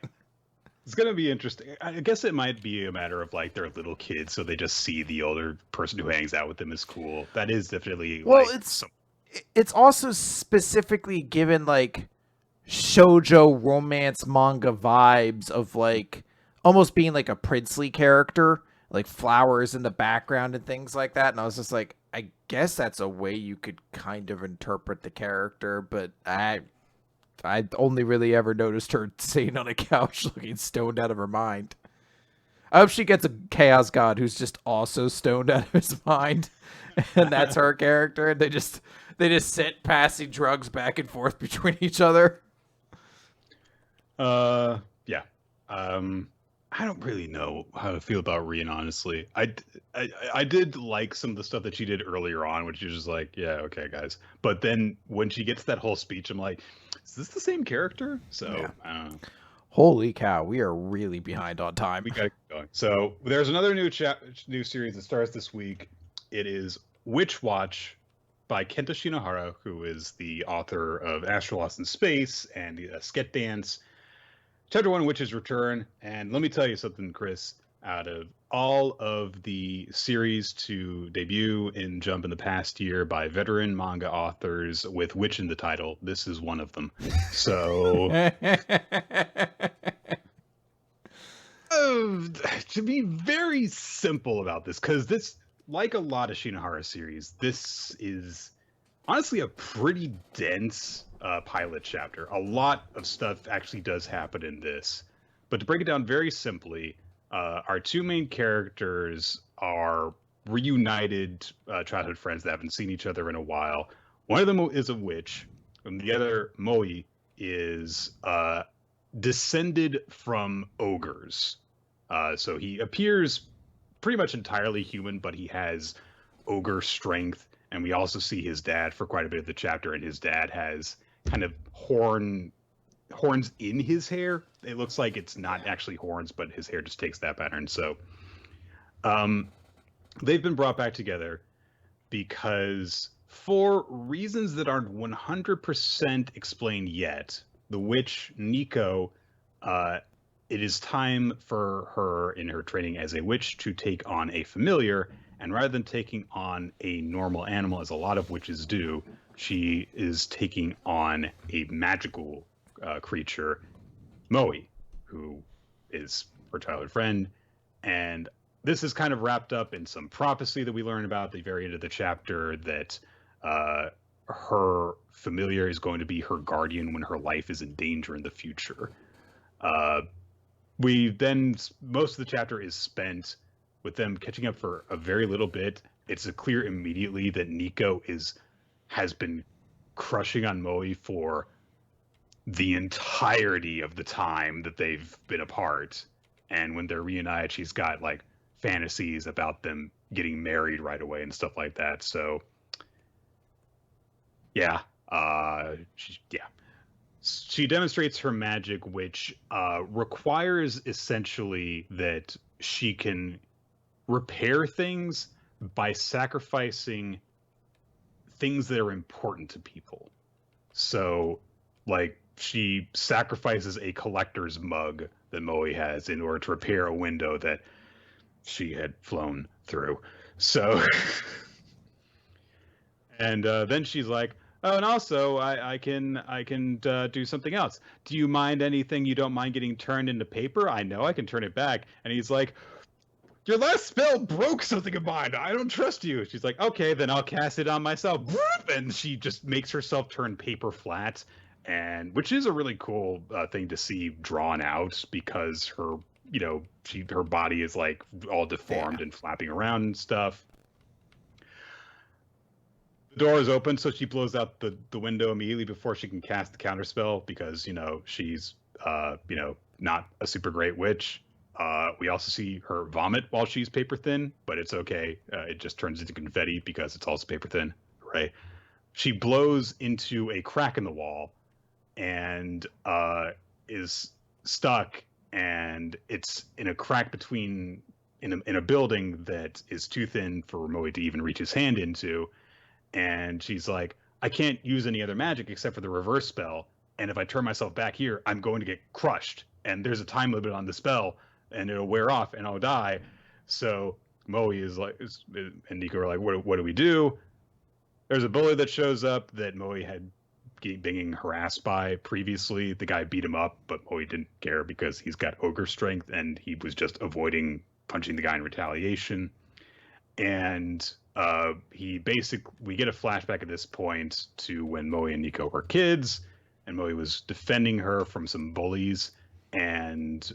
Speaker 1: It's going to be interesting. I guess it might be a matter of like they're little kids, so they just see the older person who hangs out with them as cool. That is definitely
Speaker 2: it's also specifically given like shoujo romance manga vibes of like almost being like a princely character, like flowers in the background and things like that. And I was just like, I guess that's a way you could kind of interpret the character, but I only really ever noticed her sitting on a couch looking stoned out of her mind. I hope she gets a chaos god who's just also stoned out of his mind, and that's her character. And they just sit passing drugs back and forth between each other.
Speaker 1: Yeah. I don't really know how to feel about Rian, honestly. I did like some of the stuff that she did earlier on, which is just like, yeah, okay, guys. But then when she gets that whole speech, I'm like, is this the same character? So, yeah. I don't know.
Speaker 2: Holy cow, we are really behind on time.
Speaker 1: We gotta keep going. So there's another new series that starts this week. It is Witch Watch by Kenta Shinohara, who is the author of Astral Lost in Space and Sket Dance. Chapter 1, Witch's Return. And let me tell you something, Chris. Out of all of the series to debut in Jump in the past year by veteran manga authors with Witch in the title, this is one of them. So, to be very simple about this, because this, like a lot of Shinohara series, this is honestly a pretty dense pilot chapter. A lot of stuff actually does happen in this. But to break it down very simply, our two main characters are reunited childhood friends that haven't seen each other in a while. One of them is a witch, and the other, Moi, is descended from ogres. So he appears pretty much entirely human, but he has ogre strength. And we also see his dad for quite a bit of the chapter, and his dad has kind of horns in his hair. It looks like it's not actually horns, but his hair just takes that pattern. So they've been brought back together because for reasons that aren't 100% explained yet, the witch Nico, it is time for her in her training as a witch to take on a familiar. And rather than taking on a normal animal, as a lot of witches do, she is taking on a magical creature, Moi, who is her childhood friend. And this is kind of wrapped up in some prophecy that we learn about at the very end of the chapter that her familiar is going to be her guardian when her life is in danger in the future. Most of the chapter is spent with them catching up for a very little bit. It's clear immediately that Nico has been crushing on Moi for the entirety of the time that they've been apart. And when they're reunited, she's got like fantasies about them getting married right away and stuff like that. So yeah, she demonstrates her magic, which requires essentially that she can repair things by sacrificing things that are important to people. So, like, she sacrifices a collector's mug that Moe has in order to repair a window that she had flown through. So, and then she's like, "Oh, and also I can do something else. Do you mind anything you don't mind getting turned into paper? I know I can turn it back." And he's like, "Your last spell broke something of mine. I don't trust you." She's like, "Okay, then I'll cast it on myself." And she just makes herself turn paper flat, and which is a really cool thing to see drawn out because her, her body is like all deformed and flapping around and stuff. The door is open, so she blows out the window immediately before she can cast the counterspell because she's not a super great witch. We also see her vomit while she's paper thin, but it's okay. It just turns into confetti because it's also paper thin, right? She blows into a crack in the wall and is stuck, and it's in a crack between in a building that is too thin for Moe to even reach his hand into. And she's like, "I can't use any other magic except for the reverse spell. And if I turn myself back here, I'm going to get crushed. And there's a time limit on the spell, and it'll wear off, and I'll die." So Moe is like, and Nico are like, "What do we do?" There's a bully that shows up that Moe had being harassed by previously. The guy beat him up, but Moe didn't care because he's got ogre strength, and he was just avoiding punching the guy in retaliation. And we get a flashback at this point to when Moe and Nico were kids, and Moe was defending her from some bullies, and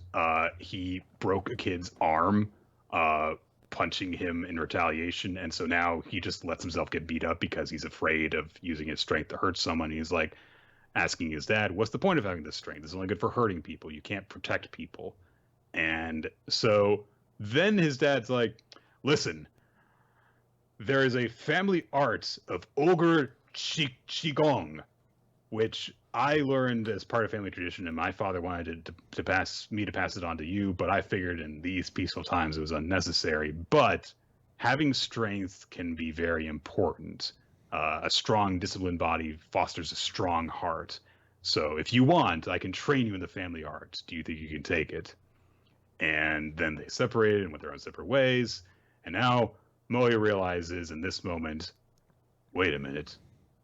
Speaker 1: he broke a kid's arm, punching him in retaliation, and so now he just lets himself get beat up because he's afraid of using his strength to hurt someone. He's like asking his dad, "What's the point of having this strength? It's only good for hurting people. You can't protect people." And so then his dad's like, "Listen, there is a family art of ogre qigong, which I learned as part of family tradition, and my father wanted to pass it on to you, but I figured in these peaceful times it was unnecessary. But having strength can be very important. A strong, disciplined body fosters a strong heart. So if you want, I can train you in the family art. Do you think you can take it?" And then they separated and went their own separate ways. And now Moe realizes in this moment, wait a minute,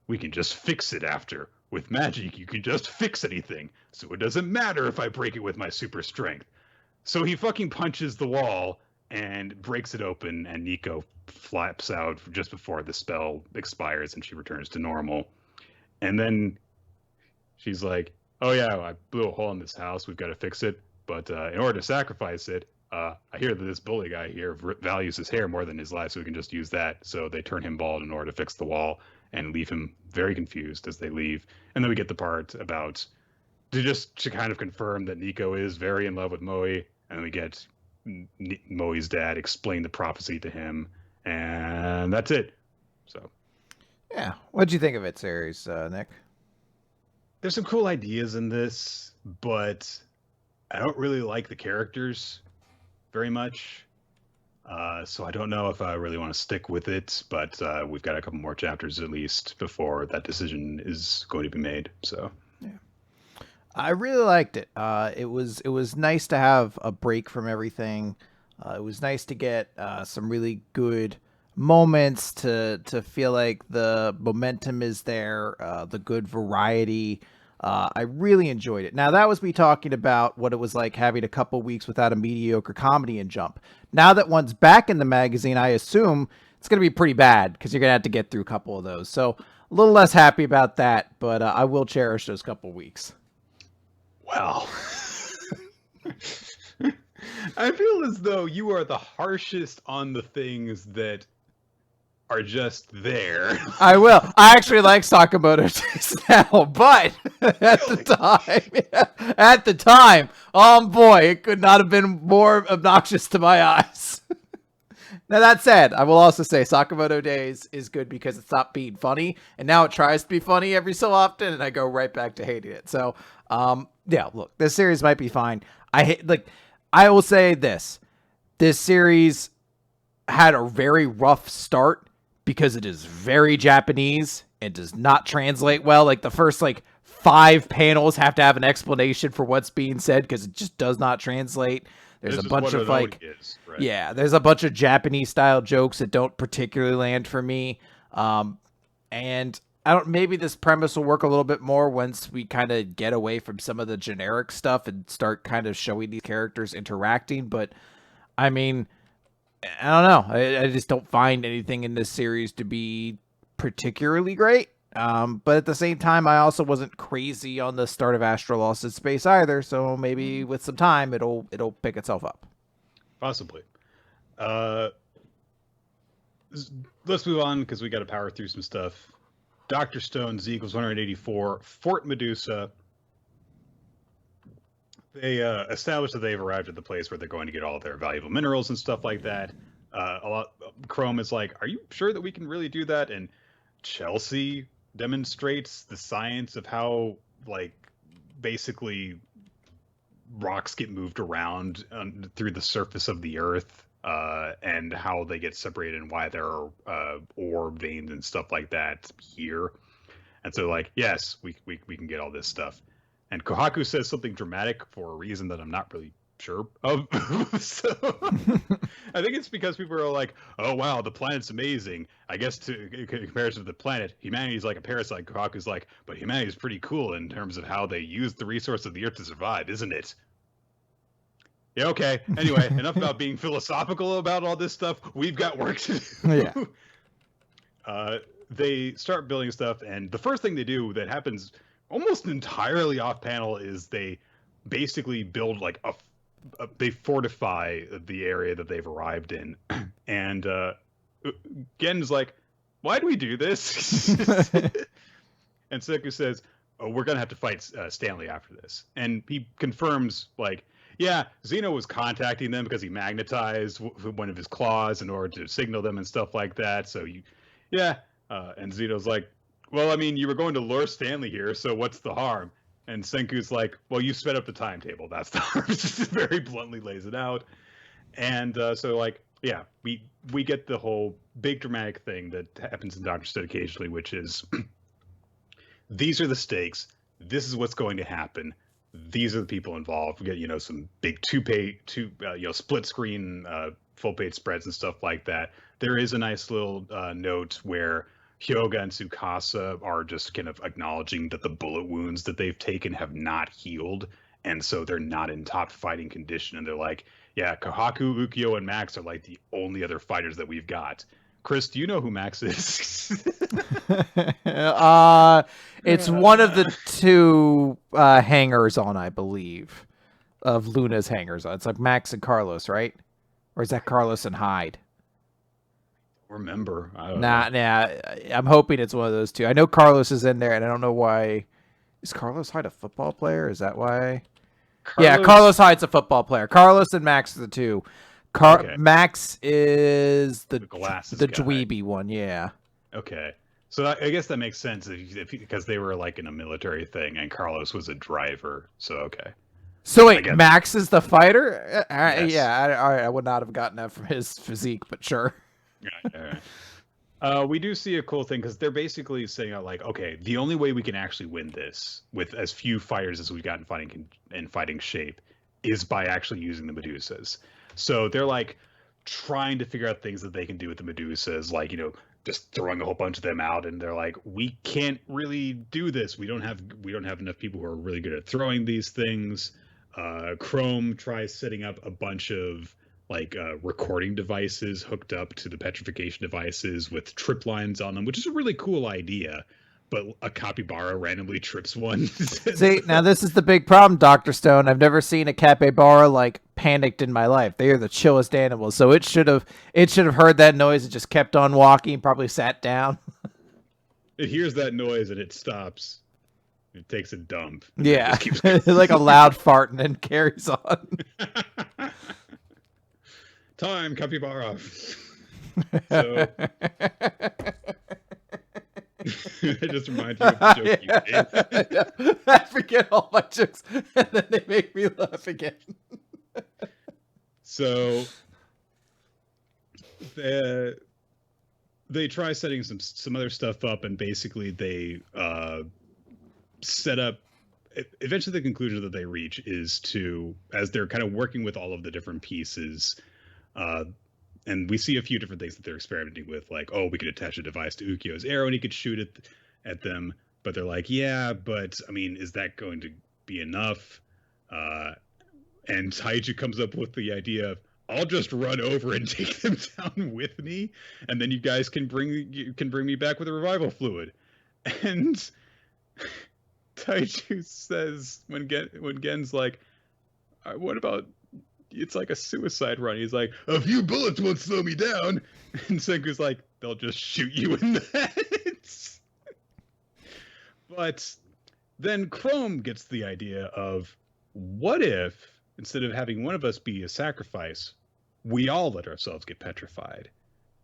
Speaker 1: we can just fix it after. With magic, you can just fix anything, so it doesn't matter if I break it with my super strength. So he fucking punches the wall and breaks it open, and Nico flaps out just before the spell expires and she returns to normal. And then she's like, "Oh yeah, I blew a hole in this house, we've got to fix it. But in order to sacrifice it, I hear that this bully guy here values his hair more than his life, so we can just use that." So they turn him bald in order to fix the wall and leave him very confused as they leave. And then we get the part about to kind of confirm that Nico is very in love with Moe, and then we get Moe's dad explain the prophecy to him, and that's it. So
Speaker 2: yeah, what'd you think of it, series, Nick?
Speaker 1: there's some cool ideas in this, but I don't really like the characters very much. So I don't know if I really want to stick with it, but we've got a couple more chapters at least before that decision is going to be made. So
Speaker 2: yeah, I really liked it. It was nice to have a break from everything. It was nice to get some really good moments to feel like the momentum is there, the good variety. I really enjoyed it. Now, that was me talking about what it was like having a couple weeks without a mediocre comedy in Jump. Now that one's back in the magazine, I assume it's going to be pretty bad because you're going to have to get through a couple of those. So a little less happy about that, but I will cherish those couple weeks.
Speaker 1: Well, I feel as though you are the harshest on the things that are just there.
Speaker 2: I will. I actually like Sakamoto Days now, but at the time, oh boy, it could not have been more obnoxious to my eyes. Now that said, I will also say Sakamoto Days is good because it stopped being funny, and now it tries to be funny every so often, and I go right back to hating it. So, yeah, look, this series might be fine. I will say this series had a very rough start because it is very Japanese and does not translate well. Like the first 5 panels have to have an explanation for what's being said because it just does not translate. There's a bunch of there's a bunch of Japanese style jokes that don't particularly land for me. And maybe this premise will work a little bit more once we kind of get away from some of the generic stuff and start kind of showing these characters interacting. But I mean, I don't know. I just don't find anything in this series to be particularly great. But at the same time, I also wasn't crazy on the start of Astro Lost in Space either. So maybe with some time, it'll pick itself up.
Speaker 1: Possibly. Let's move on because we got to power through some stuff. Dr. Stone, Z equals 184, Fort Medusa. They established that they've arrived at the place where they're going to get all of their valuable minerals and stuff like that. Chrome is like, are you sure that we can really do that? And Chelsea demonstrates the science of how, basically rocks get moved around through the surface of the earth, and how they get separated and why there are ore veins and stuff like that here. And so, yes, we can get all this stuff. And Kohaku says something dramatic for a reason that I'm not really sure of. So I think it's because people are like, oh, wow, the planet's amazing. I guess in comparison to the planet, humanity's like a parasite. Kohaku's like, but humanity's pretty cool in terms of how they use the resource of the Earth to survive, isn't it? Yeah, okay. Anyway, enough about being philosophical about all this stuff. We've got work to do. Yeah. They start building stuff, and the first thing they do that happens almost entirely off panel is they basically build they fortify the area that they've arrived in. And Gen's like, why do we do this? And Seku says, oh, we're going to have to fight Stanley after this. And he confirms, yeah, Zeno was contacting them because he magnetized one of his claws in order to signal them and stuff like that. So, and Zeno's like, well, I mean, you were going to lure Stanley here, so what's the harm? And Senku's like, well, you sped up the timetable. That's the harm. Just very bluntly lays it out. And we get the whole big dramatic thing that happens in Dr. Stone occasionally, which is these are the stakes. This is what's going to happen. These are the people involved. We get, some big split screen, full page spreads and stuff like that. There is a nice little note where Hyoga and Tsukasa are just kind of acknowledging that the bullet wounds that they've taken have not healed, and so they're not in top fighting condition. And they're like, yeah, Kohaku, Ukyo, and Max are the only other fighters that we've got. Chris, do you know who Max is?
Speaker 2: It's one of the 2 hangers on, I believe, of Luna's hangers on. It's like Max and Carlos, right? Or is that Carlos and Hyde?
Speaker 1: Remember? I don't
Speaker 2: know. I'm hoping it's one of those 2. I know Carlos is in there, and I don't know why. Is Carlos Hyde a football player? Is that why? Carlos Hyde's a football player. Carlos and Max are the 2. Okay. Max is the dweeby one, yeah.
Speaker 1: Okay. So I guess that makes sense because they were in a military thing, and Carlos was a driver. So okay.
Speaker 2: So wait, Max is the fighter? Yes. Yeah. All right. I would not have gotten that from his physique, but sure.
Speaker 1: All right. We do see a cool thing because they're basically saying okay, the only way we can actually win this with as few fighters as we've got in fighting shape is by actually using the Medusas. So they're trying to figure out things that they can do with the Medusas, just throwing a whole bunch of them out, and they're like, we can't really do this. We don't have enough people who are really good at throwing these things. Chrome tries setting up a bunch of recording devices hooked up to the petrification devices with trip lines on them, which is a really cool idea. But a capybara randomly trips one.
Speaker 2: See, now this is the big problem, Dr. Stone. I've never seen a capybara panicked in my life. They are the chillest animals. So it should have heard that noise and just kept on walking, probably sat down.
Speaker 1: It hears that noise and it stops. It takes a dump.
Speaker 2: Yeah.
Speaker 1: Just keeps going.
Speaker 2: Like a loud fart and then carries on.
Speaker 1: Time, capybara. So I just remind you of the joke you made.
Speaker 2: I forget all my jokes, and then they make me laugh again.
Speaker 1: So they try setting some other stuff up, and basically they set up. Eventually, the conclusion that they reach is to, as they're kind of working with all of the different pieces, and we see a few different things that they're experimenting with, like, oh, we could attach a device to Ukyo's arrow and he could shoot it at them. But they're like, yeah, but I mean, is that going to be enough? And Taiju comes up with the idea of, I'll just run over and take them down with me, and then you guys can bring me back with a revival fluid. And Taiju says when Gen's like, what about, it's like a suicide run. He's like, a few bullets won't slow me down. And Senku's like, they'll just shoot you in the head. But then Chrome gets the idea of, what if, instead of having one of us be a sacrifice, we all let ourselves get petrified?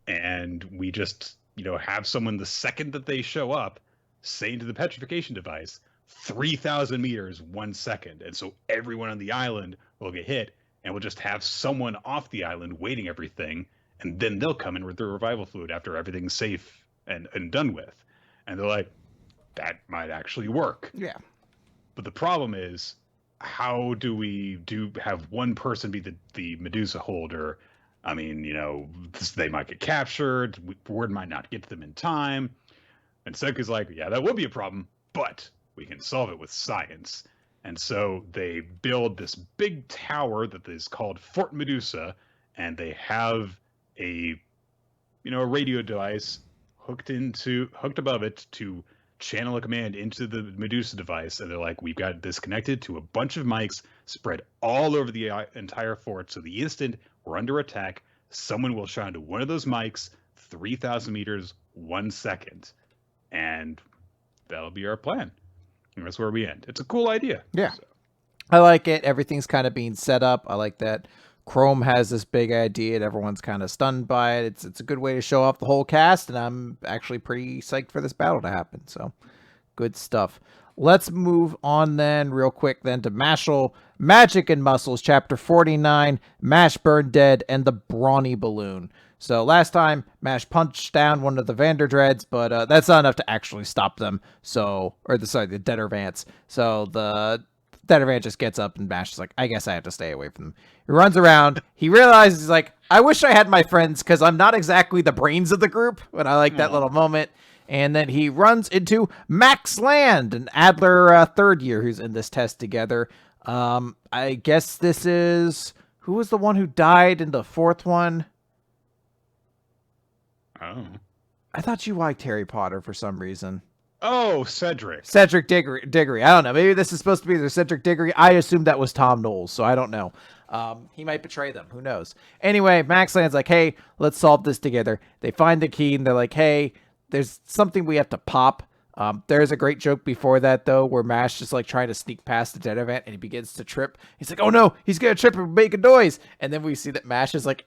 Speaker 1: And we just, have someone the second that they show up say into the petrification device, 3,000 meters, 1 second. And so everyone on the island will get hit. And we'll just have someone off the island waiting everything, and then they'll come in with the revival fluid after everything's safe and done with. And they're like, that might actually work.
Speaker 2: Yeah.
Speaker 1: But the problem is, how do we have one person be the Medusa holder? I mean, they might get captured. Word might not get to them in time. And Senku's like, yeah, that would be a problem, but we can solve it with science. And so they build this big tower that is called Fort Medusa, and they have a radio device hooked above it to channel a command into the Medusa device. And they're like, we've got this connected to a bunch of mics spread all over the entire fort. So the instant we're under attack, someone will shine to one of those mics, 3,000 meters, 1 second. And that'll be our plan. And that's where we end. It's a cool idea.
Speaker 2: Yeah. So. I like it. Everything's kind of being set up. I like that Chrome has this big idea and everyone's kind of stunned by it. It's a good way to show off the whole cast, and I'm actually pretty psyched for this battle to happen. So good stuff. Let's move on then real quick then to Mashle, Magic and Muscles, Chapter 49, Mash Burn Dead, and the Brawny Balloon. So last time, Mash punched down one of the Vanderdreads, but that's not enough to actually stop them. The Dettervants. So the Dettervant just gets up and Mash is like, I guess I have to stay away from them. He runs around. He realizes, he's like, I wish I had my friends because I'm not exactly the brains of the group. But I like that little moment. And then he runs into Max Land, an Adler third year who's in this test together. I guess this is... Who was the one who died in the fourth one?
Speaker 1: Oh.
Speaker 2: I thought you liked Harry Potter for some reason.
Speaker 1: Oh, Cedric.
Speaker 2: Cedric Diggory. I don't know. Maybe this is supposed to be the Cedric Diggory. I assumed that was Tom Knowles, so I don't know. He might betray them. Who knows? Anyway, Max Land's like, hey, let's solve this together. They find the key, and they're like, hey, there's something we have to pop. There's a great joke before that, though, where Mash is like trying to sneak past the Dettervant and he begins to trip. He's like, oh no, he's going to trip and make a noise. And then we see that Mash is like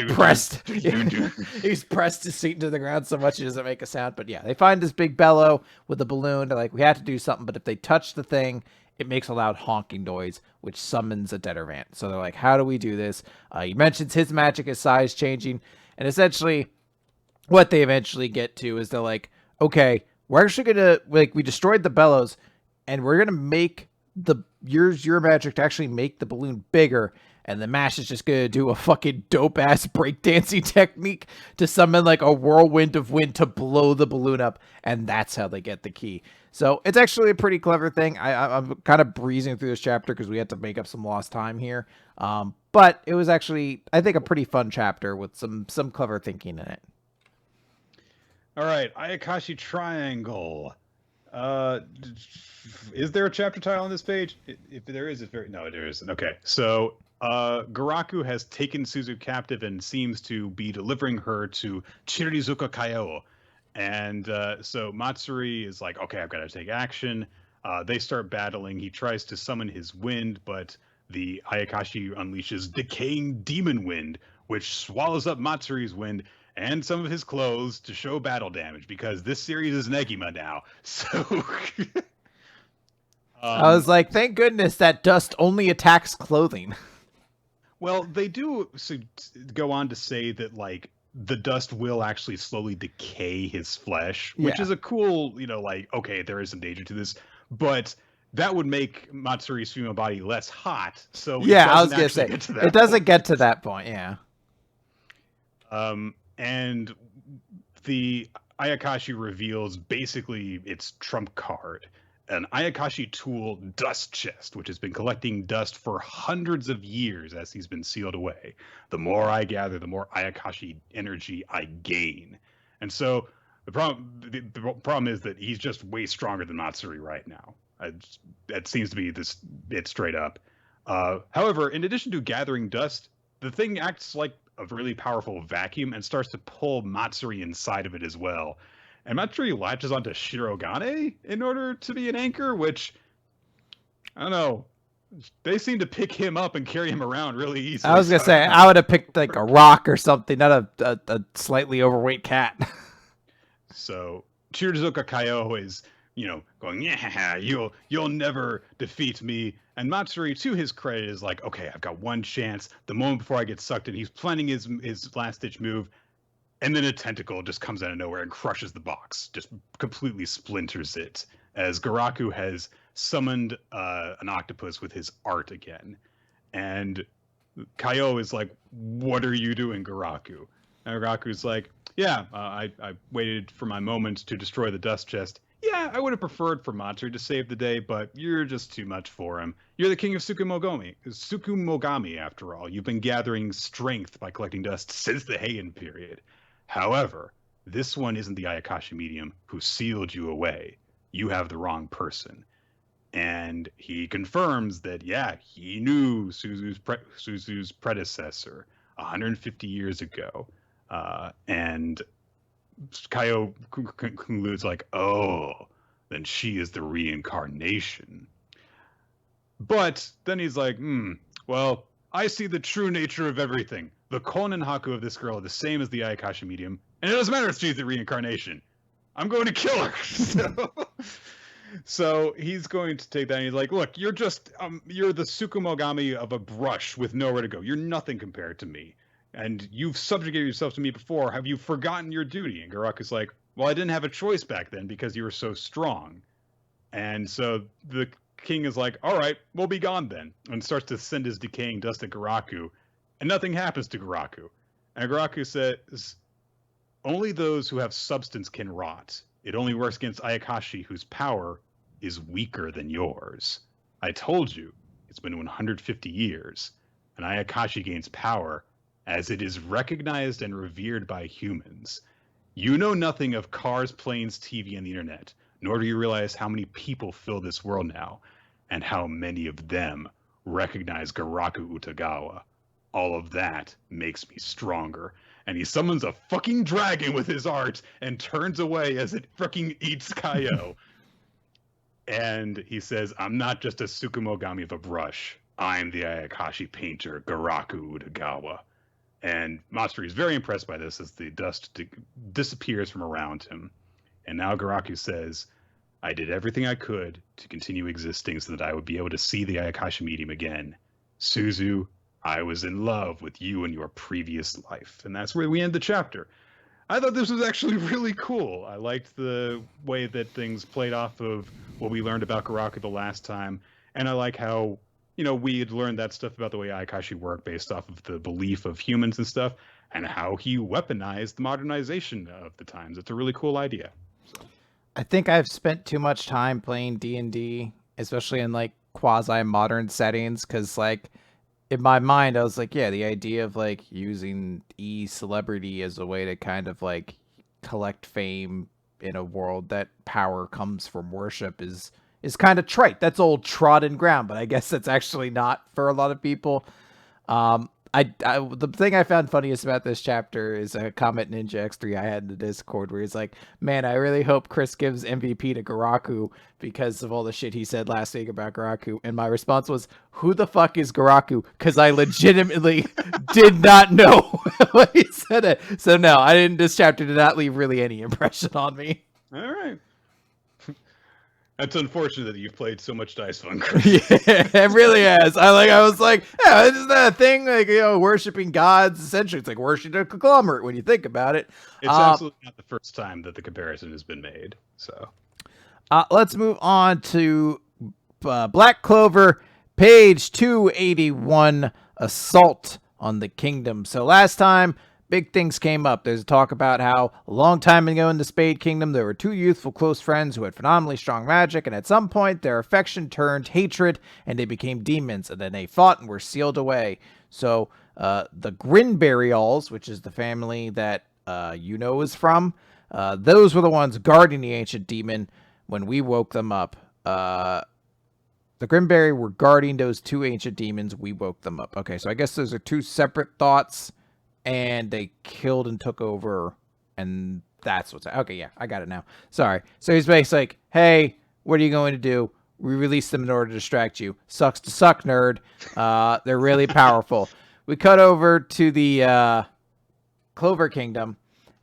Speaker 2: pressed. He's pressed his seat into the ground so much he doesn't make a sound. But yeah, they find this big bellow with a balloon. They're like, we have to do something. But if they touch the thing, it makes a loud honking noise, which summons a Dettervant. So they're like, how do we do this? He mentions his magic is size changing. And essentially, what they eventually get to is they're like, okay, we're actually going to, we destroyed the bellows, and we're going to make your magic to actually make the balloon bigger, and the Mash is just going to do a fucking dope-ass breakdancing technique to summon, like, a whirlwind of wind to blow the balloon up, and that's how they get the key. So it's actually a pretty clever thing. I'm kind of breezing through this chapter because we had to make up some lost time here, but it was actually, I think, a pretty fun chapter with some clever thinking in it.
Speaker 1: All right, Ayakashi Triangle. Is there a chapter title on this page? If there is, it's very... No, there isn't. Okay, so Garaku has taken Suzu captive and seems to be delivering her to Chirizuka Kaio. And so Matsuri is like, okay, I've got to take action. They start battling. He tries to summon his wind, but the Ayakashi unleashes decaying demon wind, which swallows up Matsuri's wind and some of his clothes to show battle damage, because this series is Negima now. So
Speaker 2: I was like, thank goodness that dust only attacks clothing.
Speaker 1: well, they do go on to say that like the dust will actually slowly decay his flesh, which
Speaker 2: Yeah.
Speaker 1: is a cool, like, okay, there is some danger to this, but that would make Matsuri's female body less hot. So
Speaker 2: Yeah, I
Speaker 1: it
Speaker 2: was
Speaker 1: doesn't
Speaker 2: gonna
Speaker 1: actually
Speaker 2: say
Speaker 1: get to that
Speaker 2: it doesn't
Speaker 1: point.
Speaker 2: get to that point. Yeah.
Speaker 1: And the Ayakashi reveals basically its trump card, an Ayakashi tool dust chest, which has been collecting dust for hundreds of years as he's been sealed away. The more I gather, the more Ayakashi energy I gain. And so the problem is that he's just way stronger than Matsuri right now. That seems to be it straight up. However, in addition to gathering dust, the thing acts like a really powerful vacuum and starts to pull Matsuri inside of it as well. And Matsuri latches onto Shirogane in order to be an anchor, which, I don't know, they seem to pick him up and carry him around really easily.
Speaker 2: I was gonna say I would have picked like a rock or something, not a slightly overweight cat.
Speaker 1: So Chirizuka Kaio is, going, yeah, you'll never defeat me. And Matsuri, to his credit, is like, okay, I've got one chance. The moment before I get sucked in, he's planning his last ditch move, and then a tentacle just comes out of nowhere and crushes the box, just completely splinters it. As Garaku has summoned an octopus with his art again, and Kaio is like, "What are you doing, Garaku?" And Garaku's like, "Yeah, I waited for my moment to destroy the dust chest. Yeah, I would have preferred for Matsuri to save the day, but you're just too much for him. You're the king of Tsukumogami, after all. You've been gathering strength by collecting dust since the Heian period. However, this one isn't the Ayakashi medium who sealed you away. You have the wrong person." And he confirms that, yeah, he knew Suzu's predecessor 150 years ago. And Kaio concludes like, oh, then she is the reincarnation. But then he's like, well, I see the true nature of everything. The Kon and Haku of this girl are the same as the Ayakashi medium, and it doesn't matter if she's the reincarnation. I'm going to kill her. So he's going to take that, and he's like, look, you're just, you're the Tsukumogami of a brush with nowhere to go. You're nothing compared to me. And you've subjugated yourself to me before. Have you forgotten your duty? And Garaku's like, well, I didn't have a choice back then because you were so strong. And so the king is like, all right, we'll be gone then. And starts to send his decaying dust at Garaku. And nothing happens to Garaku. And Garaku says, only those who have substance can rot. It only works against Ayakashi, whose power is weaker than yours. I told you, it's been 150 years, and Ayakashi gains power as it is recognized and revered by humans. You know nothing of cars, planes, TV, and the internet, nor do you realize how many people fill this world now, and how many of them recognize Garaku Utagawa. All of that makes me stronger. And he summons a fucking dragon with his art and turns away as it fucking eats Kaio. And he says, I'm not just a Tsukumogami of a brush. I'm the Ayakashi painter, Garaku Utagawa. And Matsuri is very impressed by this as the dust disappears from around him. And now Garaku says, I did everything I could to continue existing so that I would be able to see the Ayakashi medium again. Suzu, I was in love with you in your previous life. And that's where we end the chapter. I thought this was actually really cool. I liked the way that things played off of what we learned about Garaku the last time. And I like how, we had learned that stuff about the way Ayakashi worked based off of the belief of humans and stuff, and how he weaponized the modernization of the times. It's a really cool idea.
Speaker 2: I think I've spent too much time playing D&D, especially in like quasi-modern settings, because like in my mind I was like, yeah, the idea of like using celebrity as a way to kind of like collect fame in a world that power comes from worship is kind of trite. That's old trodden ground, but I guess that's actually not for a lot of people. The thing I found funniest about this chapter is a comment Ninja X3 I had in the Discord where he's like, man, I really hope Chris gives MVP to Garaku because of all the shit he said last week about Garaku. And my response was, who the fuck is Garaku? Because I legitimately did not know when he said it. So no, this chapter did not leave really any impression on me.
Speaker 1: All right. That's unfortunate that you've played so much Dice Fun, Chris.
Speaker 2: Yeah, it really has. I was like, yeah, isn't that a thing? Like, worshiping gods. Essentially, it's like worshiping a conglomerate when you think about it.
Speaker 1: It's absolutely not the first time that the comparison has been made. So,
Speaker 2: let's move on to Black Clover, page 281, Assault on the Kingdom. So last time, big things came up. There's a talk about how a long time ago in the Spade Kingdom, there were two youthful close friends who had phenomenally strong magic, and at some point, their affection turned hatred, and they became demons, and then they fought and were sealed away. So, the Grinberryals, which is the family that is from, those were the ones guarding the ancient demon when we woke them up. The Grinberry were guarding those two ancient demons. We woke them up. Okay, so I guess those are two separate thoughts. And they killed and took over, and that's what's... Okay, yeah, I got it now. Sorry. So he's basically like, hey, what are you going to do? We released them in order to distract you. Sucks to suck, nerd. They're really powerful. We cut over to the Clover Kingdom,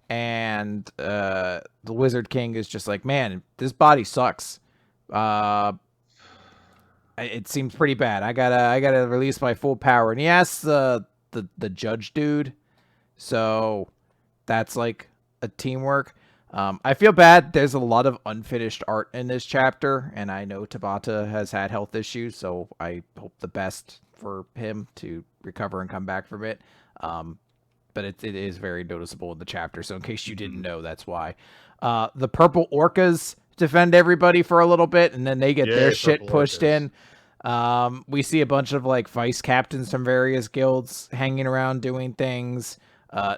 Speaker 2: and the Wizard King is just like, man, this body sucks. It seems pretty bad. I gotta release my full power. And he asks the judge dude. So that's like a teamwork. I feel bad. There's a lot of unfinished art in this chapter, and I know Tabata has had health issues, so I hope the best for him to recover and come back from it. But it is very noticeable in the chapter, so in case you didn't know, that's why. The purple orcas defend everybody for a little bit, and then they get their shit pushed in. We see a bunch of like vice captains from various guilds hanging around doing things.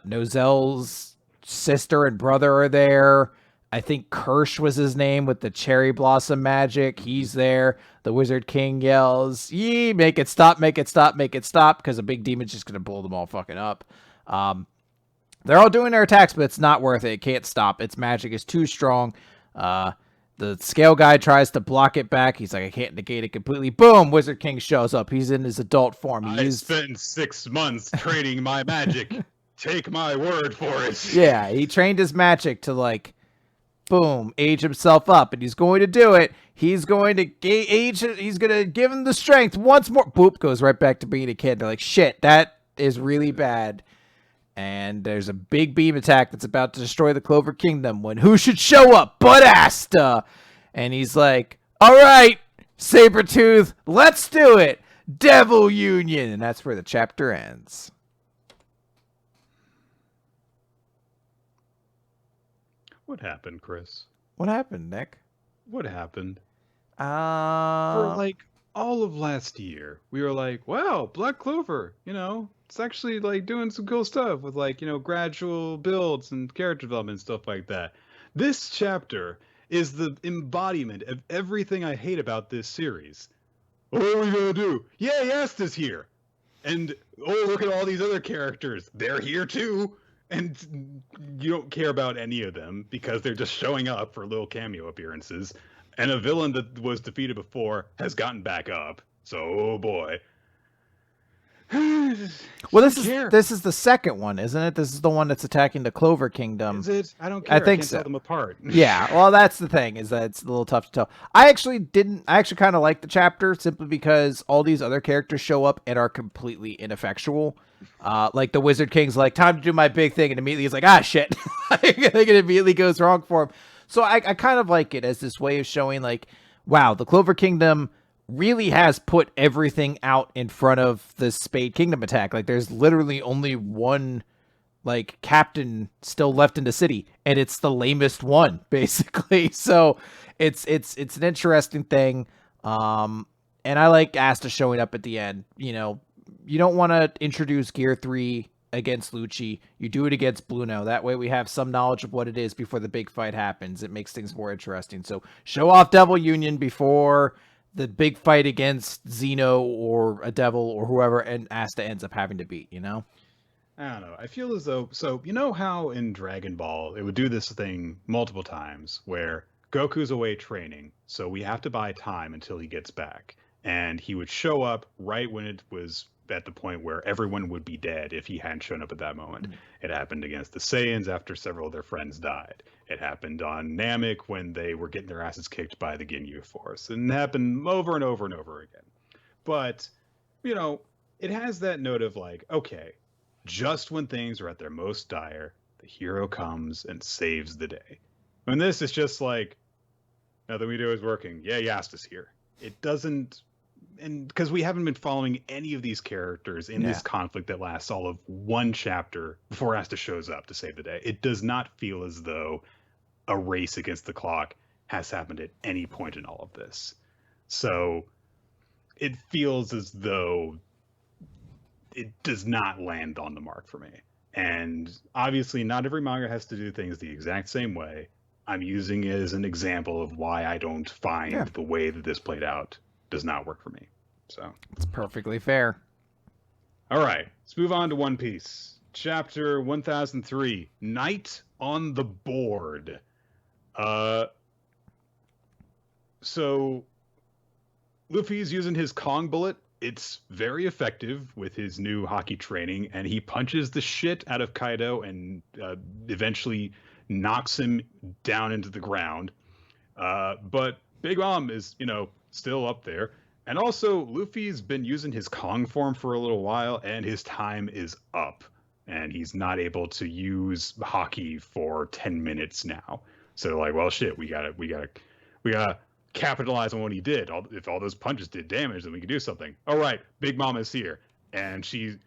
Speaker 2: Nozelle's sister and brother are there. I think Kirsch was his name with the cherry blossom magic. He's there. The Wizard King yells, "Yee, make it stop, make it stop, make it stop," because a big demon's just going to blow them all fucking up. They're all doing their attacks, but it's not worth it. It can't stop. Its magic is too strong. The scale guy tries to block it back. He's like, I can't negate it completely. Boom! Wizard King shows up. He's in his adult form.
Speaker 1: I spent 6 months training my magic. Take my word for it.
Speaker 2: Yeah, he trained his magic to like, boom, age himself up, and he's going to do it. He's going to age. He's going to give him the strength once more. Boop, goes right back to being a kid. They're like, shit, that is really bad. And there's a big beam attack that's about to destroy the Clover Kingdom when who should show up but Asta? And he's like, all right, Sabretooth, let's do it. Devil Union. And that's where the chapter ends.
Speaker 1: What happened, Chris?
Speaker 2: What happened, Nick?
Speaker 1: What happened?
Speaker 2: For
Speaker 1: like all of last year, we were like, wow, Black Clover, it's actually like doing some cool stuff with like, gradual builds and character development and stuff like that. This chapter is the embodiment of everything I hate about this series. What are we gonna do? Yay, Asta's here! And, oh, look at all these other characters. They're here too! And you don't care about any of them because they're just showing up for little cameo appearances. And a villain that was defeated before has gotten back up. So, oh boy.
Speaker 2: Well, this is the second one, isn't it? This is the one that's attacking the Clover Kingdom.
Speaker 1: Is it? I don't care.
Speaker 2: I think
Speaker 1: can't
Speaker 2: so.
Speaker 1: Tell them apart.
Speaker 2: Yeah, well, that's the thing, is that it's a little tough to tell. I actually kind of like the chapter simply because all these other characters show up and are completely ineffectual. Like the Wizard King's like, time to do my big thing, and immediately he's like, ah, shit. I think it immediately goes wrong for him. So I kind of like it as this way of showing like, wow, the Clover Kingdom really has put everything out in front of the Spade Kingdom attack. Like there's literally only one like captain still left in the city, and it's the lamest one basically. So it's an interesting thing. And I like Asta showing up at the end. You don't want to introduce Gear 3 against Lucci. You do it against Bluno. That way we have some knowledge of what it is before the big fight happens. It makes things more interesting. So show off Devil Union before the big fight against Xeno or a devil or whoever, and Asta ends up having to beat.
Speaker 1: I don't know. I feel as though, so you know how in Dragon Ball it would do this thing multiple times where Goku's away training, so we have to buy time until he gets back, and he would show up right when it was at the point where everyone would be dead if he hadn't shown up at that moment. It happened against the Saiyans after several of their friends died. It happened on Namek when they were getting their asses kicked by the Ginyu Force, and it happened over and over and over again. But it has that note of like, okay, just when things are at their most dire, the hero comes and saves the day. And this is just like, nothing we do is working. Yeah, Yasta's here. It doesn't, and because we haven't been following any of these characters in this conflict that lasts all of one chapter before Asta shows up to save the day, it does not feel as though a race against the clock has happened at any point in all of this. So it feels as though it does not land on the mark for me. And obviously not every manga has to do things the exact same way. I'm using it as an example of why I don't find the way that this played out does not work for me. So
Speaker 2: it's perfectly fair.
Speaker 1: All right, let's move on to One Piece. Chapter 1003, Night on the Board. So Luffy's using his Kong bullet. It's very effective with his new hockey training, and he punches the shit out of Kaido and eventually knocks him down into the ground. But Big Mom is, still up there. And also, Luffy's been using his Kong form for a little while, and his time is up. And he's not able to use hockey for 10 minutes now. So like, well, shit, we gotta capitalize on what he did. If all those punches did damage, then we can do something. All right, Big Mom is here, and she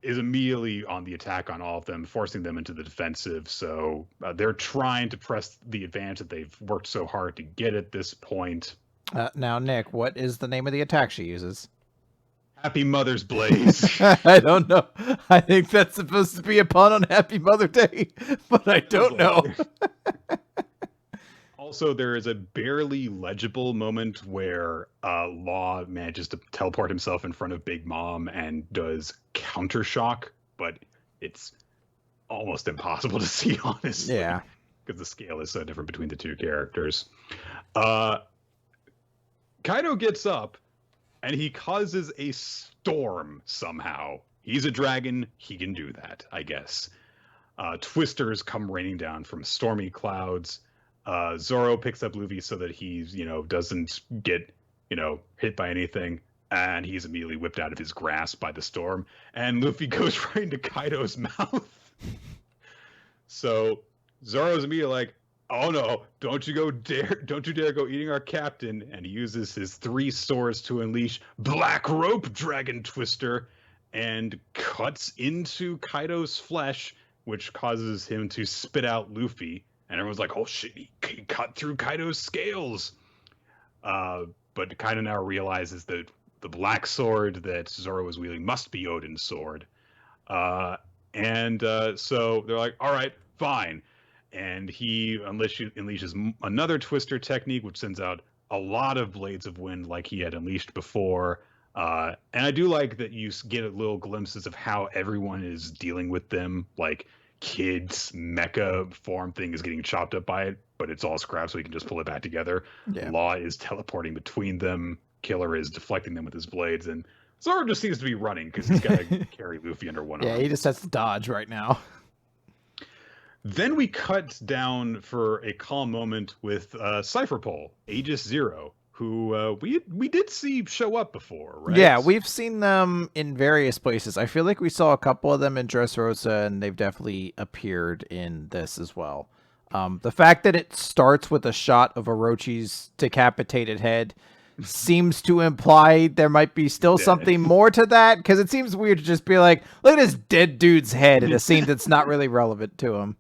Speaker 1: is immediately on the attack on all of them, forcing them into the defensive. So they're trying to press the advantage that they've worked so hard to get at this point.
Speaker 2: Now, Nick, what is the name of the attack she uses?
Speaker 1: Happy Mother's Blaze.
Speaker 2: I don't know. I think that's supposed to be a pun on Happy Mother Day, but I don't know.
Speaker 1: Also, there is a barely legible moment where Law manages to teleport himself in front of Big Mom and does counter shock, but it's almost impossible to see, honestly.
Speaker 2: Yeah.
Speaker 1: Because the scale is so different between the two characters. Kaido gets up, and he causes a storm somehow. He's a dragon. He can do that, I guess. Twisters come raining down from stormy clouds. Zoro picks up Luffy so that he's, doesn't get, hit by anything. And he's immediately whipped out of his grasp by the storm. And Luffy goes right into Kaido's mouth. So Zoro's immediately like, oh no, don't you dare go eating our captain. And he uses his 3 swords to unleash Black Rope Dragon Twister and cuts into Kaido's flesh, which causes him to spit out Luffy. And everyone's like, oh shit, he cut through Kaido's scales. But Kaido now realizes that the black sword that Zoro was wielding must be Odin's sword. So they're like, all right, fine. And he unleashes another twister technique, which sends out a lot of blades of wind like he had unleashed before. And I do like that you get little glimpses of how everyone is dealing with them. Like, Kid's mecha form thing is getting chopped up by it, but it's all scrap, so he can just pull it back together. Yeah. Law is teleporting between them. Killer is deflecting them with his blades, and Zoro just seems to be running because he's got to carry Luffy under one arm.
Speaker 2: Yeah, he just has to dodge right now.
Speaker 1: Then we cut down for a calm moment with Cypher Pole, Aegis Zero, who we did see show up before, right?
Speaker 2: Yeah, we've seen them in various places. I feel like we saw a couple of them in Dressrosa, and they've definitely appeared in this as well. The fact that it starts with a shot of Orochi's decapitated head seems to imply there might be still something more to that, because it seems weird to just be like, look at this dead dude's head in a scene that's not really relevant to him.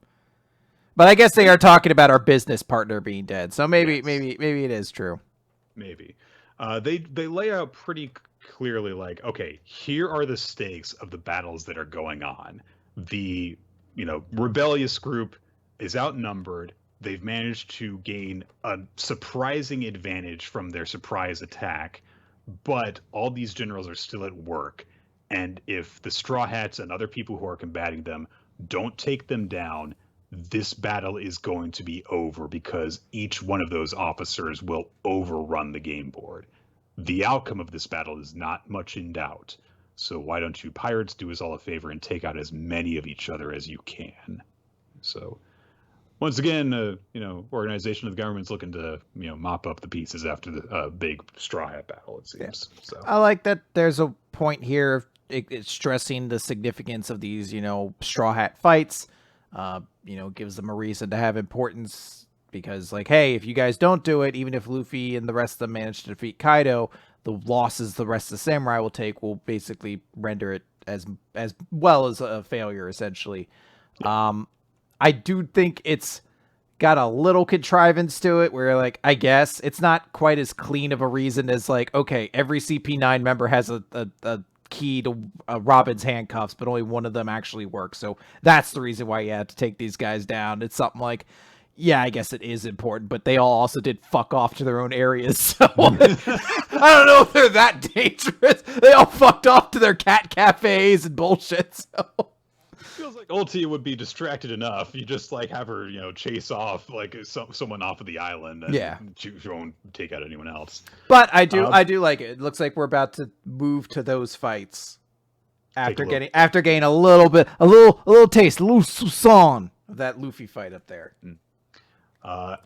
Speaker 2: But I guess they are talking about our business partner being dead, so maybe it is true.
Speaker 1: Maybe. They lay out pretty clearly, like, okay, here are the stakes of the battles that are going on. The rebellious group is outnumbered. they've managed to gain a surprising advantage from their surprise attack, but all these generals are still at work. And if the Straw Hats and other people who are combating them don't take them down, this battle is going to be over because each one of those officers will overrun the game board. The outcome of this battle is not much in doubt. So why don't you pirates do us all a favor and take out as many of each other as you can? So once again, organization of the government's looking to, mop up the pieces after the big Straw Hat battle, it seems. Yeah. So
Speaker 2: I like that there's a point here it's stressing the significance of these, Straw Hat fights. Gives them a reason to have importance because, like, hey, if you guys don't do it, even if Luffy and the rest of them manage to defeat Kaido, the losses the rest of the samurai will take will basically render it as well as a failure, essentially. Yeah. I do think it's got a little contrivance to it where, like, I guess it's not quite as clean of a reason as, like, okay, every CP9 member has a key to Robin's handcuffs, but only one of them actually works. So that's the reason why you had to take these guys down. It's something like, yeah, I guess it is important, but they all also did fuck off to their own areas. So I don't know if they're that dangerous. They all fucked off to their cat cafes and bullshit. So
Speaker 1: feels like Ulti would be distracted enough. You just like have her, chase off like someone off of the island. And she won't take out anyone else.
Speaker 2: But I do like it. It looks like we're about to move to those fights after getting a little taste, a little sousson of that Luffy fight up there.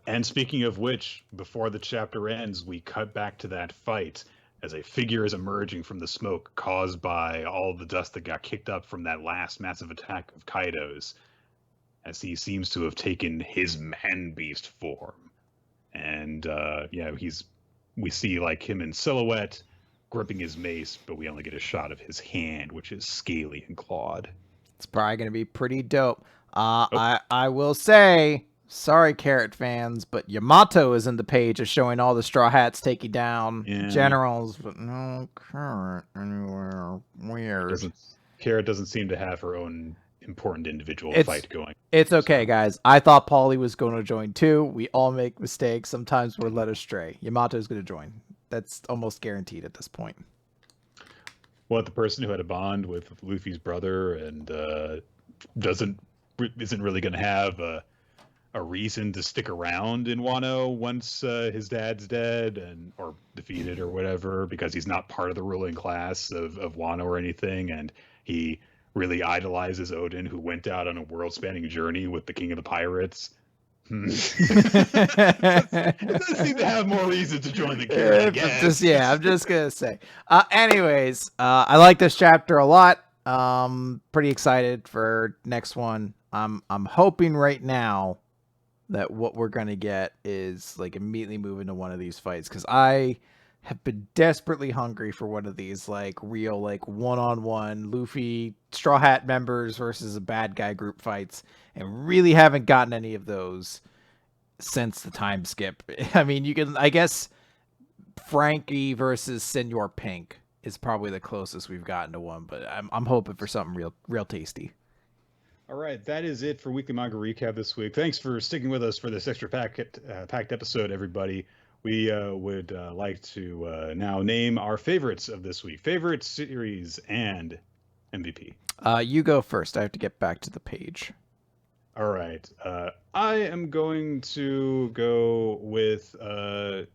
Speaker 1: And speaking of which, before the chapter ends, we cut back to that fight as a figure is emerging from the smoke caused by all the dust that got kicked up from that last massive attack of Kaido's, as he seems to have taken his man-beast form. And we see like him in silhouette gripping his mace, but we only get a shot of his hand, which is scaly and clawed.
Speaker 2: It's probably going to be pretty dope. I will say, sorry, Carrot fans, but Yamato is in the page of showing all the Straw Hats taking down generals, but no Carrot anywhere. Weird.
Speaker 1: Carrot doesn't seem to have her own important individual fight going.
Speaker 2: It's okay, guys. I thought Paulie was going to join too. We all make mistakes. Sometimes we're led astray. Yamato's going to join. That's almost guaranteed at this point.
Speaker 1: What, the person who had a bond with Luffy's brother and isn't really going to have a reason to stick around in Wano once his dad's dead or defeated or whatever, because he's not part of the ruling class of Wano or anything, and he really idolizes Odin, who went out on a world-spanning journey with the King of the Pirates. It does seem to have more reason to join the King, I guess.
Speaker 2: I'm just gonna say. Anyways, I like this chapter a lot. Pretty excited for next one. I'm hoping right now that what we're gonna get is like immediately move into one of these fights, because I have been desperately hungry for one of these like real like one-on-one Luffy Straw Hat members versus a bad guy group fights, and really haven't gotten any of those since the time skip. I mean, I guess Frankie versus Senor Pink is probably the closest we've gotten to one, but I'm hoping for something real tasty.
Speaker 1: All right, that is it for Weekly Manga Recap this week. Thanks for sticking with us for this extra packed episode, everybody. We would like to now name our favorites of this week. Favorite series and MVP.
Speaker 2: You go first. I have to get back to the page.
Speaker 1: All right. I am going to go with... I'm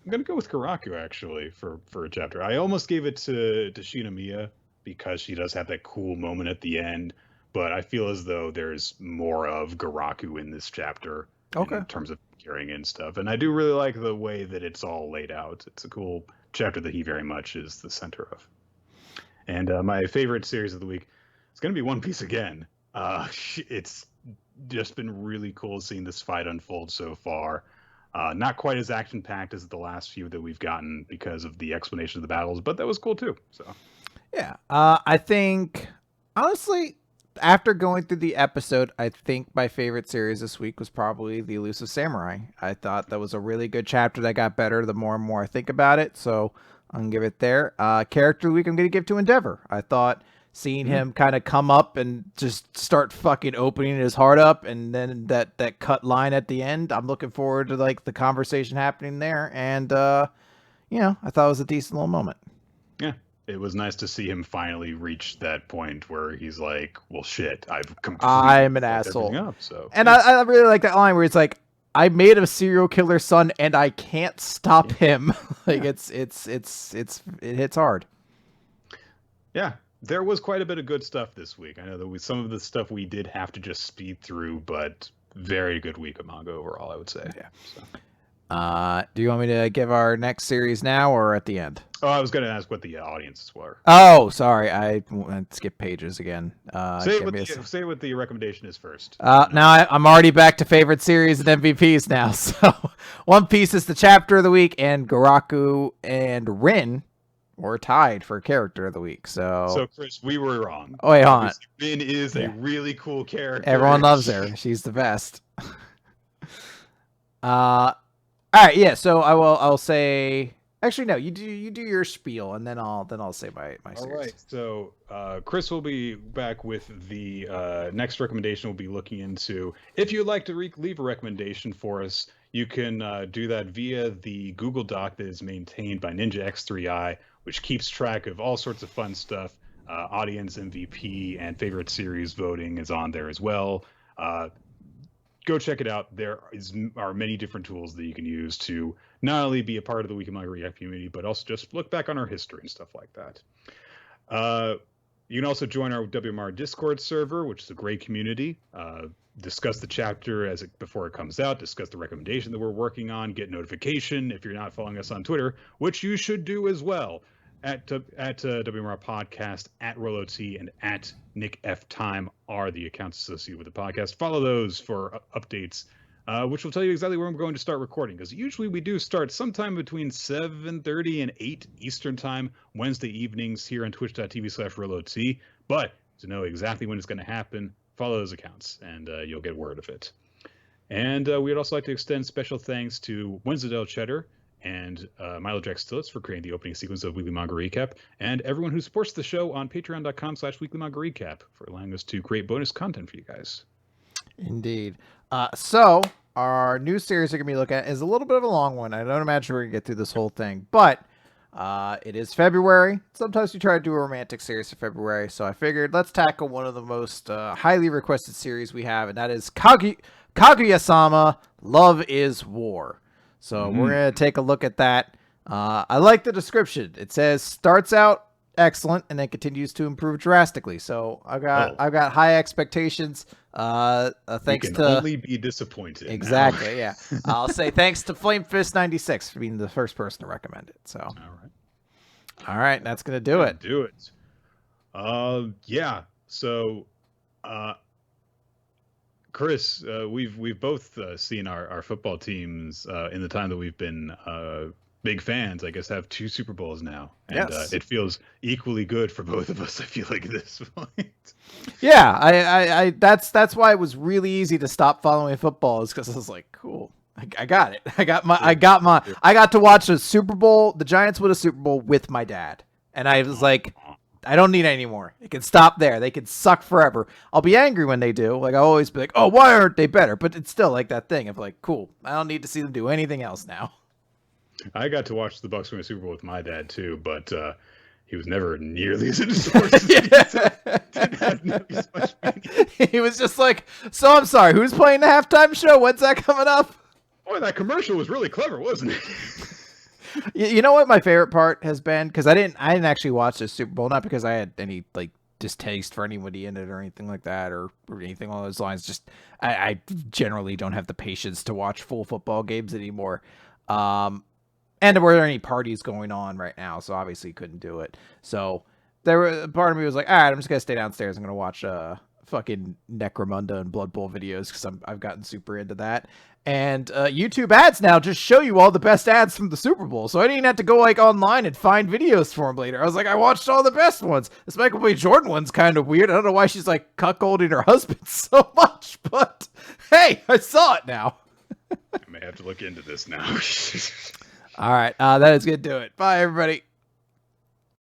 Speaker 1: going to go with Karaku, actually, for a chapter. I almost gave it to Shinomiya because she does have that cool moment at the end, but I feel as though there's more of Garaku in this chapter in terms of carrying and stuff. And I do really like the way that it's all laid out. It's a cool chapter that he very much is the center of. And my favorite series of the week is going to be One Piece again. It's just been really cool seeing this fight unfold so far. Not quite as action-packed as the last few that we've gotten because of the explanation of the battles, but that was cool too. So,
Speaker 2: yeah, I think honestly, after going through the episode, I think my favorite series this week was probably the Elusive Samurai. I thought that was a really good chapter that got better the more and more I think about it. So I'm gonna give it there. Character of the week, I'm gonna give to Endeavor. I thought seeing him kind of come up and just start fucking opening his heart up, and then that cut line at the end. I'm looking forward to like the conversation happening there, and I thought it was a decent little moment.
Speaker 1: Yeah, it was nice to see him finally reach that point where he's like, "Well, shit, I'm
Speaker 2: an asshole."
Speaker 1: up, so.
Speaker 2: And I really like that line where it's like, "I made a serial killer son, and I can't stop him." Like it hits hard.
Speaker 1: Yeah. There was quite a bit of good stuff this week. I know that some of the stuff we did have to just speed through, but very good week of manga overall, I would say.
Speaker 2: Yeah. So. Do you want me to give our next series now or at the end?
Speaker 1: Oh, I was going to ask what the audiences were.
Speaker 2: Oh, sorry. I skipped pages again.
Speaker 1: Say what the recommendation is first.
Speaker 2: Now I'm already back to favorite series and MVPs now. So One Piece is the chapter of the week, and Goraku and Rin were tied for character of the week. So
Speaker 1: Chris, we were wrong.
Speaker 2: Oh, wait, hold on.
Speaker 1: Rin is a really cool character.
Speaker 2: Everyone loves her. She's the best. All right, yeah. So I'll say. Actually, no. You do your spiel, and then I'll say my series.
Speaker 1: All right. So Chris will be back with the next recommendation. We'll be looking into. If you'd like to leave a recommendation for us, you can do that via the Google Doc that is maintained by Ninja X3i, which keeps track of all sorts of fun stuff. Audience MVP and favorite series voting is on there as well. Go check it out. There are many different tools that you can use to not only be a part of the Weekly Manga React community, but also just look back on our history and stuff like that. You can also join our WMR Discord server, which is a great community. Discuss the chapter before it comes out, discuss the recommendation that we're working on, get notification if you're not following us on Twitter, which you should do as well, at WMR Podcast, at RoloT, and at Nick F. Time are the accounts associated with the podcast. Follow those for updates, which will tell you exactly when we're going to start recording, because usually we do start sometime between 7:30 and 8 Eastern Time, Wednesday evenings here on twitch.tv/RoloT. But to know exactly when it's going to happen, follow those accounts, and you'll get word of it. And we'd also like to extend special thanks to Wednesday Cheddar and Milo Jack Stillitz for creating the opening sequence of Weekly Manga Recap, and everyone who supports the show on patreon.com/Weekly Manga Recap for allowing us to create bonus content for you guys.
Speaker 2: Indeed. So our new series we're going to be looking at is a little bit of a long one. I don't imagine we're going to get through this whole thing, but it is February. Sometimes we try to do a romantic series for February, so I figured let's tackle one of the most highly requested series we have, and that is Kaguya-sama, Love is War. So we're going to take a look at that. I like the description. It says, starts out excellent and then continues to improve drastically. So I've got high expectations. Thanks
Speaker 1: you can
Speaker 2: to
Speaker 1: only be disappointed.
Speaker 2: Exactly,
Speaker 1: now.
Speaker 2: Yeah. I'll say thanks to FlameFist96 for being the first person to recommend it. So all right, that's going to do it.
Speaker 1: Do it. Yeah. So Chris, we've both seen our football teams in the time that we've been big fans. I guess have 2 Super Bowls now, and
Speaker 2: yes.
Speaker 1: It feels equally good for both of us. I feel like at this point.
Speaker 2: Yeah, I that's why it was really easy to stop following football, is because I was like, cool, I got it. I got to watch a Super Bowl. The Giants win a Super Bowl with my dad, and I was like, I don't need any more. It can stop there. They can suck forever. I'll be angry when they do. Like, I'll always be like, oh, why aren't they better? But it's still like that thing of like, cool, I don't need to see them do anything else now.
Speaker 1: I got to watch the Bucs win a Super Bowl with my dad too, but he was never nearly as into sports as didn't have nearly as much meaning.
Speaker 2: He was just like, so I'm sorry, who's playing the halftime show? When's that coming up?
Speaker 1: Boy, that commercial was really clever, wasn't it?
Speaker 2: You know what my favorite part has been? Because I didn't actually watch this Super Bowl, not because I had any like distaste for anybody in it or anything like that, or anything along those lines. Just I generally don't have the patience to watch full football games anymore. And there weren't any parties going on right now, so obviously couldn't do it. So part of me was like, all right, I'm just gonna stay downstairs. I'm gonna watch fucking Necromunda and Blood Bowl videos because I've gotten super into that. And YouTube ads now just show you all the best ads from the Super Bowl, so I didn't even have to go like online and find videos for them later. I was like, I watched all the best ones. This Michael B. Jordan one's kind of weird. I don't know why she's like cuckolding her husband so much, but hey, I saw it now.
Speaker 1: I may have to look into this now.
Speaker 2: All right, that is gonna do it. Bye, everybody.